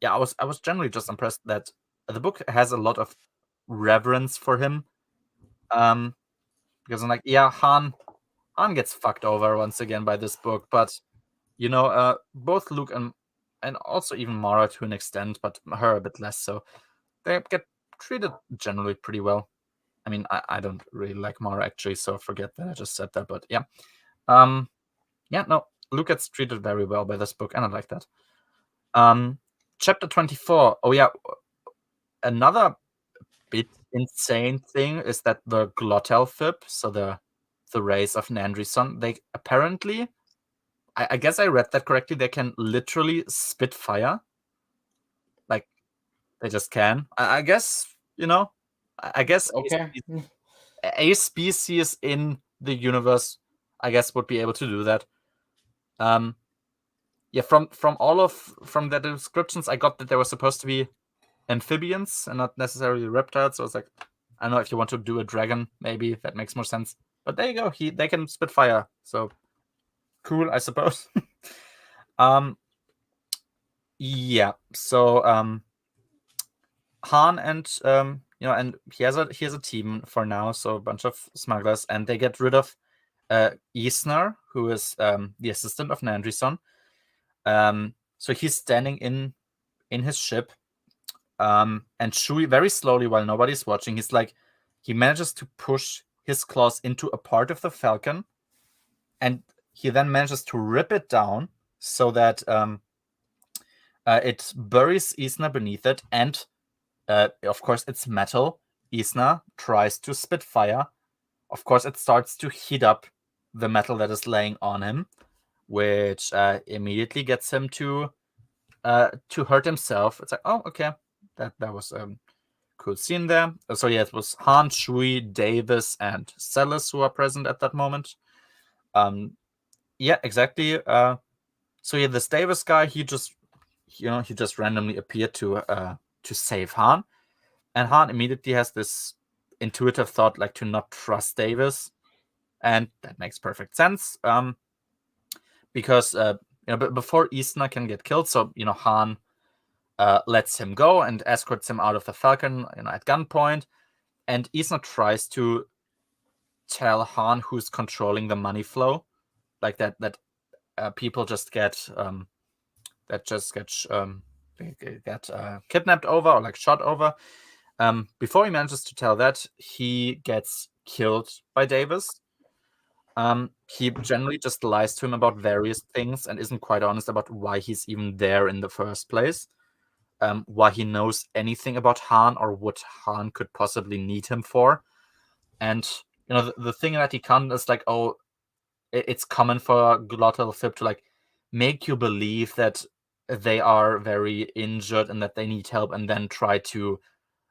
yeah, I was generally just impressed that the book has a lot of reverence for him. Because I'm like, yeah, Han gets fucked over once again by this book, but both Luke and also even Mara to an extent, but her a bit less so, they get treated generally pretty well. I mean, I don't really like Mara actually, so forget that I just said that. But yeah, no, Luke gets treated very well by this book, and I like that. Chapter 24. Oh yeah, another bit insane thing is that the Glottalfib, so the race of Nandrison, they apparently, I guess I read that correctly, they can literally spit fire. Like, they just can. I guess, I guess Okay. a species in the universe, I guess, would be able to do that. Yeah, from the descriptions I got, that there were supposed to be amphibians and not necessarily reptiles. So it's like, I don't know, if you want to do a dragon, maybe that makes more sense. But there you go. They can spit fire. So cool, I suppose. Yeah. So Han and and he has a team for now, so a bunch of smugglers, and they get rid of Isnar, who is the assistant of Nandrison. So he's standing in his ship, and Chewie, very slowly, while nobody's watching, he manages to push his claws into a part of the Falcon, and he then manages to rip it down so that it buries Isna beneath it, and of course it's metal. Isna tries to spit fire. Of course, it starts to heat up the metal that is laying on him, which immediately gets him to hurt himself. It's like, oh, okay, that was cool scene there. So yeah, it was Han, Chewie, Davis, and Celis who are present at that moment. Yeah, exactly. So yeah, this Davis guy, he just randomly appeared to save Han, and Han immediately has this intuitive thought, like, to not trust Davis, and that makes perfect sense. Because before Isna can get killed, so Han lets him go and escorts him out of the Falcon, at gunpoint, and Isna tries to tell Han who's controlling the money flow. like that people just get kidnapped over or like shot over. Before he manages to tell that, he gets killed by Davis. He generally just lies to him about various things and isn't quite honest about why he's even there in the first place. Why he knows anything about Han or what Han could possibly need him for. And the thing that he can't is like, oh, it's common for glottal fib to like make you believe that they are very injured and that they need help, and then try to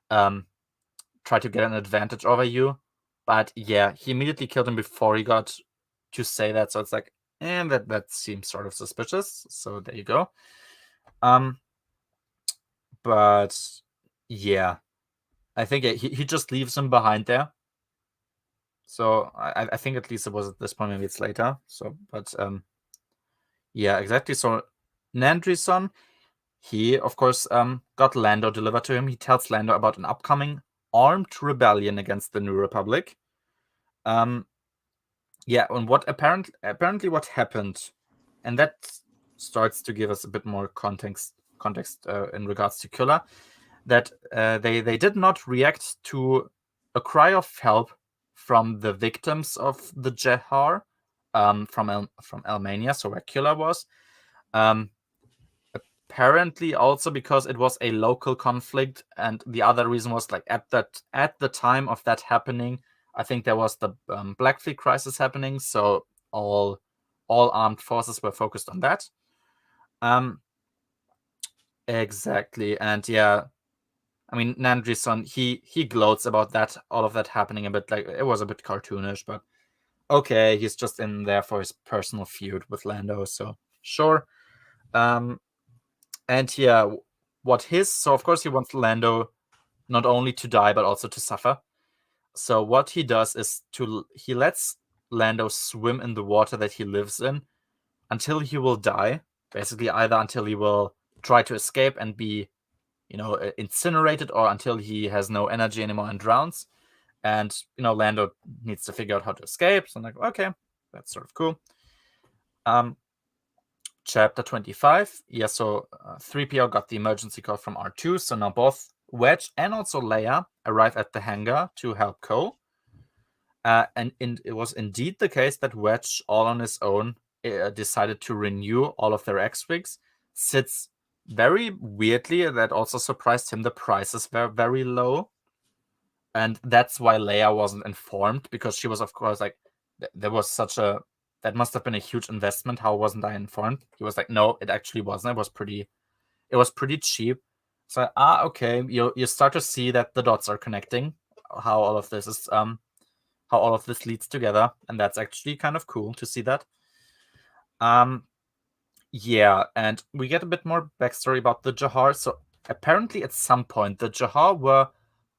get an advantage over you. But yeah, he immediately killed him before he got to say that, so it's like, that seems sort of suspicious. So there you go. But yeah, I think he just leaves him behind there. So I think at least it was at this point, maybe it's later. So, but yeah, exactly. So Nandrison, he of course got Lando delivered to him. He tells Lando about an upcoming armed rebellion against the New Republic. Yeah, and what apparently what happened, and that starts to give us a bit more context in regards to Kula, that they did not react to a cry of help from the victims of the Jehar, from Almania, so where Kula was. Apparently also because it was a local conflict, and the other reason was like at the time of that happening, I think there was the Black Fleet crisis happening, so all armed forces were focused on that. Exactly, and yeah, I mean, Nandrison, he gloats about that, all of that happening a bit, like it was a bit cartoonish, but okay, he's just in there for his personal feud with Lando, so sure. And yeah, so of course he wants Lando not only to die but also to suffer. So what he does is he lets Lando swim in the water that he lives in until he will die. Basically, either until he will try to escape and be, incinerated, or until he has no energy anymore and drowns. And Lando needs to figure out how to escape. So I'm like, okay, that's sort of cool. Chapter 25. Yeah, so 3PO got the emergency call from R2, so now both Wedge and also Leia arrive at the hangar to help Cole. And it was indeed the case that Wedge, all on his own, decided to renew all of their X-Wigs. Sits very weirdly, that also surprised him, the prices were very low. And that's why Leia wasn't informed, because she was, of course, like, there was that must have been a huge investment. How wasn't I informed? He was like, no, it actually wasn't. It was pretty cheap. So okay, you start to see that the dots are connecting, how all of this leads together, and that's actually kind of cool to see that. Yeah, and we get a bit more backstory about the Jahar. So apparently at some point the Jahar were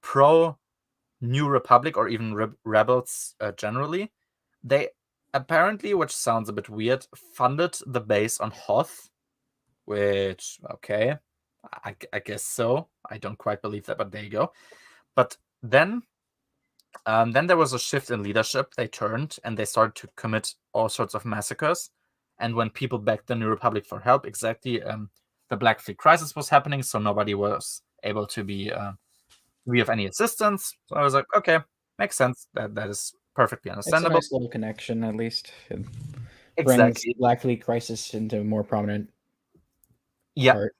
pro New Republic, or even rebels generally. They apparently, which sounds a bit weird, funded the base on Hoth, which, okay, I guess so. I don't quite believe that, but there you go. But then there was a shift in leadership. They turned and they started to commit all sorts of massacres. And when people begged the New Republic for help, exactly, the Black Fleet crisis was happening, so nobody was able to be of any assistance. So I was like, okay, makes sense. That is perfectly It's a understandable. nice little connection, at least. It brings Exactly. Black Fleet Crisis into a more prominent Yeah. part.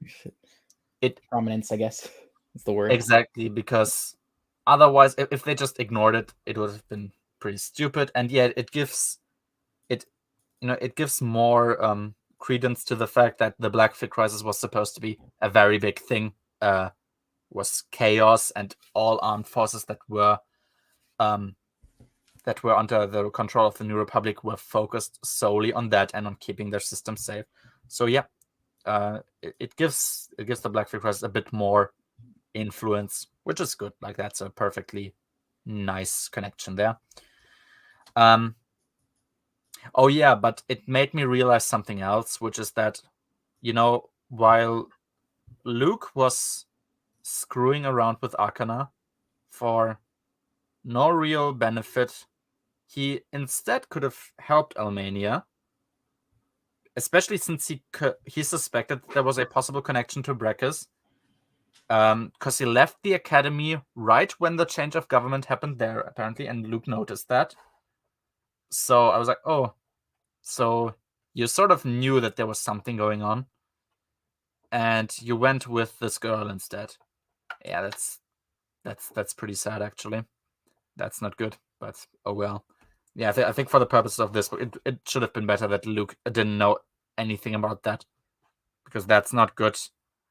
Prominence, I guess, is the word. Exactly, because otherwise, if they just ignored it, it would have been pretty stupid. And yet, it gives more credence to the fact that the Black Fleet crisis was supposed to be a very big thing. Was chaos, and all armed forces that were under the control of the New Republic were focused solely on that and on keeping their system safe. So yeah, it gives the Black Fleet crisis a bit more influence, which is good. Like, that's a perfectly nice connection there. Oh yeah, but it made me realize something else, which is that, while Luke was screwing around with Arcana for no real benefit, he instead could have helped Almania especially since he suspected there was a possible connection to Breckus, because he left the academy right when the change of government happened there, apparently, and Luke noticed that. So I was like, oh, so you sort of knew that there was something going on, and you went with this girl instead. Yeah, that's pretty sad, actually. That's not good, but oh well. Yeah, I think for the purposes of this, it should have been better that Luke didn't know anything about that, because that's not good.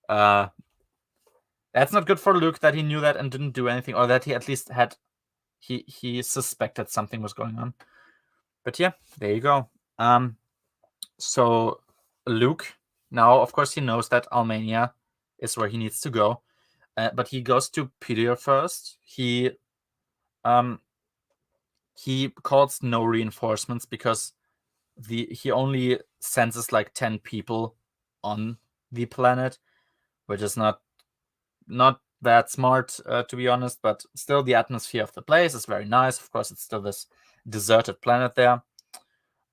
That's not good for Luke that he knew that and didn't do anything, or that he at least had he suspected something was going on. But yeah, there you go. So Luke now, of course, he knows that Almania is where he needs to go, but he goes to Peter first. He calls no reinforcements because he only senses like 10 people on the planet, which is not that smart, to be honest, but still the atmosphere of the place is very nice. Of course, it's still this deserted planet there.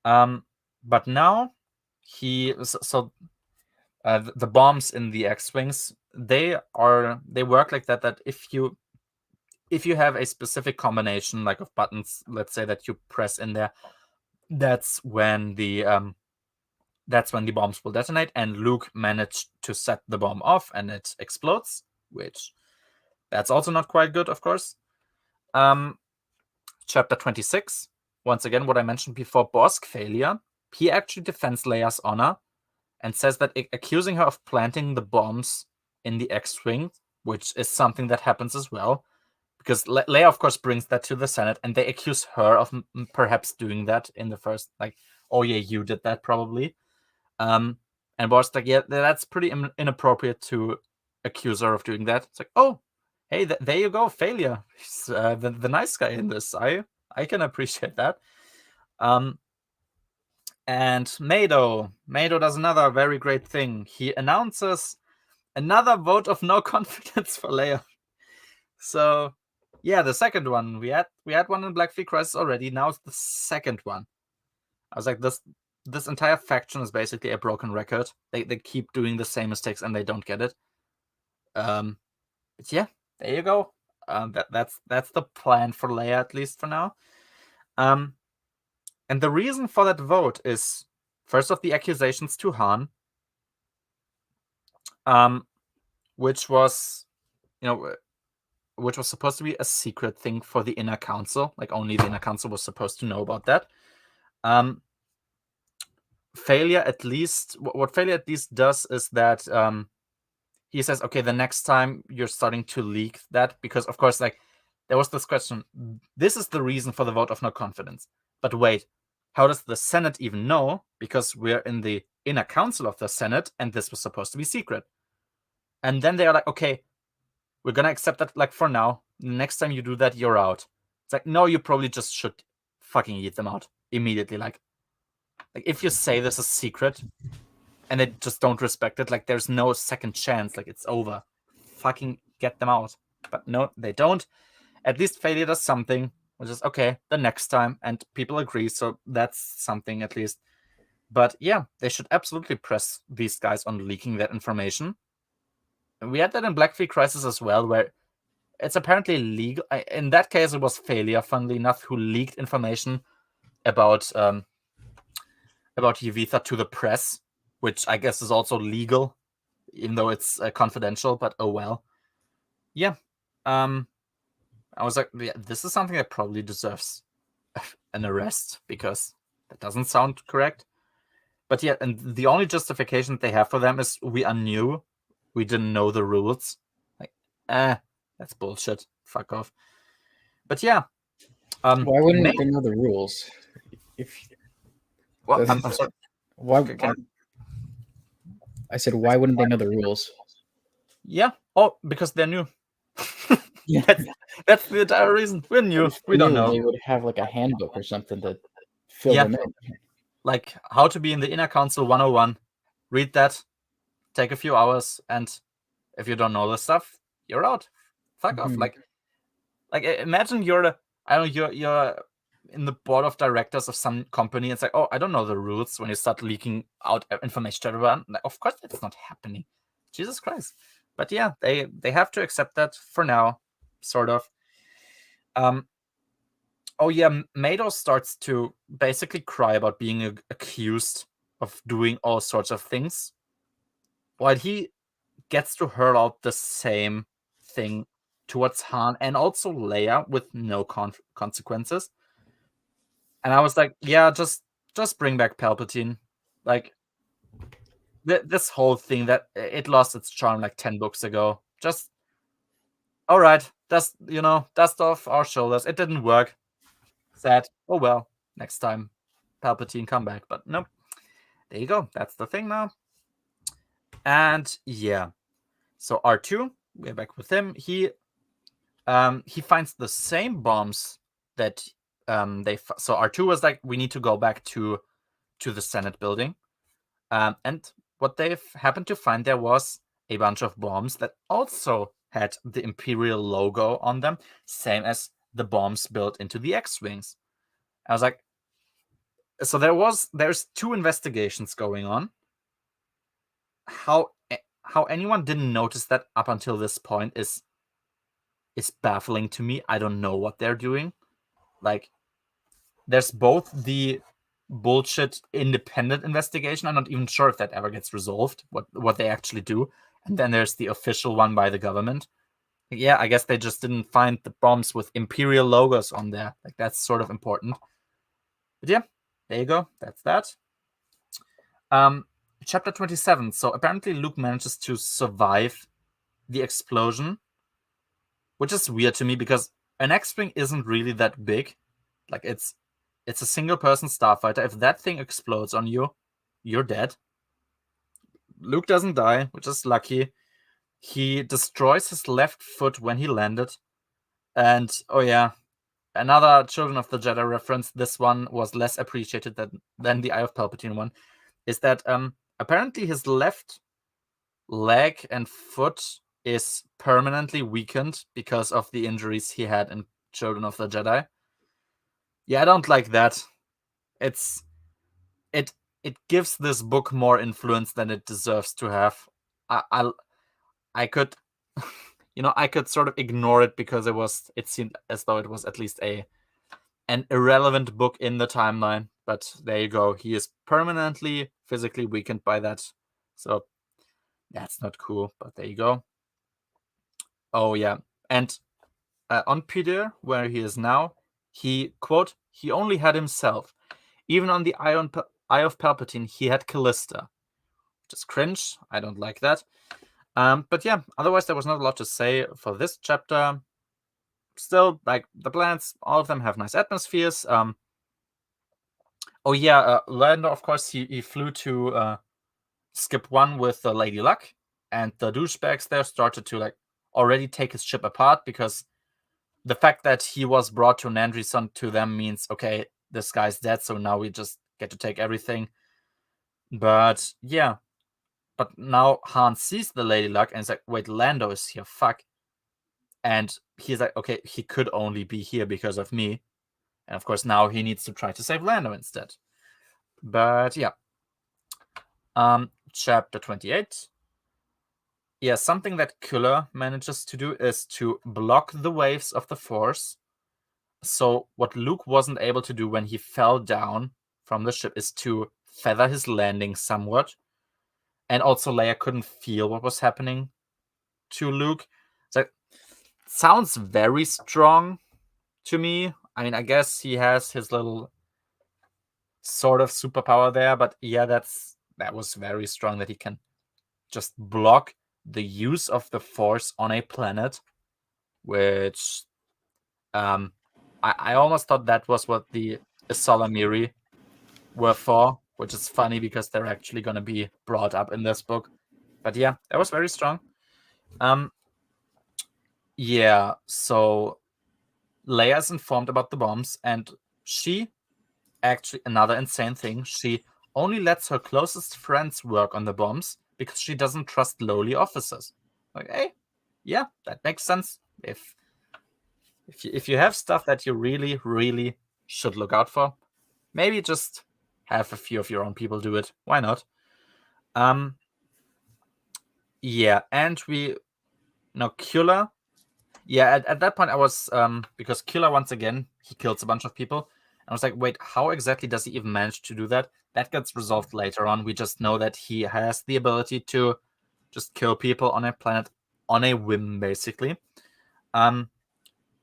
But now the bombs in the X-Wings, they work like that if you have a specific combination like of buttons, let's say, that you press in there, that's when the bombs will detonate, and Luke managed to set the bomb off and it explodes, which that's also not quite good, of course. Chapter 26, once again, what I mentioned before, Bosk failure. He actually defends Leia's honor and says that accusing her of planting the bombs in the X-Wing, which is something that happens as well, because Leia, of course, brings that to the Senate, and they accuse her of perhaps doing that in the first, like, oh yeah, you did that probably. And Bosk's like, yeah, that's pretty inappropriate to accuse her of doing that. It's like, oh, hey, there you go, failure. He's the nice guy in this. I can appreciate that. And Mado does another very great thing. He announces another vote of no confidence for Leia. So, yeah, the second one. We had one in Black Fleet Crisis already. Now it's the second one. I was like, this entire faction is basically a broken record. They keep doing the same mistakes and they don't get it. But yeah, there you go. That's the plan for Leia, at least for now. And the reason for that vote is, first of, the accusations to Han, which was supposed to be a secret thing for the Inner Council. Like, only the Inner Council was supposed to know about that. Failure, at least, what Failure at least does is that he says, okay, the next time you're starting to leak that, because, of course, like, there was this question, this is the reason for the vote of no confidence. But wait, how does the Senate even know? Because we're in the Inner Council of the Senate, and this was supposed to be secret. And then they are like, okay, we're going to accept that, like, for now. Next time you do that, you're out. It's like, no, you probably just should fucking eat them out immediately. Like if you say this is secret and they just don't respect it, like, there's no second chance. Like, it's over. Fucking get them out. But no, they don't. At least Failure does something, which is, okay, the next time, and people agree, so that's something at least. But yeah, they should absolutely press these guys on leaking that information. And we had that in Black Fleet Crisis as well, where it's apparently legal. In that case, it was Failure, funnily enough, who leaked information about Yevitha to the press, which I guess is also legal, even though it's confidential, but oh well. Yeah. I was like, yeah, this is something that probably deserves an arrest, because that doesn't sound correct. But yeah, and the only justification they have for them is, we are new, we didn't know the rules. Like, that's bullshit. Fuck off. But yeah. Why wouldn't they know the rules? Well, I'm sorry. I said, why wouldn't they know the rules? Yeah. Oh, because they're new. Yeah. That's the entire reason. We're new. We don't know. They would have like a handbook or something to fill them in. Like, how to be in the Inner Council 101. Read that. Take a few hours, and if you don't know the stuff, you're out. Fuck off. Like imagine you're in the board of directors of some company. It's like, oh, I don't know the rules when you start leaking out information to everyone. Like, of course, that's not happening. Jesus Christ. But yeah, they have to accept that for now, sort of. Oh yeah, Mado starts to basically cry about being accused of doing all sorts of things, while he gets to hurl out the same thing towards Han and also Leia with no consequences. And I was like, yeah, just bring back Palpatine. Like, this whole thing that it lost its charm like 10 books ago. Just, all right, dust off our shoulders. It didn't work. Sad. Oh well, next time Palpatine come back. But nope. There you go. That's the thing now. And yeah. So R2, we're back with him. He finds the same bombs that so R2 was like, we need to go back to the Senate building. And what they've happened to find there was a bunch of bombs that also had the Imperial logo on them, same as the bombs built into the X-Wings. I was like, so there's 2 investigations going on. How anyone didn't notice that up until this point is baffling to me. I don't know what they're doing. Like, there's both the bullshit independent investigation. I'm not even sure if that ever gets resolved, what they actually do. And then there's the official one by the government. Yeah, I guess they just didn't find the bombs with Imperial logos on there. Like, that's sort of important. But yeah, there you go. That's that. Chapter 27. So apparently Luke manages to survive the explosion, which is weird to me because an X-Wing isn't really that big. Like, it's a single-person starfighter. If that thing explodes on you, you're dead. Luke doesn't die, which is lucky. He destroys his left foot when he landed. And, oh yeah, another Children of the Jedi reference, this one was less appreciated than the Eye of Palpatine one, is that apparently his left leg and foot is permanently weakened because of the injuries he had in Children of the Jedi. Yeah, I don't like that. It gives this book more influence than it deserves to have. I could I could sort of ignore it because it seemed as though it was at least an irrelevant book in the timeline. But there you go. He is permanently physically weakened by that. So that's not cool, but there you go. Oh yeah. And on Peter, where he is now, he, quote, he only had himself. Even on the Eye of Palpatine, he had Callista. Just cringe. I don't like that. But yeah, otherwise there was not a lot to say for this chapter. Still, like, the planets, all of them have nice atmospheres. Oh yeah, Lando, of course, he flew to Skip 1 with the Lady Luck, and the douchebags there started to like already take his ship apart because the fact that he was brought to Nandrison to them means, okay, this guy's dead, so now we just get to take everything. But yeah. But now Han sees the Lady Luck and is like, wait, Lando is here, fuck. And he's like, okay, he could only be here because of me. And of course, now he needs to try to save Lando instead. But yeah. Chapter 28. Yeah, something that Killer manages to do is to block the waves of the Force. So what Luke wasn't able to do when he fell down from the ship is to feather his landing somewhat. And also Leia couldn't feel what was happening to Luke. So sounds very strong to me. I mean, I guess he has his little sort of superpower there, but yeah, that was very strong that he can just block the use of the Force on a planet, which I almost thought that was what the Salamiri were for, which is funny because they're actually going to be brought up in this book. But yeah, that was very strong. Yeah, so Leia's informed about the bombs, and she, actually, another insane thing, she only lets her closest friends work on the bombs because she doesn't trust lowly officers. Like, hey, yeah, that makes sense. If you have stuff that you really, really should look out for. Maybe just have a few of your own people do it. Why not? Yeah, and Killer. Yeah, at that point I was because Killer, once again, he kills a bunch of people. I was like, wait, how exactly does he even manage to do that? That gets resolved later on. We just know that he has the ability to just kill people on a planet on a whim, basically.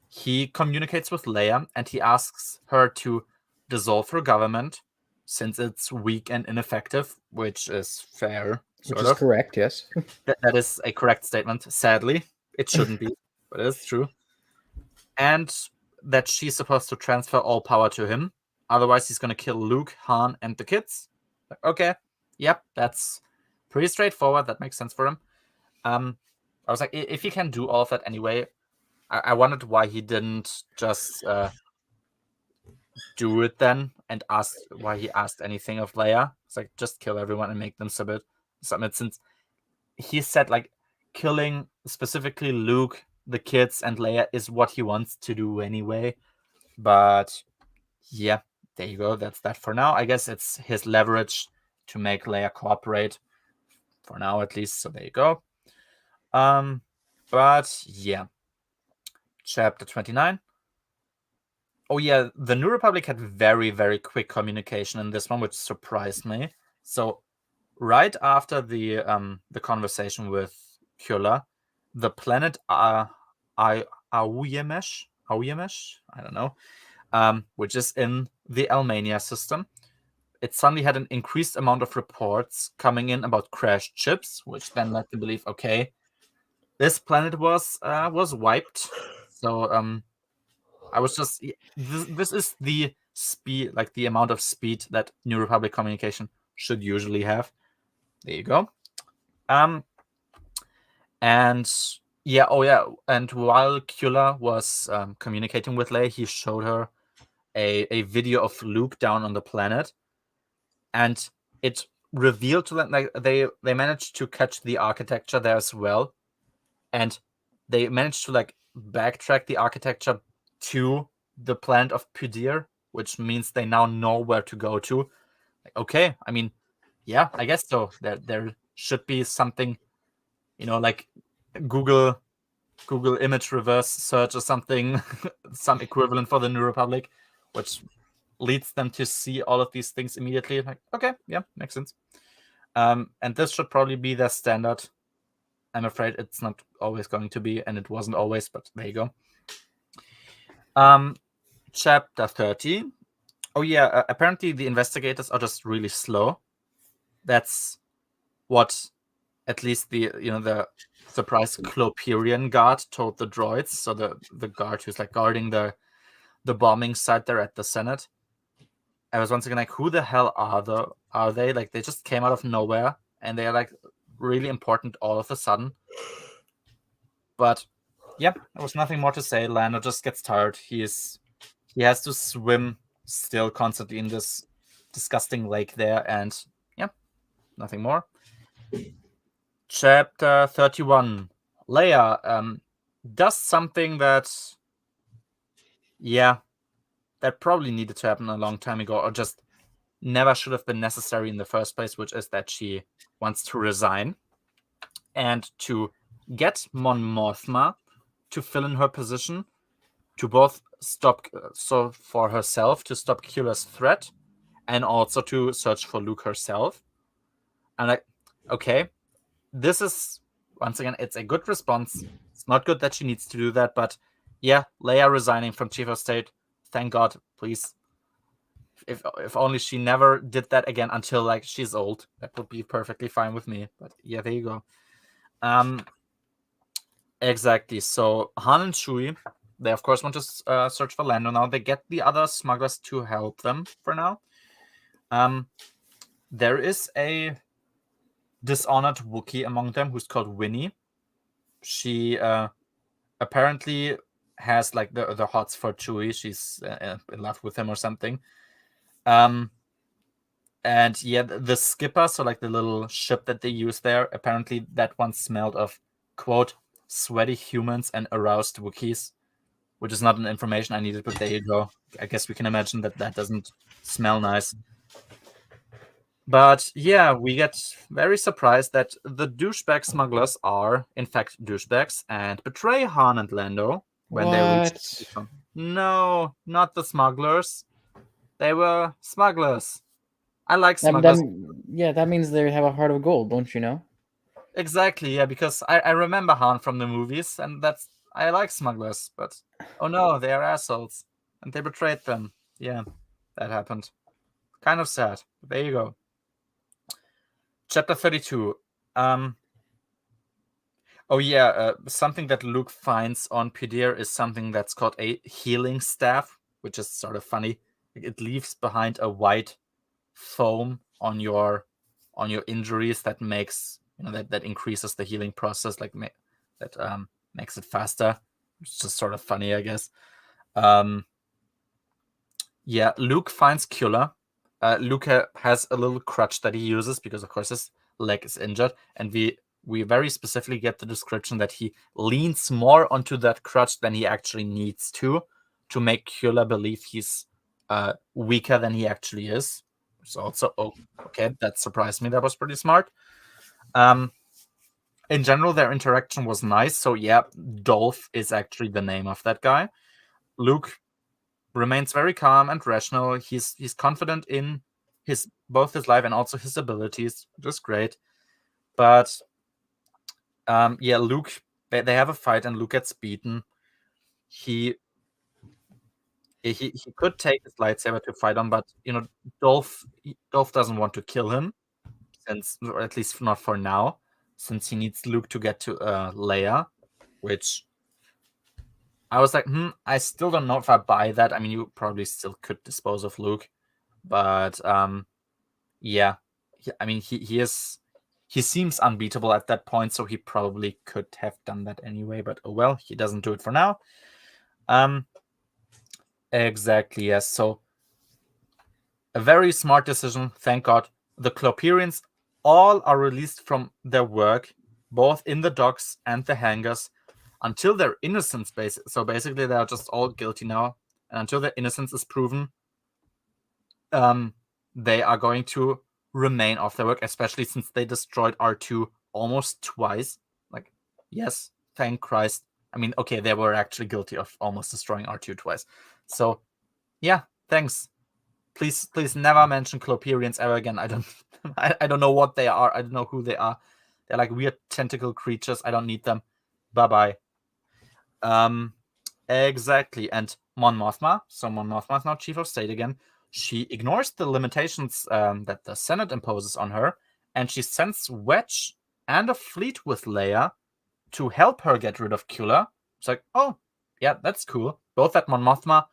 He communicates with Leia and he asks her to dissolve her government since it's weak and ineffective, which is fair. Which is correct, yes. That is a correct statement. Sadly, it shouldn't be, but it is true. And that she's supposed to transfer all power to him. Otherwise, he's going to kill Luke, Han, and the kids. Okay, yep, that's pretty straightforward. That makes sense for him. I was like, if he can do all of that anyway, I wondered why he didn't just do it then and ask why he asked anything of Leia. It's like, just kill everyone and make them submit, since he said like killing specifically Luke, the kids, and Leia is what he wants to do anyway. But yeah, there you go. That's that for now. I guess it's his leverage to make Leia cooperate for now, at least. So there you go. But yeah, chapter 29. Oh yeah, the New Republic had very, very quick communication in this one, which surprised me. So right after the conversation with Kula, the planet Auyemesh, I don't know, which is in the Almania system, it suddenly had an increased amount of reports coming in about crashed ships, which then led to believe, okay, this planet was wiped. So I was just this is the speed, like the amount of speed that New Republic communication should usually have. There you go. And yeah, and while Kula was communicating with Leia, he showed her a video of Luke down on the planet, and it revealed to them, like, they managed to catch the architecture there as well, and they managed to like backtrack the architecture to the planet of Pudir, which means they now know where to go to. Like, okay, I mean, yeah, I guess so. There should be something, like Google image reverse search or something, some equivalent for the New Republic, which leads them to see all of these things immediately. Like, okay, yeah, makes sense. And this should probably be their standard. I'm afraid it's not always going to be, and it wasn't always, but there you go. Chapter 30. Oh yeah, apparently the investigators are just really slow. That's what at least the surprise Cloperian guard told the droids. So the guard who's like guarding the bombing site there at the Senate. I was once again like, who the hell are they? Like, they just came out of nowhere and they are like really important all of a sudden. But yeah, there was nothing more to say. Lando just gets tired. He has to swim still constantly in this disgusting lake there, and yeah, nothing more. Chapter 31. Leia does something that probably needed to happen a long time ago, or just never should have been necessary in the first place, which is that she wants to resign and to get Mon Mothma to fill in her position, to both stop, so for herself to stop Kula's threat, and also to search for Luke herself. And like, okay, this is, once again, it's a good response. It's not good that she needs to do that, but yeah, Leia resigning from Chief of State, thank God, please. If only she never did that again until like she's old, that would be perfectly fine with me. But yeah, there you go. Exactly. So Han and Chewie, they of course want to search for Lando now. They get the other smugglers to help them for now. There is a dishonored Wookiee among them who's called Winnie. She apparently has like the hots for Chewie. She's in love with him or something. And yeah, the skipper, so like the little ship that they use there, apparently that one smelled of, quote, sweaty humans and aroused Wookiees. which is not an information I needed, but there you go. I guess we can imagine that that doesn't smell nice. But yeah, we get very surprised that the douchebag smugglers are, in fact, douchebags and betray Han and Lando when they reach. What? No, not the smugglers. They were smugglers. I like That, smugglers. yeah, that means they have a heart of gold, don't you know? Exactly, yeah, because I remember Han from the movies, and that's I like smugglers, but oh no, they are assholes. And they betrayed them. Yeah, that happened. Kind of sad. There you go. Chapter 32. Oh yeah, something that Luke finds on Pidir is something that's called a healing staff, which is sort of funny. It leaves behind a white foam on your injuries that makes that increases the healing process, like that makes it faster. It's just sort of funny, I guess. Yeah, Luke finds Kula. Luke has a little crutch that he uses because, of course, his leg is injured, and we very specifically get the description that he leans more onto that crutch than he actually needs to make Kula believe he's weaker than he actually is. So also, okay, that surprised me. That was pretty smart. In general, their interaction was nice. So yeah, Dolph is actually the name of that guy. Luke remains very calm and rational. He's confident in both his life and also his abilities, which is great. But yeah, Luke, they have a fight and Luke gets beaten. He could take his lightsaber to fight on, but Dolph doesn't want to kill him, since, or at least not for now, since he needs Luke to get to Leia, which I was like, I still don't know if I buy that. I mean, you probably still could dispose of Luke, but yeah, I mean, he seems unbeatable at that point, so he probably could have done that anyway. But oh well, he doesn't do it for now. Exactly, yes. So a very smart decision, thank God. The Cloperians all are released from their work, both in the docks and the hangars, until their innocence. So basically, they are just all guilty now, and until their innocence is proven, they are going to remain off their work, especially since they destroyed R2 almost twice. Like, yes, thank Christ. I mean, okay, they were actually guilty of almost destroying R2 twice. So, yeah, thanks. Please never mention Cloperians ever again. I don't know what they are. I don't know who they are. They're like weird tentacle creatures. I don't need them. Bye-bye. Exactly. And Mon Mothma, so Mon Mothma is now Chief of State again. She ignores the limitations that the Senate imposes on her, and she sends Wedge and a fleet with Leia to help her get rid of Kula. It's like, oh, yeah, that's cool. Both that Mon Mothma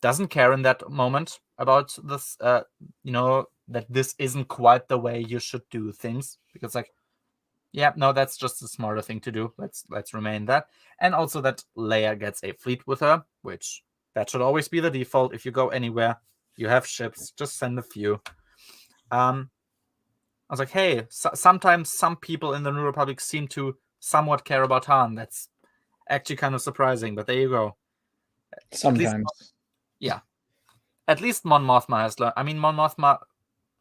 doesn't care in that moment about this, that this isn't quite the way you should do things, because like, yeah, no, that's just a smarter thing to do. Let's remain that. And also that Leia gets a fleet with her, which that should always be the default. If you go anywhere, you have ships, just send a few. I was like, hey, sometimes some people in the New Republic seem to somewhat care about Han. That's actually kind of surprising, but there you go. Sometimes. Yeah. At least Mon Mothma has learned. I mean, Mon Mothma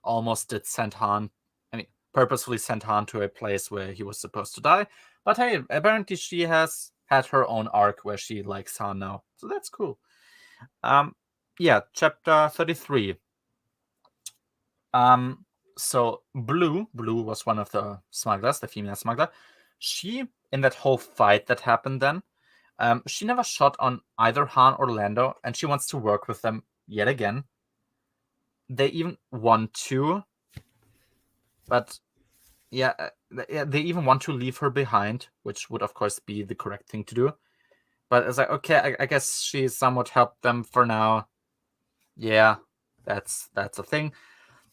almost did send Han. I mean, purposefully sent Han to a place where he was supposed to die. But hey, apparently she has had her own arc where she likes Han now. So that's cool. Yeah, chapter 33. So Blue was one of the smugglers, the female smuggler. She, in that whole fight that happened then, she never shot on either Han or Lando, and she wants to work with them yet again. They even want to, but yeah, they even want to leave her behind, which would of course be the correct thing to do. But it's like, okay, I guess she somewhat helped them for now. Yeah, that's a thing.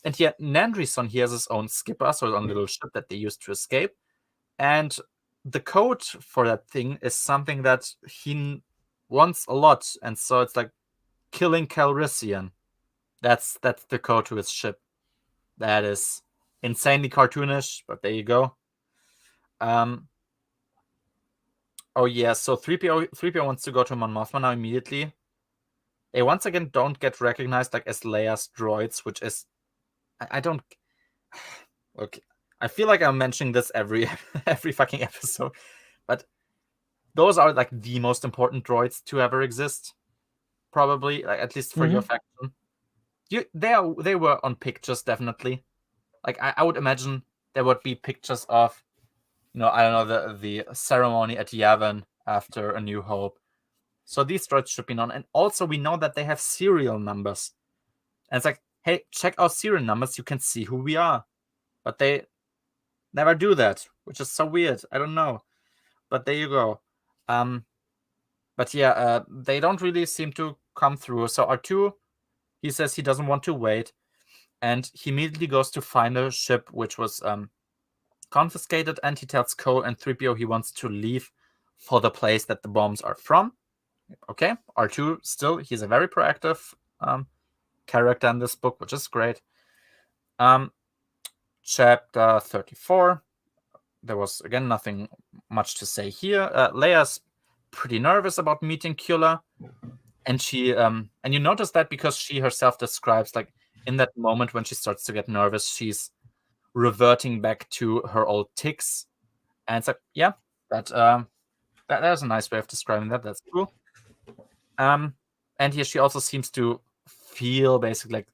And yet Nandrison, he has his own skipper, so his own little ship that they use to escape. And the code for that thing is something that he wants a lot. And so it's like killing Calrissian. That's the code to his ship. That is insanely cartoonish, but there you go. Oh yeah, so 3PO wants to go to Mon Mothma now immediately. They once again don't get recognized like as Leia's droids, which is I don't. Okay, I feel like I'm mentioning this every fucking episode, but those are like the most important droids to ever exist, probably, like at least for your faction. They were on pictures definitely. Like I would imagine there would be pictures of, I don't know, the ceremony at Yavin after A New Hope. So these droids should be known, and also we know that they have serial numbers. And it's like, hey, check our serial numbers, you can see who we are. But they never do that, which is so weird. I don't know. But there you go. But yeah, they don't really seem to come through. So R2, he says he doesn't want to wait. And he immediately goes to find a ship which was confiscated. And he tells Cole and 3PO he wants to leave for the place that the bombs are from. Okay, R2 still, he's a very proactive character in this book, which is great. Chapter 34. There was, again, nothing much to say here. Leia's pretty nervous about meeting Kula. And she, and you notice that because she herself describes, like, in that moment when she starts to get nervous, she's reverting back to her old tics. And it's like, yeah, that's a nice way of describing that. That's cool. And here she also seems to feel basically like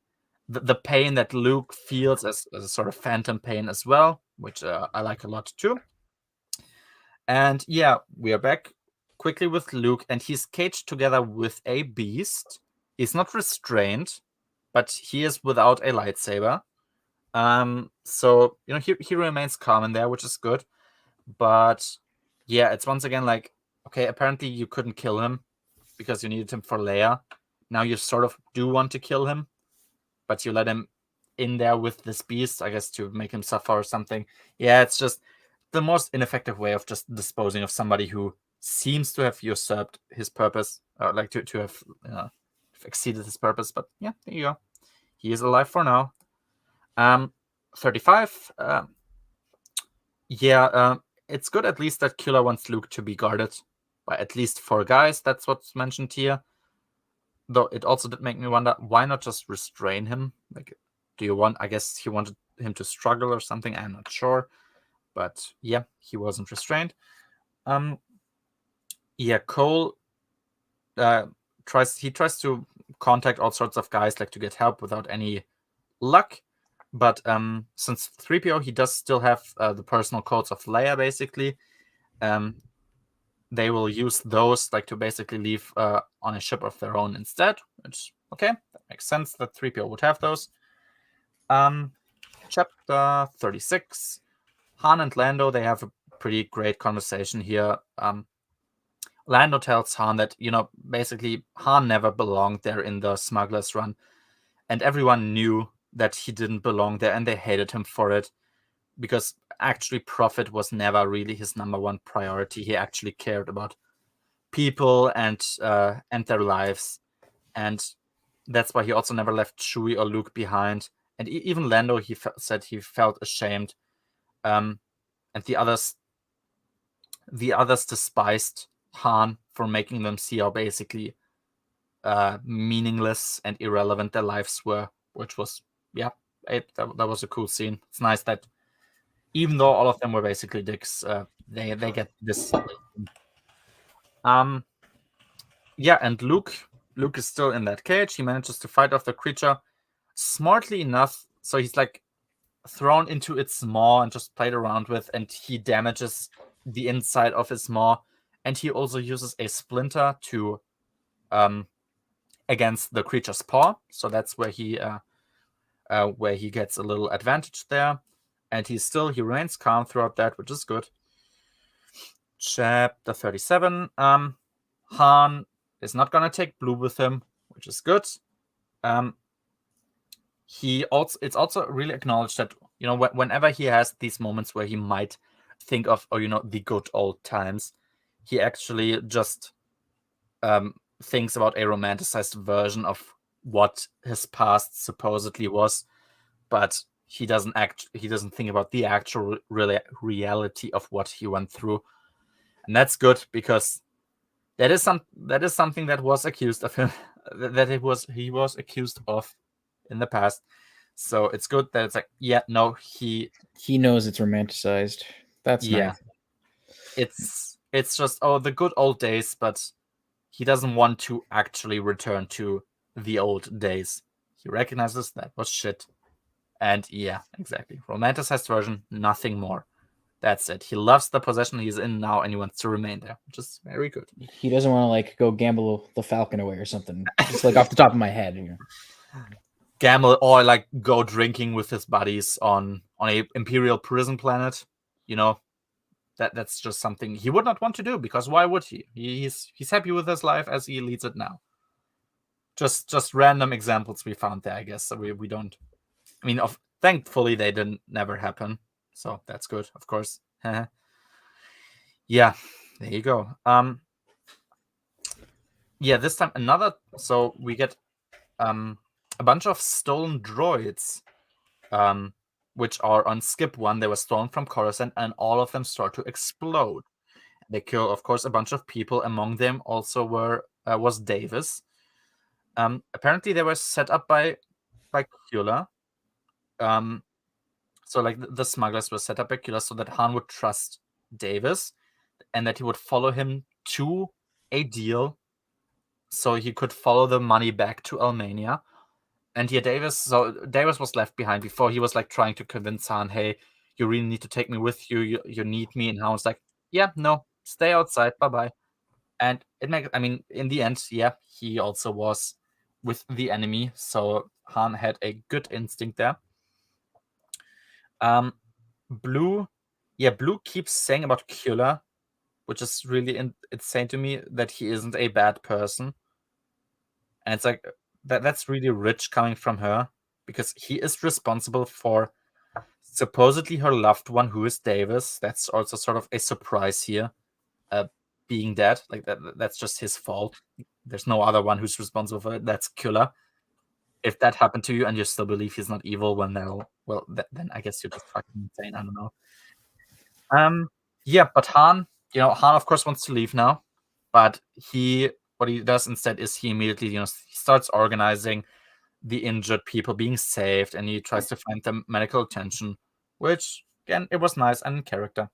the pain that Luke feels as a sort of phantom pain as well, which I like a lot too. And yeah, we are back quickly with Luke, and he's caged together with a beast. He's not restrained, but he is without a lightsaber. So he remains calm in there, which is good. But yeah, it's once again like, okay, apparently you couldn't kill him because you needed him for Leia. Now you sort of do want to kill him, but you let him in there with this beast, I guess, to make him suffer or something. Yeah, it's just the most ineffective way of just disposing of somebody who seems to have usurped his purpose, like to have exceeded his purpose. But yeah, there you go. He is alive for now. 35. It's good at least that Killer wants Luke to be guarded by at least 4 guys. That's what's mentioned here. Though it also did make me wonder, why not just restrain him? Like, I guess he wanted him to struggle or something. I'm not sure. But yeah, he wasn't restrained. Cole tries to contact all sorts of guys, like, to get help without any luck. But since 3PO, he does still have the personal codes of Leia, basically. They will use those, like, to basically leave on a ship of their own instead. Which, okay, that makes sense that 3PO would have those. Chapter 36. Han and Lando, they have a pretty great conversation here. Lando tells Han that, basically Han never belonged there in the Smuggler's Run. And everyone knew that he didn't belong there, and they hated him for it. Because actually profit was never really his number one priority. He actually cared about people and their lives. And that's why he also never left Chewie or Luke behind. And even Lando, he said he felt ashamed. And the others despised Han for making them see how basically meaningless and irrelevant their lives were, which was, that was a cool scene. It's nice that even though all of them were basically dicks, they get this. And Luke is still in that cage. He manages to fight off the creature smartly enough, so he's like thrown into its maw and just played around with, and he damages the inside of his maw, and he also uses a splinter to against the creature's paw. So that's where he gets a little advantage there. And he remains calm throughout that, which is good. Chapter 37. Han is not gonna take Blue with him, which is good. It's also really acknowledged that, whenever he has these moments where he might think of, the good old times, he actually just thinks about a romanticized version of what his past supposedly was, but he doesn't think about the actual reality of what he went through. And that's good because that is something that was accused of him, that he was accused of in the past. So it's good that it's like, yeah, no, he knows it's romanticized. That's yeah, nice. it's just the good old days, but he doesn't want to actually return to the old days. He recognizes that was shit. And yeah, exactly. Romanticized version, nothing more. That's it. He loves the possession he's in now and he wants to remain there, which is very good. He doesn't want to like go gamble the Falcon away or something. Just like off the top of my head. You know. Gamble or like go drinking with his buddies on a imperial prison planet. You know, that's just something he would not want to do because why would he? He's happy with his life as he leads it now. Just random examples we found there, I guess. So we don't. I mean, thankfully they didn't never happen, so that's good, of course. Yeah, there you go. Yeah, this time another. So we get a bunch of stolen droids, which are on skip 1. They were stolen from Coruscant, and all of them start to explode. They kill, of course, a bunch of people. Among them also was Davis. Apparently, they were set up by Kula. So like the smugglers were set up by Kula so that Han would trust Davis, and that he would follow him to a deal, so he could follow the money back to Almania. And yeah, Davis was left behind before. He was like trying to convince Han, hey, you really need to take me with you. You need me. And Han was like, yeah, no, stay outside. Bye-bye. And in the end, yeah, he also was with the enemy. So Han had a good instinct there. Blue keeps saying about Killer, which is really insane to me, that he isn't a bad person. And it's like, that's really rich coming from her, because he is responsible for supposedly her loved one, who is Davis. That's also sort of a surprise here, being dead. Like that's just his fault. There's no other one who's responsible for it. That's Killer. If that happened to you and you still believe he's not evil, then I guess you're just fucking insane. I don't know. Yeah, but Han of course wants to leave now, but what he does instead is he immediately, he starts organizing the injured people being saved, and he tries to find them medical attention, which again, it was nice and in character.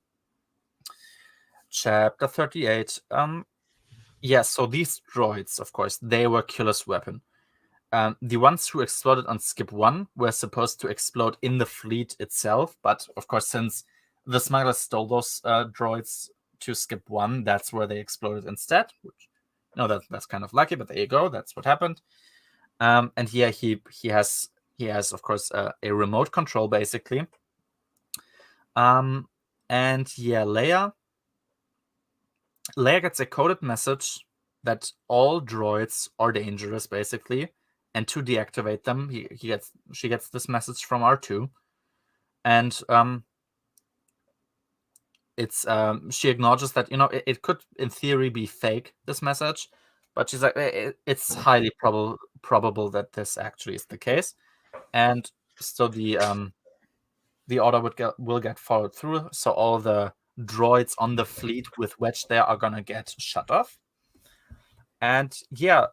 Chapter 38. Yeah, so these droids, of course, they were Killer's weapon. The ones who exploded on Skip 1 were supposed to explode in the fleet itself, but of course, since the smugglers stole those droids to Skip 1, that's where they exploded instead. Which, that's kind of lucky, but there you go. That's what happened. And yeah, he has of course a remote control basically. And yeah, Leia gets a coded message that all droids are dangerous basically, and to deactivate them, she gets this message from R2, and it's she acknowledges that it could in theory be fake, this message, but she's like, it's highly probable that this actually is the case, and so the order will get followed through. So all the droids on the fleet with which they are gonna get shut off. And yeah,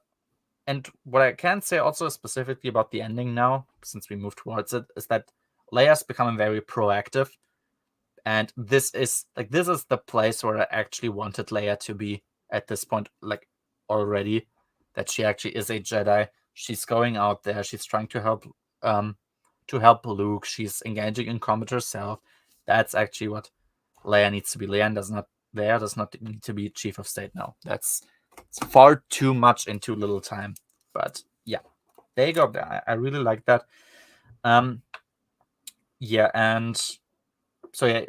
and what I can say also specifically about the ending now, since we move towards it, is that Leia's becoming very proactive. And this is the place where I actually wanted Leia to be at this point, like already, that she actually is a Jedi. She's going out there. She's trying to help Luke. She's engaging in combat herself. That's actually what Leia needs to be. Leia does not need to be chief of state now. It's far too much in too little time. But yeah, there you go. I really like that. Yeah, and so yeah,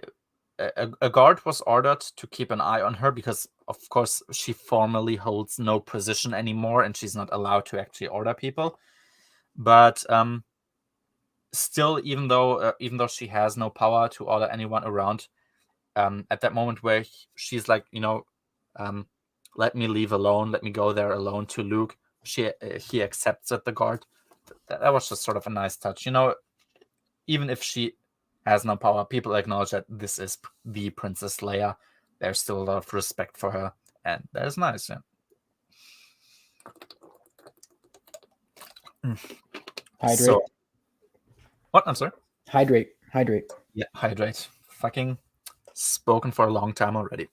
a guard was ordered to keep an eye on her because, of course, she formally holds no position anymore, and she's not allowed to actually order people. But still, even though she has no power to order anyone around, at that moment where she's like, let me leave alone, let me go there alone to Luke, he accepts it, the guard. That was just sort of a nice touch. Even if she has no power, people acknowledge that this is the Princess Leia. there's still a lot of respect for her, and that is nice. Yeah. Hydrate. So, what? I'm sorry. Hydrate. Yeah, hydrate. Fucking spoken for a long time already.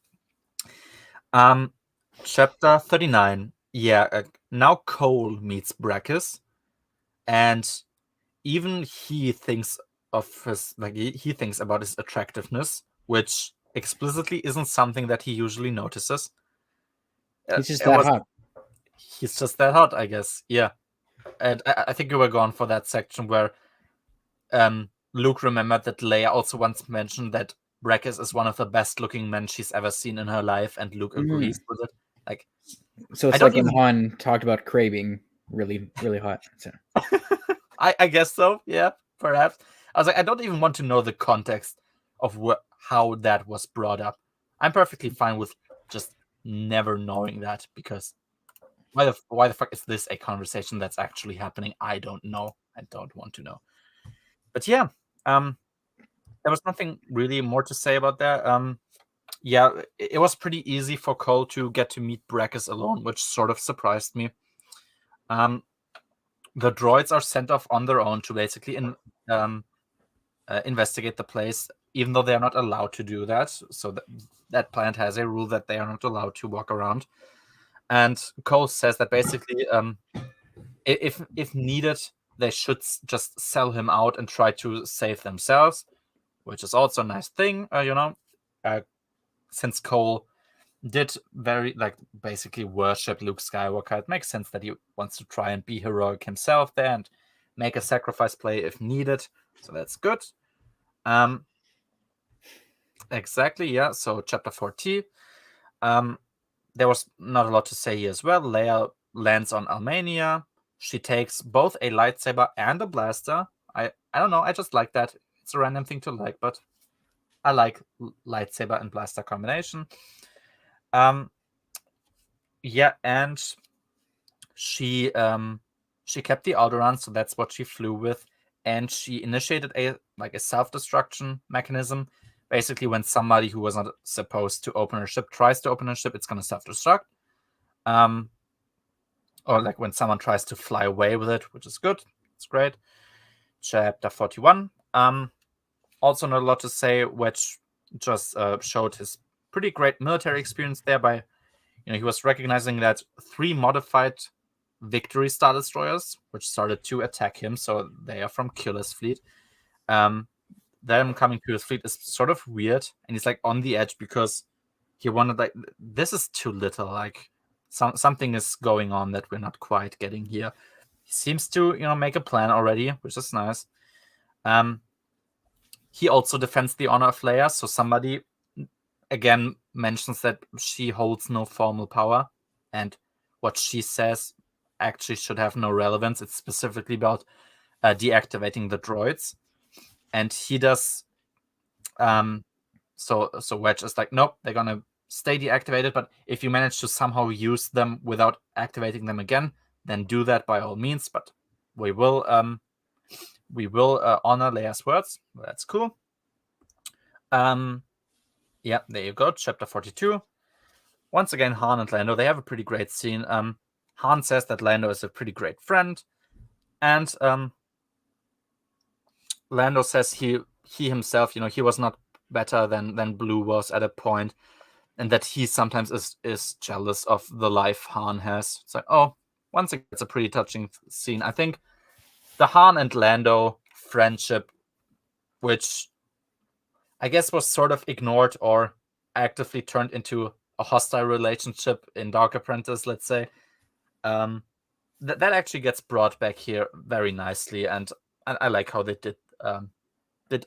Chapter 39. Yeah, now Cole meets Brachus, and even he thinks of his he thinks about his attractiveness, which explicitly isn't something that he usually notices. He's just that hot. He's just that hot, I guess. Yeah, and I think you were gone for that section where Luke remembered that Leia also once mentioned that Brachus is one of the best-looking men she's ever seen in her life, and Luke agrees with it. Like, so it's like when Han talked about Cray being really, really hot. So. I guess so. Yeah, perhaps. I was like, I don't even want to know the context of how that was brought up. I'm perfectly fine with just never knowing that, because why the fuck is this a conversation that's actually happening? I don't know. I don't want to know. But yeah, there was nothing really more to say about that. Yeah, it was pretty easy for Cole to get to meet Brachus alone, which sort of surprised me. The droids are sent off on their own to basically investigate the place, even though they are not allowed to do that. So that planet has a rule that they are not allowed to walk around. And Cole says that basically, if needed, they should just sell him out and try to save themselves, which is also a nice thing, since Cole did basically worship Luke Skywalker. It makes sense that he wants to try and be heroic himself there and make a sacrifice play if needed. So that's good. Exactly, yeah. So chapter 40. There was not a lot to say here as well. Leia lands on Almania. She takes both a lightsaber and a blaster. I don't know. I just like that. It's a random thing to like, but I like lightsaber and blaster combination. Yeah, and she kept the Alderaan, so that's what she flew with, and she initiated a self-destruction mechanism. Basically, when somebody who was not supposed to open her ship tries to open her ship, it's going to self-destruct. Or like when someone tries to fly away with it, which is good. It's great. Chapter 41. Also not a lot to say, which just showed his pretty great military experience there by, he was recognizing that 3 modified Victory Star Destroyers, which started to attack him, so they are from Killer's fleet. Them coming to his fleet is sort of weird, and he's like on the edge because he wanted this is too little. Like something is going on that we're not quite getting here. He seems to make a plan already, which is nice. He also defends the honor of Leia, so somebody again mentions that she holds no formal power, and what she says actually should have no relevance. It's specifically about deactivating the droids, and he does. So Wedge is like, nope, they're gonna stay deactivated, but if you manage to somehow use them without activating them again, then do that by all means. But we will honor Leia's words. That's cool. Yeah, there you go. Chapter 42. Once again, Han and Lando, they have a pretty great scene. Han says that Lando is a pretty great friend, and Lando says he himself, he was not better than Blue was at a point, and that he sometimes is jealous of the life Han has. It's like, oh, once again, it's a pretty touching scene. I think the Han and Lando friendship, which I guess was sort of ignored or actively turned into a hostile relationship in Dark Apprentice, let's say, that actually gets brought back here very nicely, and I like how they did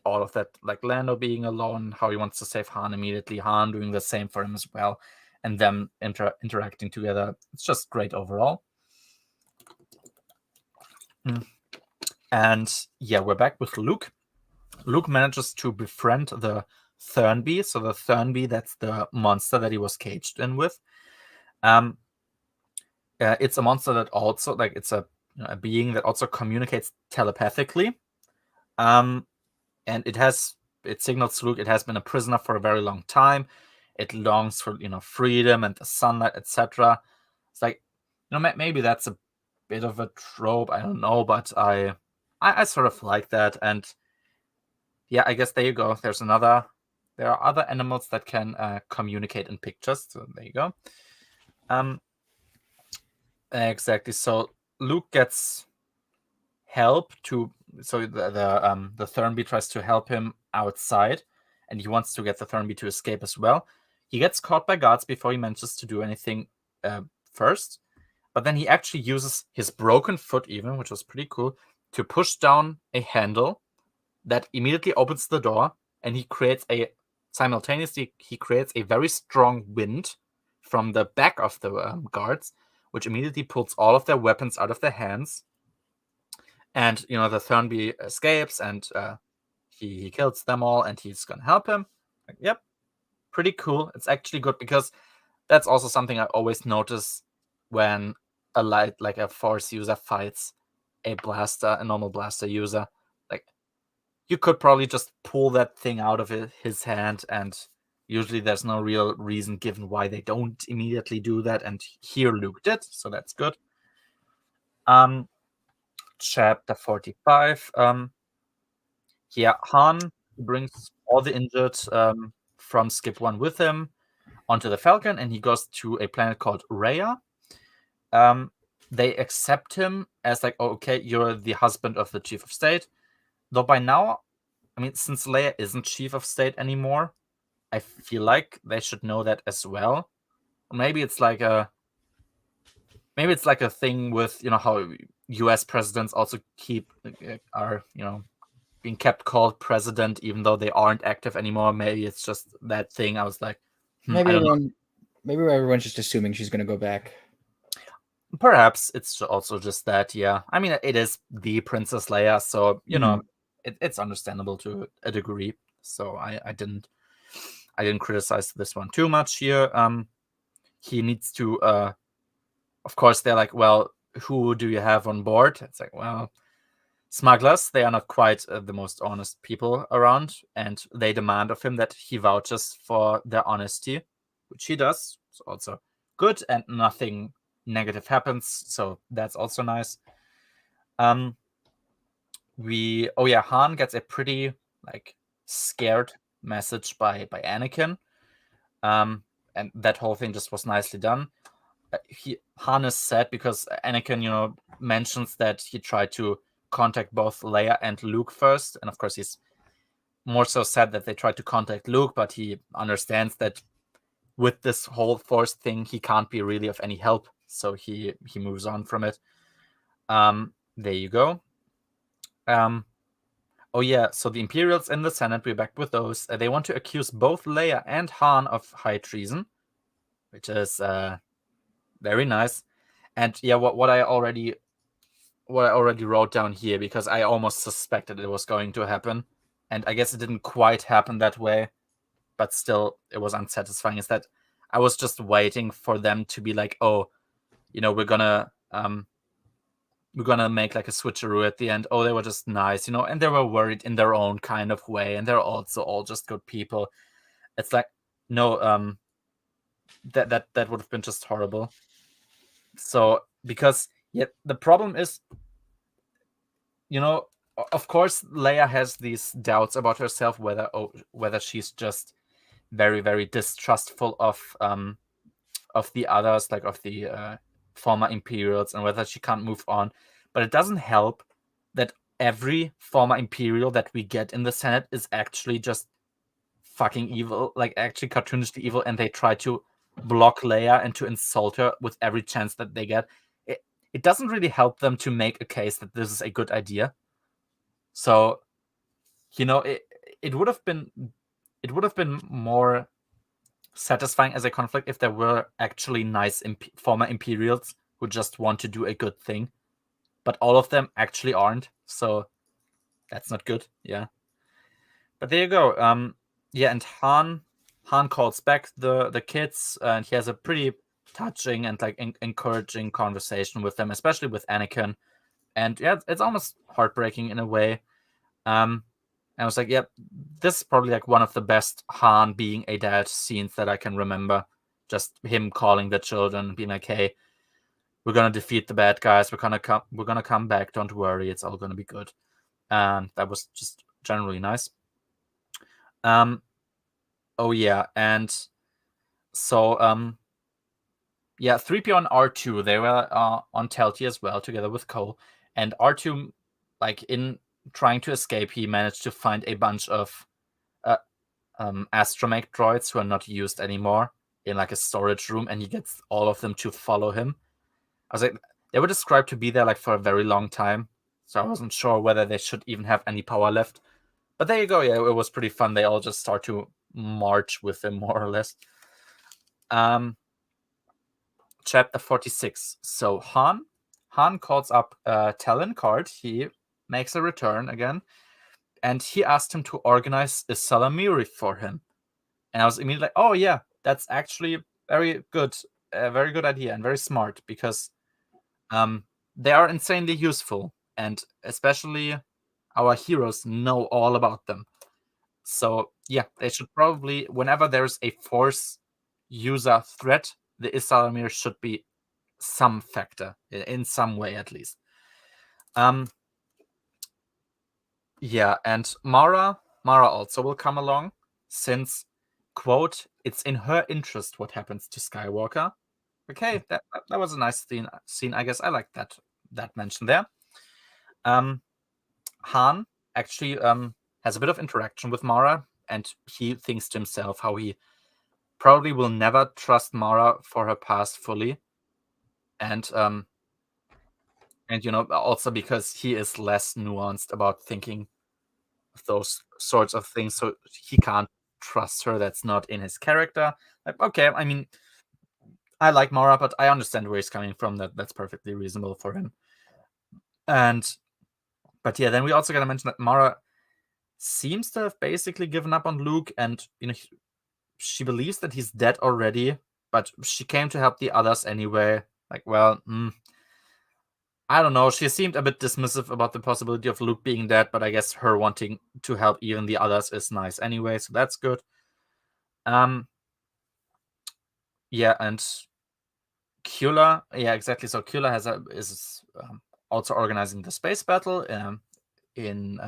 all of that, like Lando being alone, how he wants to save Han immediately, Han doing the same for him as well, and them interacting together. It's just great overall. And yeah, we're back with Luke. Luke manages to befriend the Thurnby. So the Thurnby, that's the monster that he was caged in with. It's a monster that also, it's a being that also communicates telepathically. And it signals to Luke it has been a prisoner for a very long time. it longs for freedom and the sunlight, etc. It's like maybe that's a bit of a trope. I don't know, but I sort of like that. And yeah, I guess there you go. There are other animals that can communicate in pictures. So there you go. Exactly. So Luke gets help so the Thornby tries to help him outside, and he wants to get the Thornby to escape as well. He gets caught by guards before he manages to do anything first, but then he actually uses his broken foot, even, which was pretty cool, to push down a handle that immediately opens the door, and he creates a very strong wind from the back of the guards, which immediately pulls all of their weapons out of their hands. And the Thornby escapes, and he kills them all, and he's gonna help him. Like, yep, pretty cool. It's actually good because that's also something I always notice when a force user fights a normal blaster user. Like, you could probably just pull that thing out of his hand, and usually there's no real reason given why they don't immediately do that. And here Luke did, so that's good. Chapter 45. Yeah, Han brings all the injured from Skip 1 with him onto the Falcon, and he goes to a planet called Rhea. They accept him as like, oh, okay, you're the husband of the Chief of State. Though by now, since Leia isn't Chief of State anymore, I feel like they should know that as well. Maybe it's like a thing with how U.S. presidents also are being kept called president even though they aren't active anymore. Maybe it's just that thing. I was like, Maybe I don't know. Maybe everyone's just assuming she's going to go back. Perhaps it's also just that. Yeah, it is the Princess Leia, so it's understandable to a degree. So I didn't criticize this one too much here. He needs to. Of course, they're like, well, who do you have on board? It's like, well, smugglers. They are not quite the most honest people around, and they demand of him that he vouches for their honesty, which he does. It's also good, and nothing negative happens, so that's also nice. Han gets a pretty scared message by Anakin, and that whole thing just was nicely done. Han is sad because Anakin, mentions that he tried to contact both Leia and Luke first, and of course he's more so sad that they tried to contact Luke, but he understands that with this whole Force thing, he can't be really of any help, so he moves on from it. There you go. So the Imperials in the Senate, we're back with those. They want to accuse both Leia and Han of high treason, which is very nice. And yeah, what I already wrote down here, because I almost suspected it was going to happen, and I guess it didn't quite happen that way, but still it was unsatisfying, is that I was just waiting for them to be like, oh, we're gonna make like a switcheroo at the end. Oh, they were just nice, and they were worried in their own kind of way, and they're also all just good people. It's like, no, that would have been just horrible. So, because the problem is, of course, Leia has these doubts about herself, whether she's just very, very distrustful of the others, like of the former Imperials, and whether she can't move on. But it doesn't help that every former Imperial that we get in the Senate is actually just fucking evil, like actually cartoonishly evil, and they try to block Leia and to insult her with every chance that they get. It doesn't really help them to make a case that this is a good idea. So, it would have been more satisfying as a conflict if there were actually nice former Imperials who just want to do a good thing, but all of them actually aren't. So that's not good. Yeah. But there you go. And Han calls back the kids, and he has a pretty touching and encouraging conversation with them, especially with Anakin. And yeah, it's almost heartbreaking in a way. And I was like, yep, this is probably like one of the best Han being a dad scenes that I can remember. Just him calling the children, being like, "Hey, we're gonna defeat the bad guys. We're gonna come back. Don't worry, it's all gonna be good." And that was just generally nice. Oh yeah, and so yeah, 3PO and R2, they were on Telti as well, together with Cole. And R2, like in trying to escape, he managed to find a bunch of astromech droids who are not used anymore in like a storage room, and he gets all of them to follow him. I was like, they were described to be there like for a very long time, so I wasn't sure whether they should even have any power left. But there you go. Yeah, it was pretty fun. They all just start to march with him, more or less. Chapter 46. So Han calls up Talon Card. He makes a return again, and he asked him to organize a Salamiri for him. And I was immediately like, oh yeah, that's actually very good, a very good idea and very smart, because they are insanely useful, and especially our heroes know all about them. So yeah, they should probably, whenever there's a force user threat, the Isalamir should be some factor in some way at least. Yeah, and Mara also will come along, since, quote, it's in her interest what happens to Skywalker. Okay, that was a nice scene. I guess I like that mention there. Han actually has a bit of interaction with Mara, and he thinks to himself how he probably will never trust Mara for her past fully, and also because he is less nuanced about thinking of those sorts of things, so he can't trust her. That's not in his character. Like, okay, I mean, I like Mara, but I understand where he's coming from. That's perfectly reasonable for him. But yeah, then we also gotta mention that Mara seems to have basically given up on Luke, and she believes that he's dead already, but she came to help the others anyway. Like, well, I don't know. She seemed a bit dismissive about the possibility of Luke being dead, but I guess her wanting to help even the others is nice anyway, so that's good. Yeah, and Kula, yeah, exactly. So Kula is also organizing the space battle in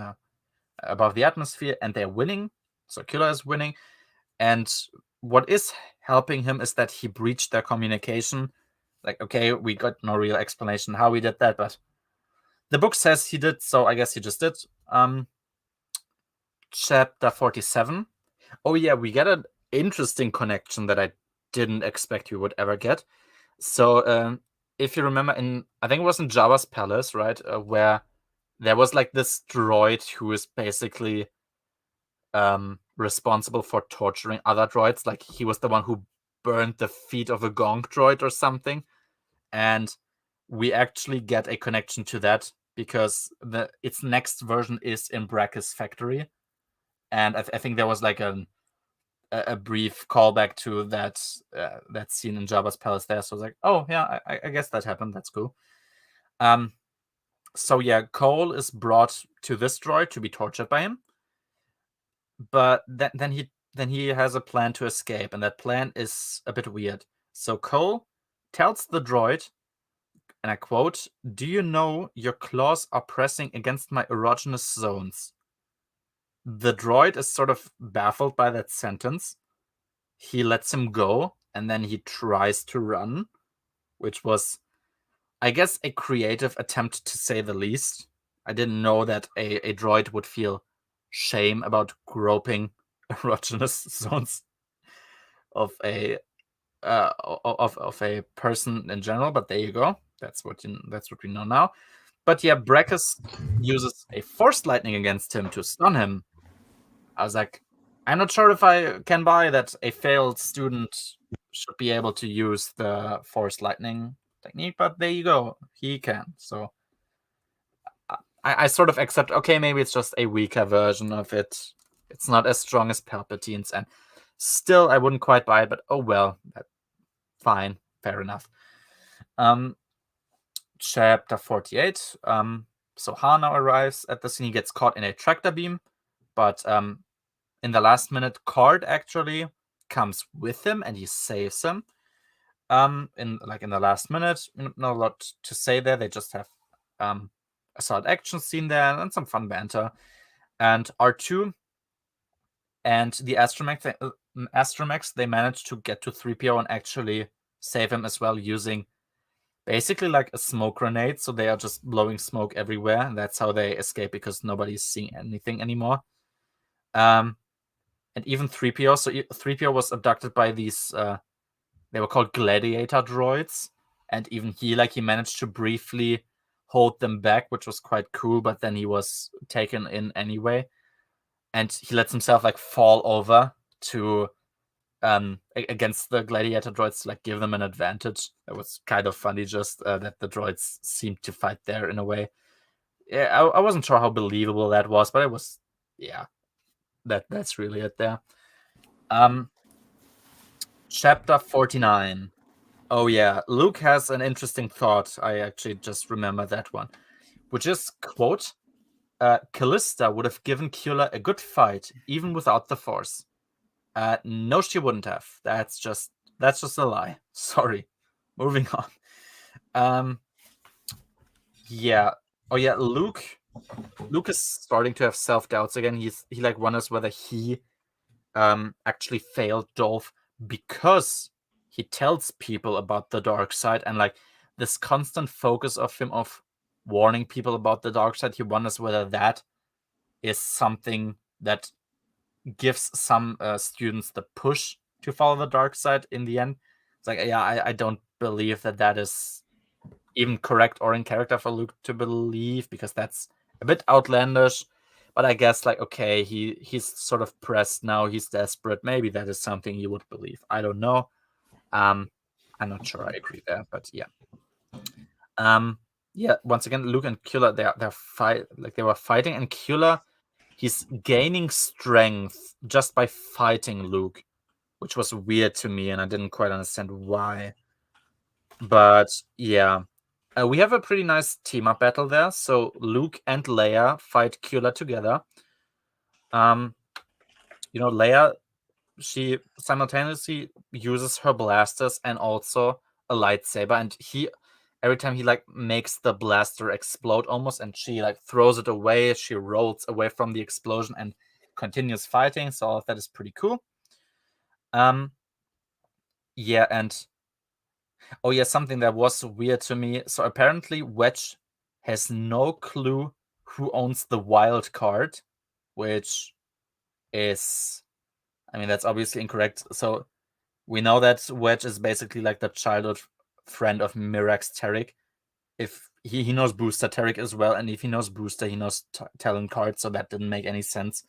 above the atmosphere, and they're winning. So Kula is winning, and what is helping him is that he breached their communication. Like, okay, we got no real explanation how he did that, but the book says he did, so I guess he just did. Chapter 47. Oh yeah, we get an interesting connection that I didn't expect we would ever get. So if you remember, I think it was in Jabba's palace, right, where there was like this droid who is basically responsible for torturing other droids. Like, he was the one who burned the feet of a Gonk droid or something. And we actually get a connection to that because its next version is in Bracke's factory. And I think there was like a brief callback to that scene in Jabba's palace there. So I was like, oh yeah, I guess that happened. That's cool. So yeah, Cole is brought to this droid to be tortured by him, but then he has a plan to escape, and that plan is a bit weird. So Cole tells the droid, and I quote, "Do you know your claws are pressing against my erogenous zones?" The droid is sort of baffled by that sentence. He lets him go, and then he tries to run, which was, I guess, a creative attempt to say the least. I didn't know that a droid would feel shame about groping erogenous zones of a of a person in general, but there you go. That's what we know now. But yeah, Brakkus uses a force lightning against him to stun him. I was like, I'm not sure if I can buy that a failed student should be able to use the force lightning technique, but there you go. He can. So I sort of accept, okay, maybe it's just a weaker version of it. It's not as strong as Palpatine's, and still I wouldn't quite buy it, but oh well. Fine. Fair enough. Chapter 48. So Han now arrives at the scene. He gets caught in a tractor beam. But in the last minute, Card actually comes with him and he saves him. In the last minute, not a lot to say there. They just have a solid action scene there and some fun banter. And R2 and the Astromechs, they managed to get to 3PO and actually save him as well, using basically like a smoke grenade. So they are just blowing smoke everywhere, and that's how they escape, because nobody's seeing anything anymore. And even 3PO. So 3PO was abducted by these. They were called gladiator droids, and even he managed to briefly hold them back, which was quite cool. But then he was taken in anyway, and he lets himself fall over to against the gladiator droids to give them an advantage. It was kind of funny, just that the droids seemed to fight there in a way. Yeah, I wasn't sure how believable that was, but it was. Yeah, that's really it there. Chapter 49. Oh yeah, Luke has an interesting thought. I actually just remember that one, which is, quote, Callista would have given Kula a good fight even without the Force. No, she wouldn't have. That's just a lie. Sorry. Moving on. Yeah. Oh yeah, Luke is starting to have self-doubts again. He wonders whether he actually failed Dolph because he tells people about the dark side, and this constant focus of him of warning people about the dark side. He wonders whether that is something that gives some students the push to follow the dark side in the end. It's I don't believe that is even correct or in character for Luke to believe, because that's a bit outlandish. But I guess okay, he's sort of pressed now, he's desperate. Maybe that is something you would believe. I don't know. I'm not sure I agree there, but yeah. Yeah, once again, Luke and Kula, they were fighting, and Kula, he's gaining strength just by fighting Luke, which was weird to me, and I didn't quite understand why. But yeah, we have a pretty nice team-up battle there. So Luke and Leia fight Kula together. Leia, she simultaneously uses her blasters and also a lightsaber, and every time he makes the blaster explode almost, and she throws it away, she rolls away from the explosion and continues fighting. So all of that is pretty cool. Yeah, and oh yeah, something that was weird to me. So apparently Wedge has no clue who owns the wild card, which is, that's obviously incorrect. So we know that Wedge is basically the childhood friend of Mirax Tarek. If he knows Booster Tarek as well, and if he knows Booster, he knows Talon Card. So that didn't make any sense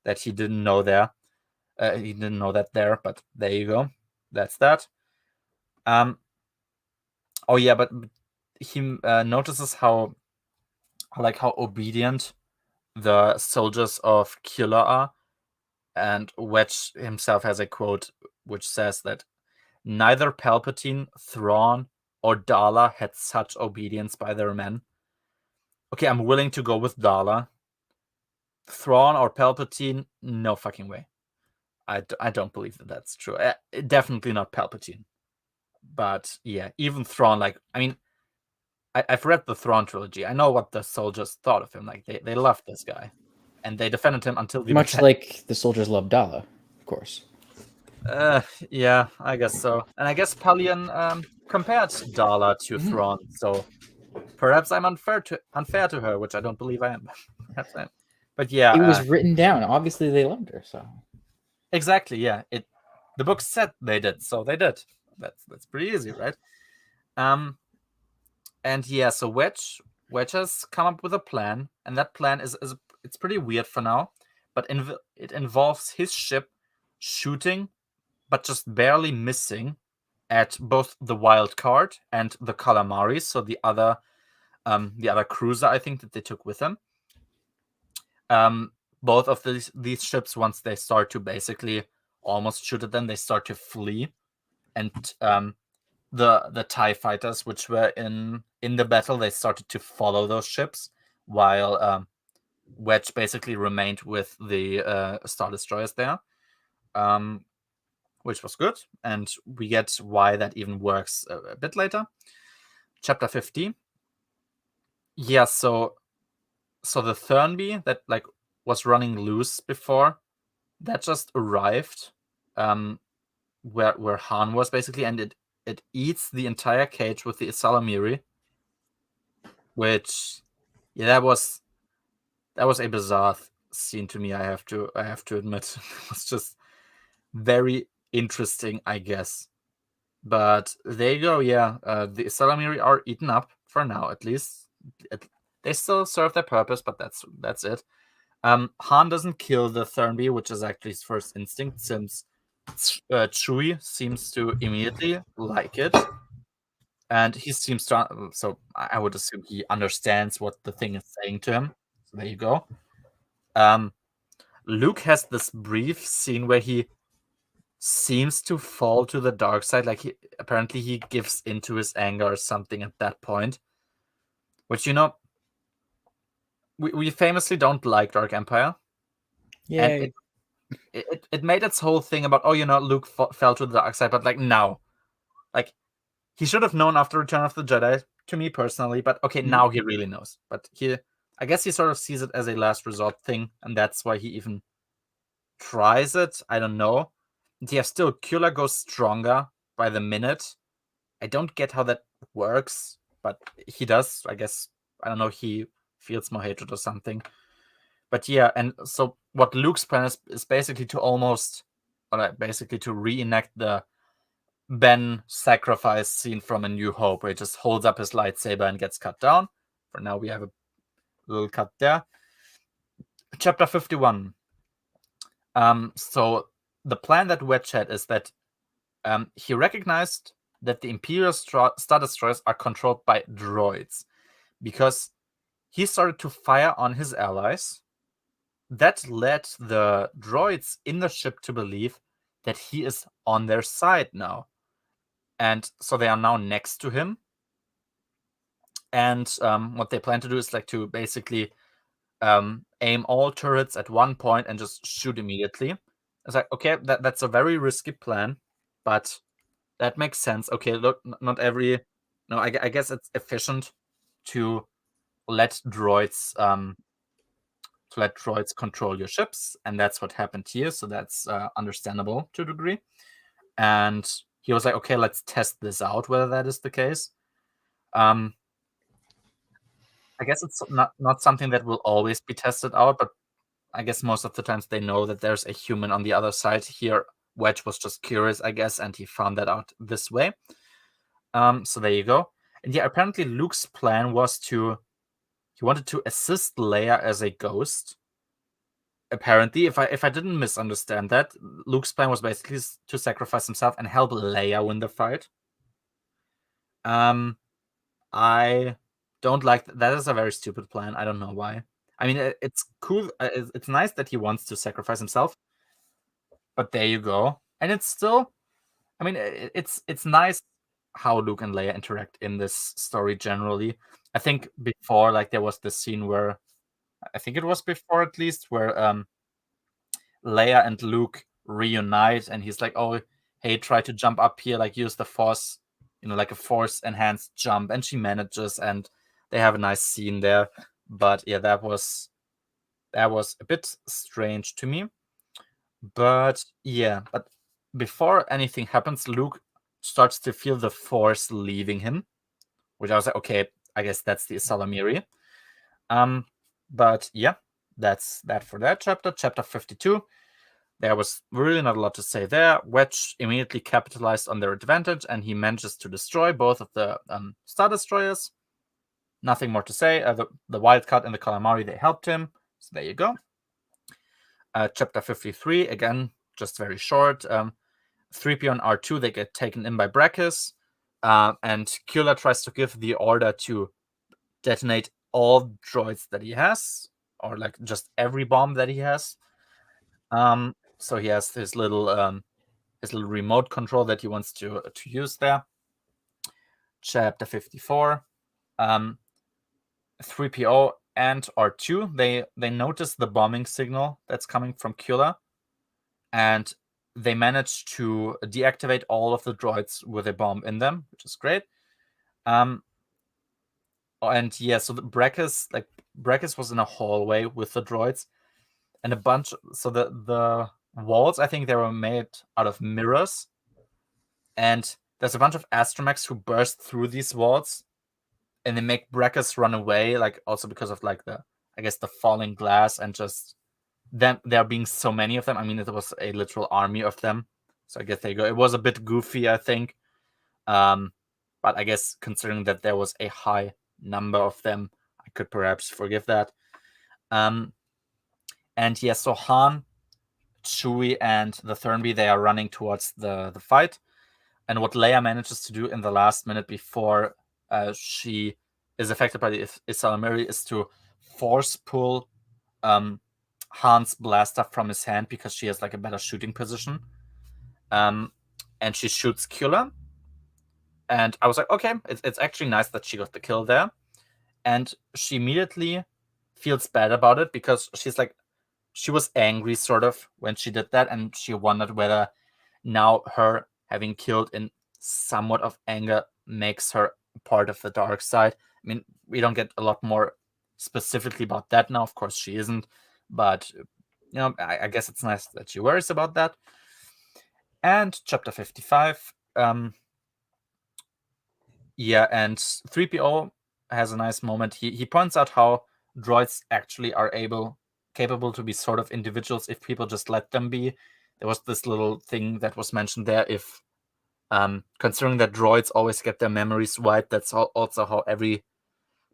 that he didn't know there. He didn't know that there, but there you go. That's that. Oh yeah, but he notices how obedient the soldiers of Killer are, and Wedge himself has a quote which says that neither Palpatine, Thrawn, or Darla had such obedience by their men. Okay, I'm willing to go with Darla. Thrawn or Palpatine, no fucking way. I don't believe that that's true. Definitely not Palpatine. But yeah, even Thrawn, I've read the Thrawn trilogy. I know what the soldiers thought of him. They loved this guy, and they defended him until the Much like the soldiers love Dala, of course. Yeah, I guess so. And I guess Palian compared Darla to Thrawn, so perhaps I'm unfair to her, which I don't believe I am. Perhaps I am. But yeah, it was written down. Obviously, they loved her. So exactly, yeah. The book said they did, so they did. That's pretty easy, right? And yeah, so Wedge has come up with a plan, and that plan is it's pretty weird for now, but it involves his ship shooting, but just barely missing, at both the wild card and the Calamaris, so the other cruiser I think that they took with them. Both of these ships, once they start to basically almost shoot at them, they start to flee, and the TIE fighters, which were in the battle, they started to follow those ships, while Wedge basically remained with the Star Destroyers there, which was good, and we get why that even works a bit later. Chapter 50. Yeah, so the Thurnby that like was running loose before, that just arrived where Han was basically, and it eats the entire cage with the Isalamiri, which that was a bizarre scene to me. I have to admit, it was just very interesting, I guess. But there you go. Yeah, the Isalamiri are eaten up for now, at least. They still serve their purpose, but that's it. Han doesn't kill the Thurnby, which is actually his first instinct, since Chewie seems to immediately like it, and he seems to. So I would assume he understands what the thing is saying to him. So there you go. Luke has this brief scene where he seems to fall to the dark side. Like apparently he gives into his anger or something at that point. Which, we famously don't like Dark Empire. Yeah. And it made its whole thing about, Luke fell to the dark side, but like now, like he should have known after Return of the Jedi, to me personally, but okay, now he really knows. But I guess he sort of sees it as a last resort thing, and that's why he even tries it. I don't know. And yeah, still, Kula goes stronger by the minute. I don't get how that works, but he does. I guess, I don't know, he feels more hatred or something. But yeah, and so what Luke's plan is basically to reenact the Ben sacrifice scene from A New Hope, where he just holds up his lightsaber and gets cut down. For now, we have a little cut there. Chapter 51. So the plan that Wedge had is that he recognized that the Imperial Star Destroyers are controlled by droids, because he started to fire on his allies. That led the droids in the ship to believe that he is on their side now. And so they are now next to him. And what they plan to do is like to basically aim all turrets at one point and just shoot immediately. It's like, okay, that's a very risky plan, but that makes sense. Okay, look, not every... No, I guess it's efficient to let droids control your ships, and that's what happened here. So that's understandable to a degree. And he was like, okay, let's test this out, whether that is the case. I guess it's not something that will always be tested out, but I guess most of the times they know that there's a human on the other side. Here, Wedge was just curious, I guess, and he found that out this way. So there you go. And yeah, apparently Luke's plan was he wanted to assist Leia as a ghost. Apparently, if I didn't misunderstand that, Luke's plan was basically to sacrifice himself and help Leia win the fight. I don't like that. That is a very stupid plan. I don't know why. I mean, it's cool. It's nice that he wants to sacrifice himself, but there you go. And it's still, I mean, it's nice how Luke and Leia interact in this story generally. I think before, like, there was this scene where, I think it was before at least, where Leia and Luke reunite, and he's like, "Oh, hey, try to jump up here, like use the Force, like a Force-enhanced jump," and she manages, and they have a nice scene there. But yeah, that was a bit strange to me. But yeah, but before anything happens, Luke starts to feel the Force leaving him, which I was like, okay, I guess that's the Salamiri. But yeah, that's that for that chapter. Chapter 52. There was really not a lot to say there. Wedge immediately capitalized on their advantage, and he manages to destroy both of the Star Destroyers. Nothing more to say. The Wildcat and the Calamari, they helped him. So there you go. Chapter 53, again, just very short. 3PO and R2, they get taken in by Brachus. And Kula tries to give the order to detonate all droids that he has, or like just every bomb that he has. So he has his little remote control that he wants to use there. Chapter 54. 3PO and R2, they notice the bombing signal that's coming from Kula, and they manage to deactivate all of the droids with a bomb in them, which is great. And yeah, so Brachus was in a hallway with the droids, and a bunch. So the walls, I think they were made out of mirrors, and there's a bunch of astromechs who burst through these walls, and they make Brachus run away, like also because of like the falling glass and just them there being so many of them. I mean, it was a literal army of them, so I guess there you go. It was a bit goofy, I think, but I guess considering that there was a high number of them, I could perhaps forgive that. And yeah, so Han, Chewie, and the Thurnby, they are running towards the fight. And what Leia manages to do in the last minute before she is affected by the Isalamiri is to force pull Han's blaster from his hand because she has like a better shooting position. And she shoots Kula. And I was like, okay, it's actually nice that she got the kill there. And she immediately feels bad about it because she's like, she was angry sort of when she did that, and she wondered whether now her having killed in somewhat of anger makes her part of the dark side. I mean, we don't get a lot more specifically about that now. Of course, she isn't, but I guess it's nice that she worries about that. And chapter 55, yeah, and 3PO has a nice moment. He points out how droids actually are capable to be sort of individuals if people just let them be. There was this little thing that was mentioned there. If considering that droids always get their memories wiped, that's also how every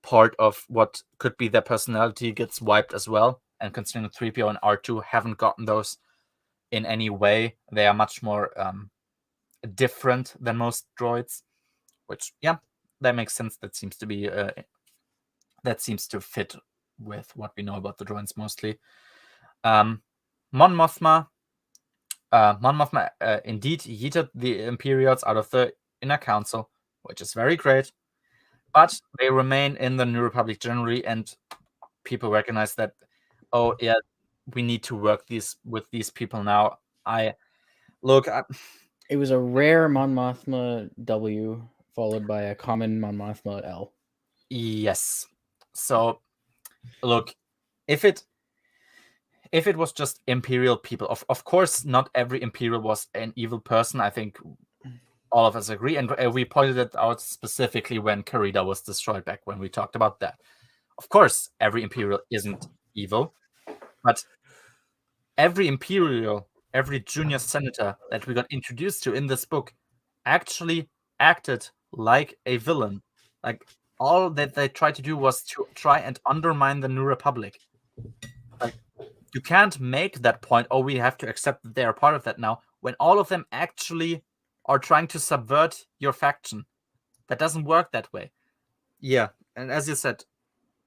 part of what could be their personality gets wiped as well. And considering 3PO and R2 haven't gotten those in any way, they are much more different than most droids. Which, yeah, that makes sense. That seems to fit with what we know about the droids mostly. Mon Mothma indeed yeeted the Imperials out of the Inner Council, which is very great. But they remain in the New Republic generally, and people recognize that, oh yeah, we need to work with these people now. It was a rare Mon Mothma W followed by a common Mon Mothma L. Yes. So, look, if it was just Imperial people, of course, not every Imperial was an evil person. I think all of us agree, and we pointed it out specifically when Karida was destroyed back when we talked about that. Of course, every Imperial isn't evil, but every Imperial, every junior senator that we got introduced to in this book actually acted like a villain. Like, all that they tried to do was to try and undermine the New Republic. Like, you can't make that point, oh, we have to accept that they are part of that now, when all of them actually are trying to subvert your faction. That doesn't work that way. Yeah, and as you said,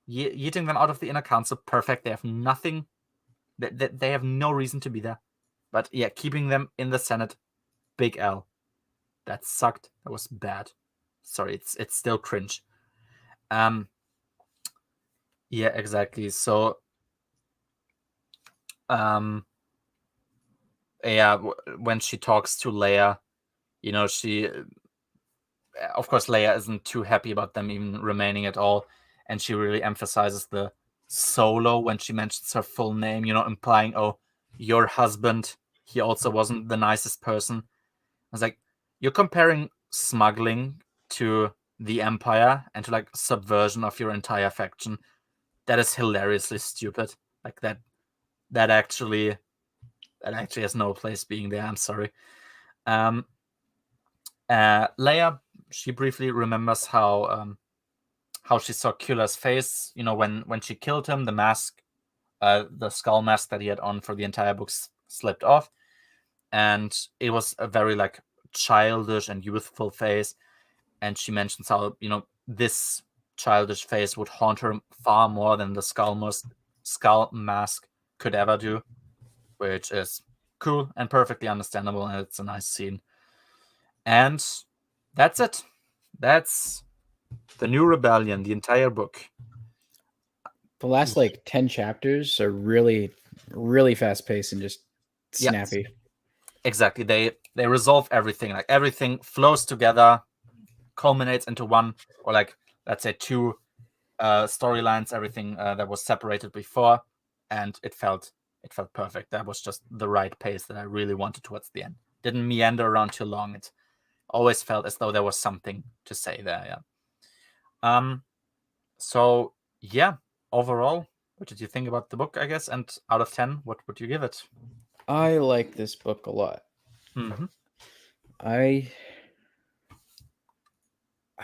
yeeting them out of the Inner Council, perfect. They have nothing. They have no reason to be there. But yeah, keeping them in the Senate, big L. That sucked. That was bad. Sorry, it's still cringe. Yeah, exactly. So, yeah, when she talks to Leia, she, of course, Leia isn't too happy about them even remaining at all, and she really emphasizes the Solo when she mentions her full name, implying, oh, your husband, he also wasn't the nicest person. I was like, you're comparing smuggling to the Empire and to like subversion of your entire faction. That is hilariously stupid. Like that actually has no place being there. I'm sorry. Leia, she briefly remembers how she saw Kula's face. When she killed him, the mask, the skull mask that he had on for the entire book slipped off, and it was a very like childish and youthful face. And she mentions how this childish face would haunt her far more than the skull mask could ever do, which is cool and perfectly understandable, and it's a nice scene. And that's it. That's the New Rebellion, the entire book. The last like 10 chapters are really, really fast paced and just snappy. Exactly. They resolve everything. Like everything flows together, culminates into one, or like let's say two storylines. Everything that was separated before, and it felt perfect. That was just the right pace that I really wanted towards the end. Didn't meander around too long. It always felt as though there was something to say there. Yeah. So yeah, overall, what did you think about the book, I guess? And out of 10, what would you give it? I like this book a lot. Mm-hmm. I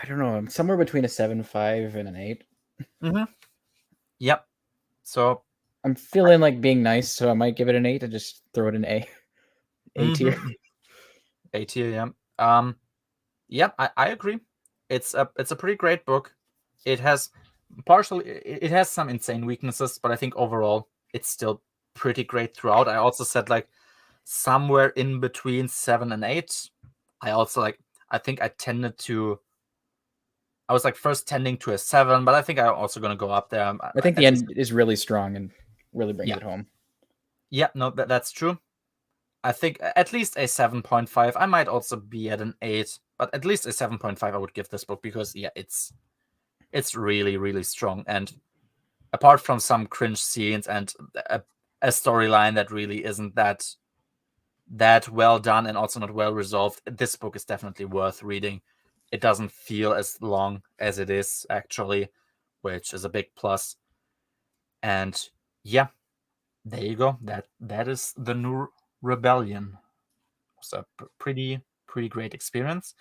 don't know. I'm somewhere between a 7.5 and an 8. Mm-hmm. Yep. So I'm feeling like being nice, so I might give it an 8 and just throw it in A tier. A tier, yeah. Yep, I agree. It's a pretty great book. It has it has some insane weaknesses, but I think overall it's still pretty great throughout. I also said like somewhere in between 7 and 8. I also like I think I was like first tending to a 7, but I think I'm also gonna go up there. I think the end is really strong and really brings it home. Yeah, no, that's true. I think at least a 7.5. I might also be at an 8, but at least a 7.5 I would give this book because yeah, it's really, really strong. And apart from some cringe scenes and a storyline that really isn't that well done and also not well resolved, this book is definitely worth reading. It doesn't feel as long as it is actually, which is a big plus. And yeah, there you go. That is The New Rebellion. It was a pretty great experience.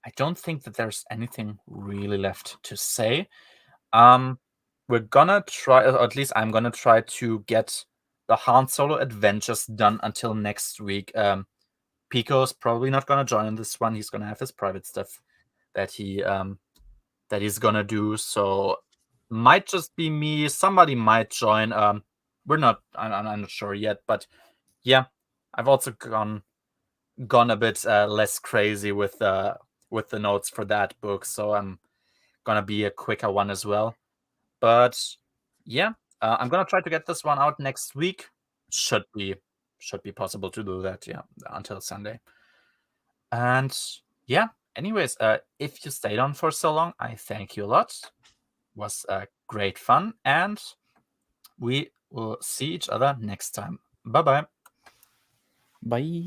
I don't think that there's anything really left to say. We're gonna try, or at least I'm gonna try to get the Han Solo adventures done until next week. Pico's probably not gonna join this one. He's gonna have his private stuff that he's gonna do. So might just be me. Somebody might join. We're not. I'm not sure yet, but yeah, I've also gone a bit less crazy with the notes for that book, so I'm gonna be a quicker one as well. But yeah, I'm gonna try to get this one out next week. Should be possible to do that. Yeah, until Sunday. And yeah, anyways, if you stayed on for so long, I thank you a lot. It was great fun, and we will see each other next time. Bye bye. Bye.